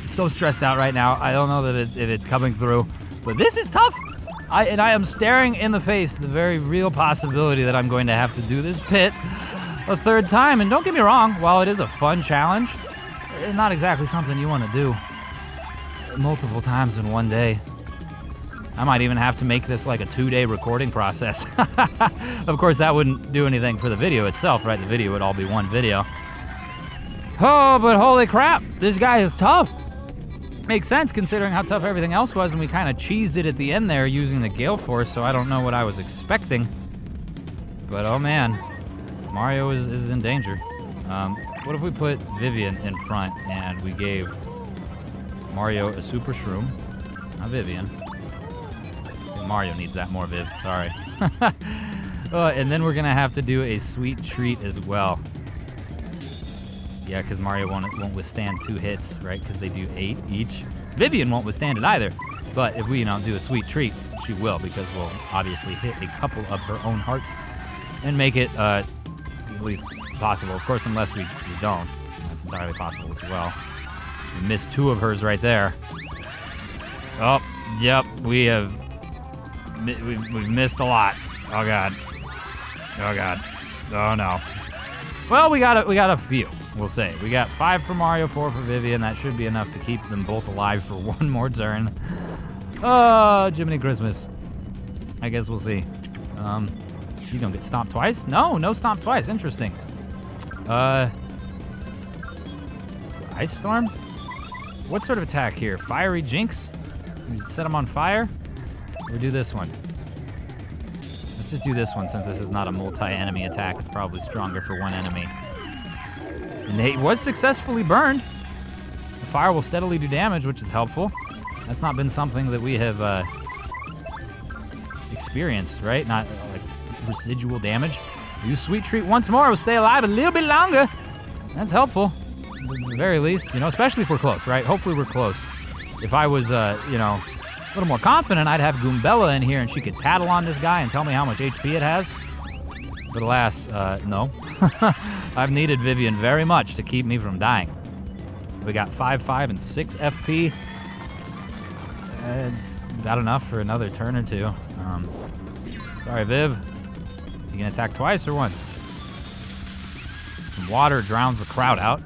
so stressed out right now. I don't know that if it's coming through, but this is tough. I am staring in the face the very real possibility that I'm going to have to do this pit a third time. And don't get me wrong, while it is a fun challenge, it's not exactly something you want to do multiple times in one day. I might even have to make this like a 2-day recording process. Of course, that wouldn't do anything for the video itself, right? The video would all be one video. Oh, but holy crap, this guy is tough. Makes sense considering how tough everything else was, and we kind of cheesed it at the end there using the Gale Force, so I don't know what I was expecting. But oh man, Mario is in danger. What if we put Vivian in front and we gave Mario a Super Shroom? Not Vivian. Mario needs that more, Viv. Sorry. And then we're gonna have to do a sweet treat as well. Yeah, because Mario won't withstand 2 hits, right? Because they do 8 each. Vivian won't withstand it either. But if we, do a sweet treat, she will, because we'll obviously hit a couple of her own hearts and make it at least possible. Of course, unless we don't. That's entirely possible as well. We missed 2 of hers right there. Oh, yep, we've missed a lot. Oh god. Oh god. Oh no. Well, we got a few. We'll say. We got 5 for Mario, 4 for Vivian. That should be enough to keep them both alive for 1 more turn. Oh, Jiminy Christmas. I guess we'll see. You don't get stomped twice? No stomp twice. Interesting. Ice Storm? What sort of attack here? Fiery Jinx? We just set him on fire? Or do this one? Let's just do this one since this is not a multi-enemy attack. It's probably stronger for 1 enemy. And he was successfully burned. The fire will steadily do damage, which is helpful. That's not been something that we have experienced, right? Not like residual damage. Use Sweet Treat once more. We'll stay alive a little bit longer. That's helpful, at the very least. You know, especially if we're close, right? Hopefully we're close. If I was, you know, a little more confident, I'd have Goombella in here and she could tattle on this guy and tell me how much HP it has. But alas, no. I've needed Vivian very much to keep me from dying. We got 5, 5, and 6 FP. It's about enough for another turn or two. Sorry, Viv. You can attack twice or once? Some water drowns the crowd out.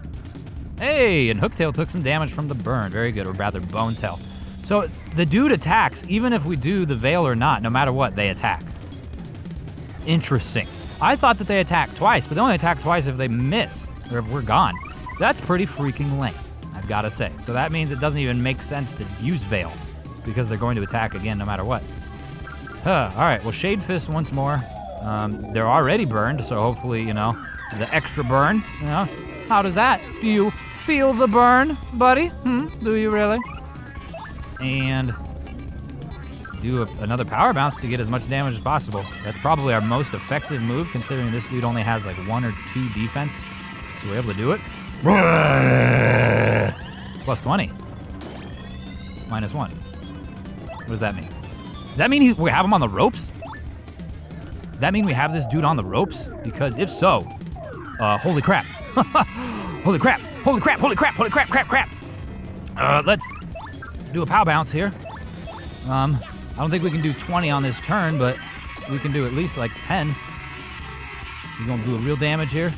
Hey, and Hooktail took some damage from the burn. Very good, or rather Bonetail. So the dude attacks, even if we do the Veil or not, no matter what, they attack. Interesting. I thought that they attack twice, but they only attack twice if they miss, or if we're gone. That's pretty freaking lame, I've got to say. So that means it doesn't even make sense to use Veil, because they're going to attack again no matter what. All right, well, Shade Fist once more. They're already burned, so hopefully, you know, the extra burn, you know. How does that? Do you feel the burn, buddy? Do you really? And do another power bounce to get as much damage as possible. That's probably our most effective move, considering this dude only has like 1 or 2 defense. So we're able to do it. Plus 20. Minus 1. What does that mean? Does that mean we have him on the ropes? Does that mean we have this dude on the ropes? Because if so, holy crap. Holy crap, holy crap, holy crap, holy crap, crap. Let's do a power bounce here. I don't think we can do 20 on this turn, but we can do at least like 10. He's gonna do a real damage here.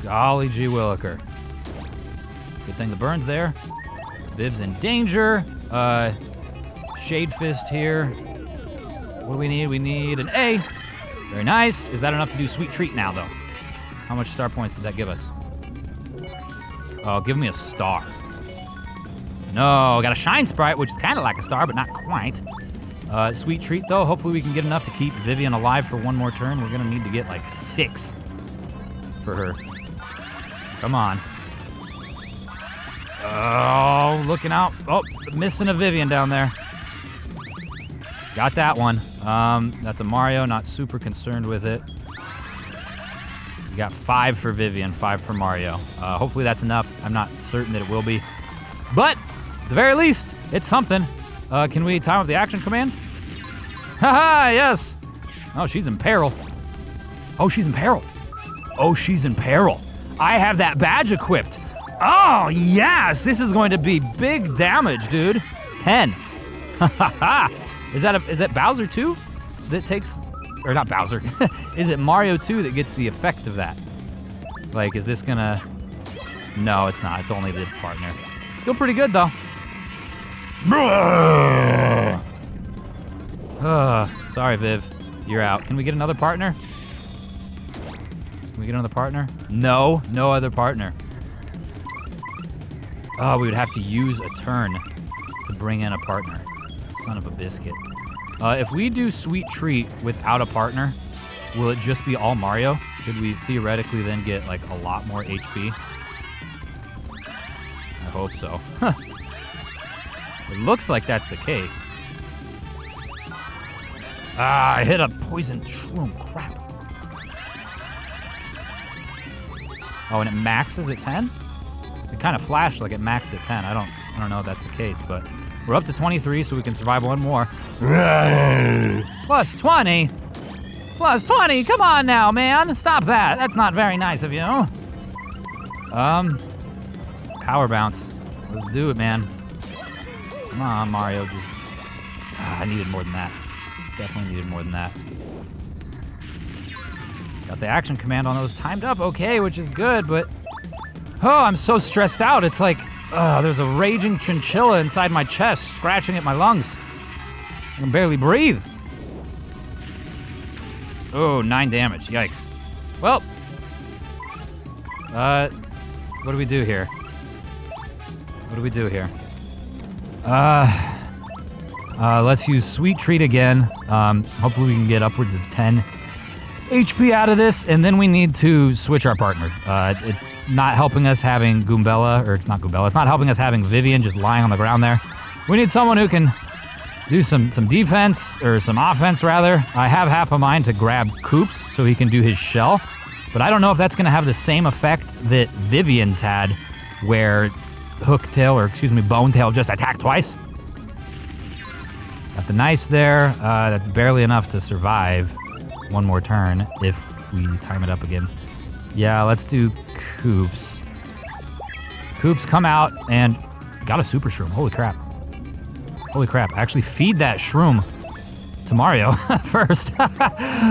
Golly gee williker. Good thing the burn's there. Viv's in danger. Shade Fist here. What do we need? We need an A. Very nice. Is that enough to do Sweet Treat now, though? How much star points does that give us? Oh, give me a star. No, got a Shine Sprite, which is kind of like a star, but not quite. Sweet Treat, though. Hopefully we can get enough to keep Vivian alive for one more turn. We're going to need to get like 6 for her. Come on. Oh, looking out. Oh, missing a Vivian down there. Got that one. That's a Mario, not super concerned with it. You got 5 for Vivian, 5 for Mario. Hopefully that's enough. I'm not certain that it will be. But, at the very least, it's something. Can we time up the action command? Haha, yes! Oh, she's in peril. Oh, she's in peril. Oh, she's in peril. I have that badge equipped. Oh, yes! This is going to be big damage, dude. 10. Haha. Is that Bowser 2 that takes, or not Bowser, is it Mario 2 that gets the effect of that? Like, is this gonna, no, it's not, it's only the partner. Still pretty good, though. Sorry, Viv, you're out. Can we get another partner? Can we get another partner? No, no other partner. Oh, we would have to use a turn to bring in a partner. Son of a biscuit. If we do Sweet Treat without a partner, will it just be all Mario? Could we theoretically then get like a lot more HP? I hope so. It looks like that's the case. Ah, I hit a poison shroom. Crap. Oh, and it maxes at 10? It kind of flashed like it maxed at 10. I don't know if that's the case, but we're up to 23, so we can survive one more. Plus 20. Plus 20. Come on now, man. Stop that. That's not very nice of you. Power bounce. Let's do it, man. Come on, Mario. I needed more than that. Definitely needed more than that. Got the action command on those timed up okay, which is good, but oh, I'm so stressed out. It's like there's a raging chinchilla inside my chest, scratching at my lungs. I can barely breathe. Oh, 9 damage. Yikes. Well, what do we do here? What do we do here? Let's use Sweet Treat again. Hopefully we can get upwards of 10 HP out of this, and then we need to switch our partner. It's not helping us having Goombella, or it's not Goombella, it's not helping us having Vivian just lying on the ground there. We need someone who can do some defense, or some offense rather. I have half a mind to grab Koops so he can do his shell, but I don't know if that's going to have the same effect that Vivian's had, where Bonetail just attacked twice. Got the nice there. That's barely enough to survive one more turn if we time it up again. Yeah, let's do Koops. Koops, come out, and got a super shroom. Holy crap. Holy crap. Actually, feed that shroom to Mario first.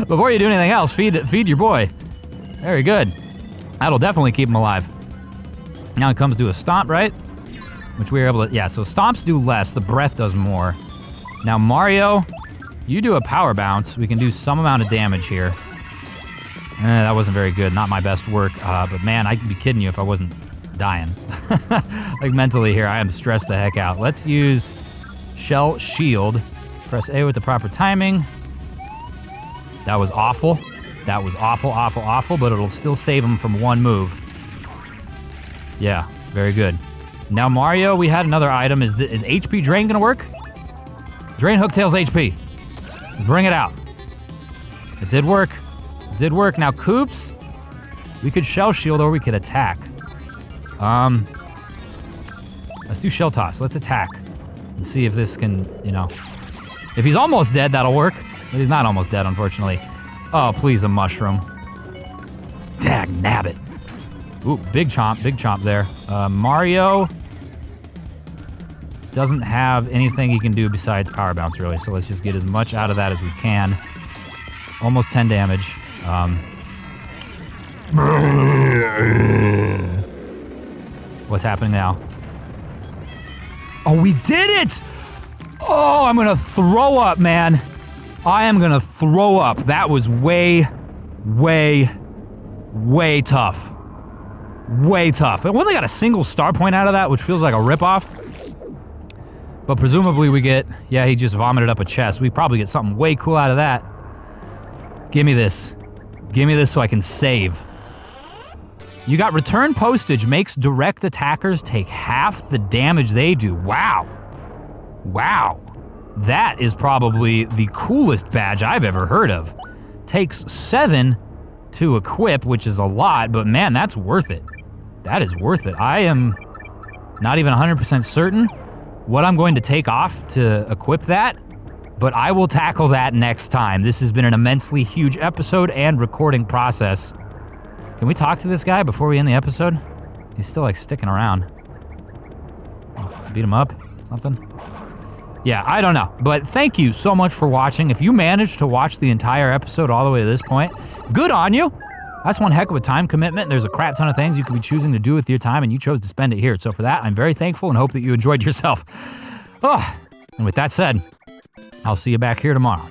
Before you do anything else, feed your boy. Very good. That'll definitely keep him alive. Now it comes to a stomp, right? Which we were able to, yeah, so stomps do less, the breath does more. Now Mario, you do a power bounce. We can do some amount of damage here. That wasn't very good, not my best work, but man, I'd be kidding you if I wasn't dying. Like mentally here, I am stressed the heck out. Let's use Shell Shield. Press A with the proper timing. That was awful. That was awful, awful, awful, but it'll still save him from one move. Yeah, very good. Now Mario, we had another item. Is HP Drain gonna work? Drain Hooktail's HP. Bring it out. It did work. It did work. Now Koops, we could Shell Shield or we could attack. Let's do Shell Toss. Let's attack and see if this can, you know. If he's almost dead, that'll work. But he's not almost dead, unfortunately. Oh, please, a mushroom. Dag nabbit. Ooh, big chomp there. Mario doesn't have anything he can do besides power bounce, really. So let's just get as much out of that as we can. Almost 10 damage. What's happening now? Oh, we did it! Oh, I'm gonna throw up, man. I am gonna throw up. That was way, way, way tough. Way tough. We only got a single star point out of that, which feels like a ripoff. But presumably we get, yeah, he just vomited up a chest. We probably get something way cool out of that. Give me this. Give me this so I can save. You got return postage makes direct attackers take half the damage they do. Wow. Wow. That is probably the coolest badge I've ever heard of. Takes 7 to equip, which is a lot, but man, that's worth it. That is worth it. I am not even 100% certain what I'm going to take off to equip that, but I will tackle that next time. This has been an immensely huge episode and recording process. Can we talk to this guy before we end the episode? He's still like sticking around. Beat him up? Something? Yeah, I don't know. But thank you so much for watching. If you managed to watch the entire episode all the way to this point, good on you. That's one heck of a time commitment. There's a crap ton of things you could be choosing to do with your time, and you chose to spend it here. So for that, I'm very thankful and hope that you enjoyed yourself. Oh, and with that said, I'll see you back here tomorrow.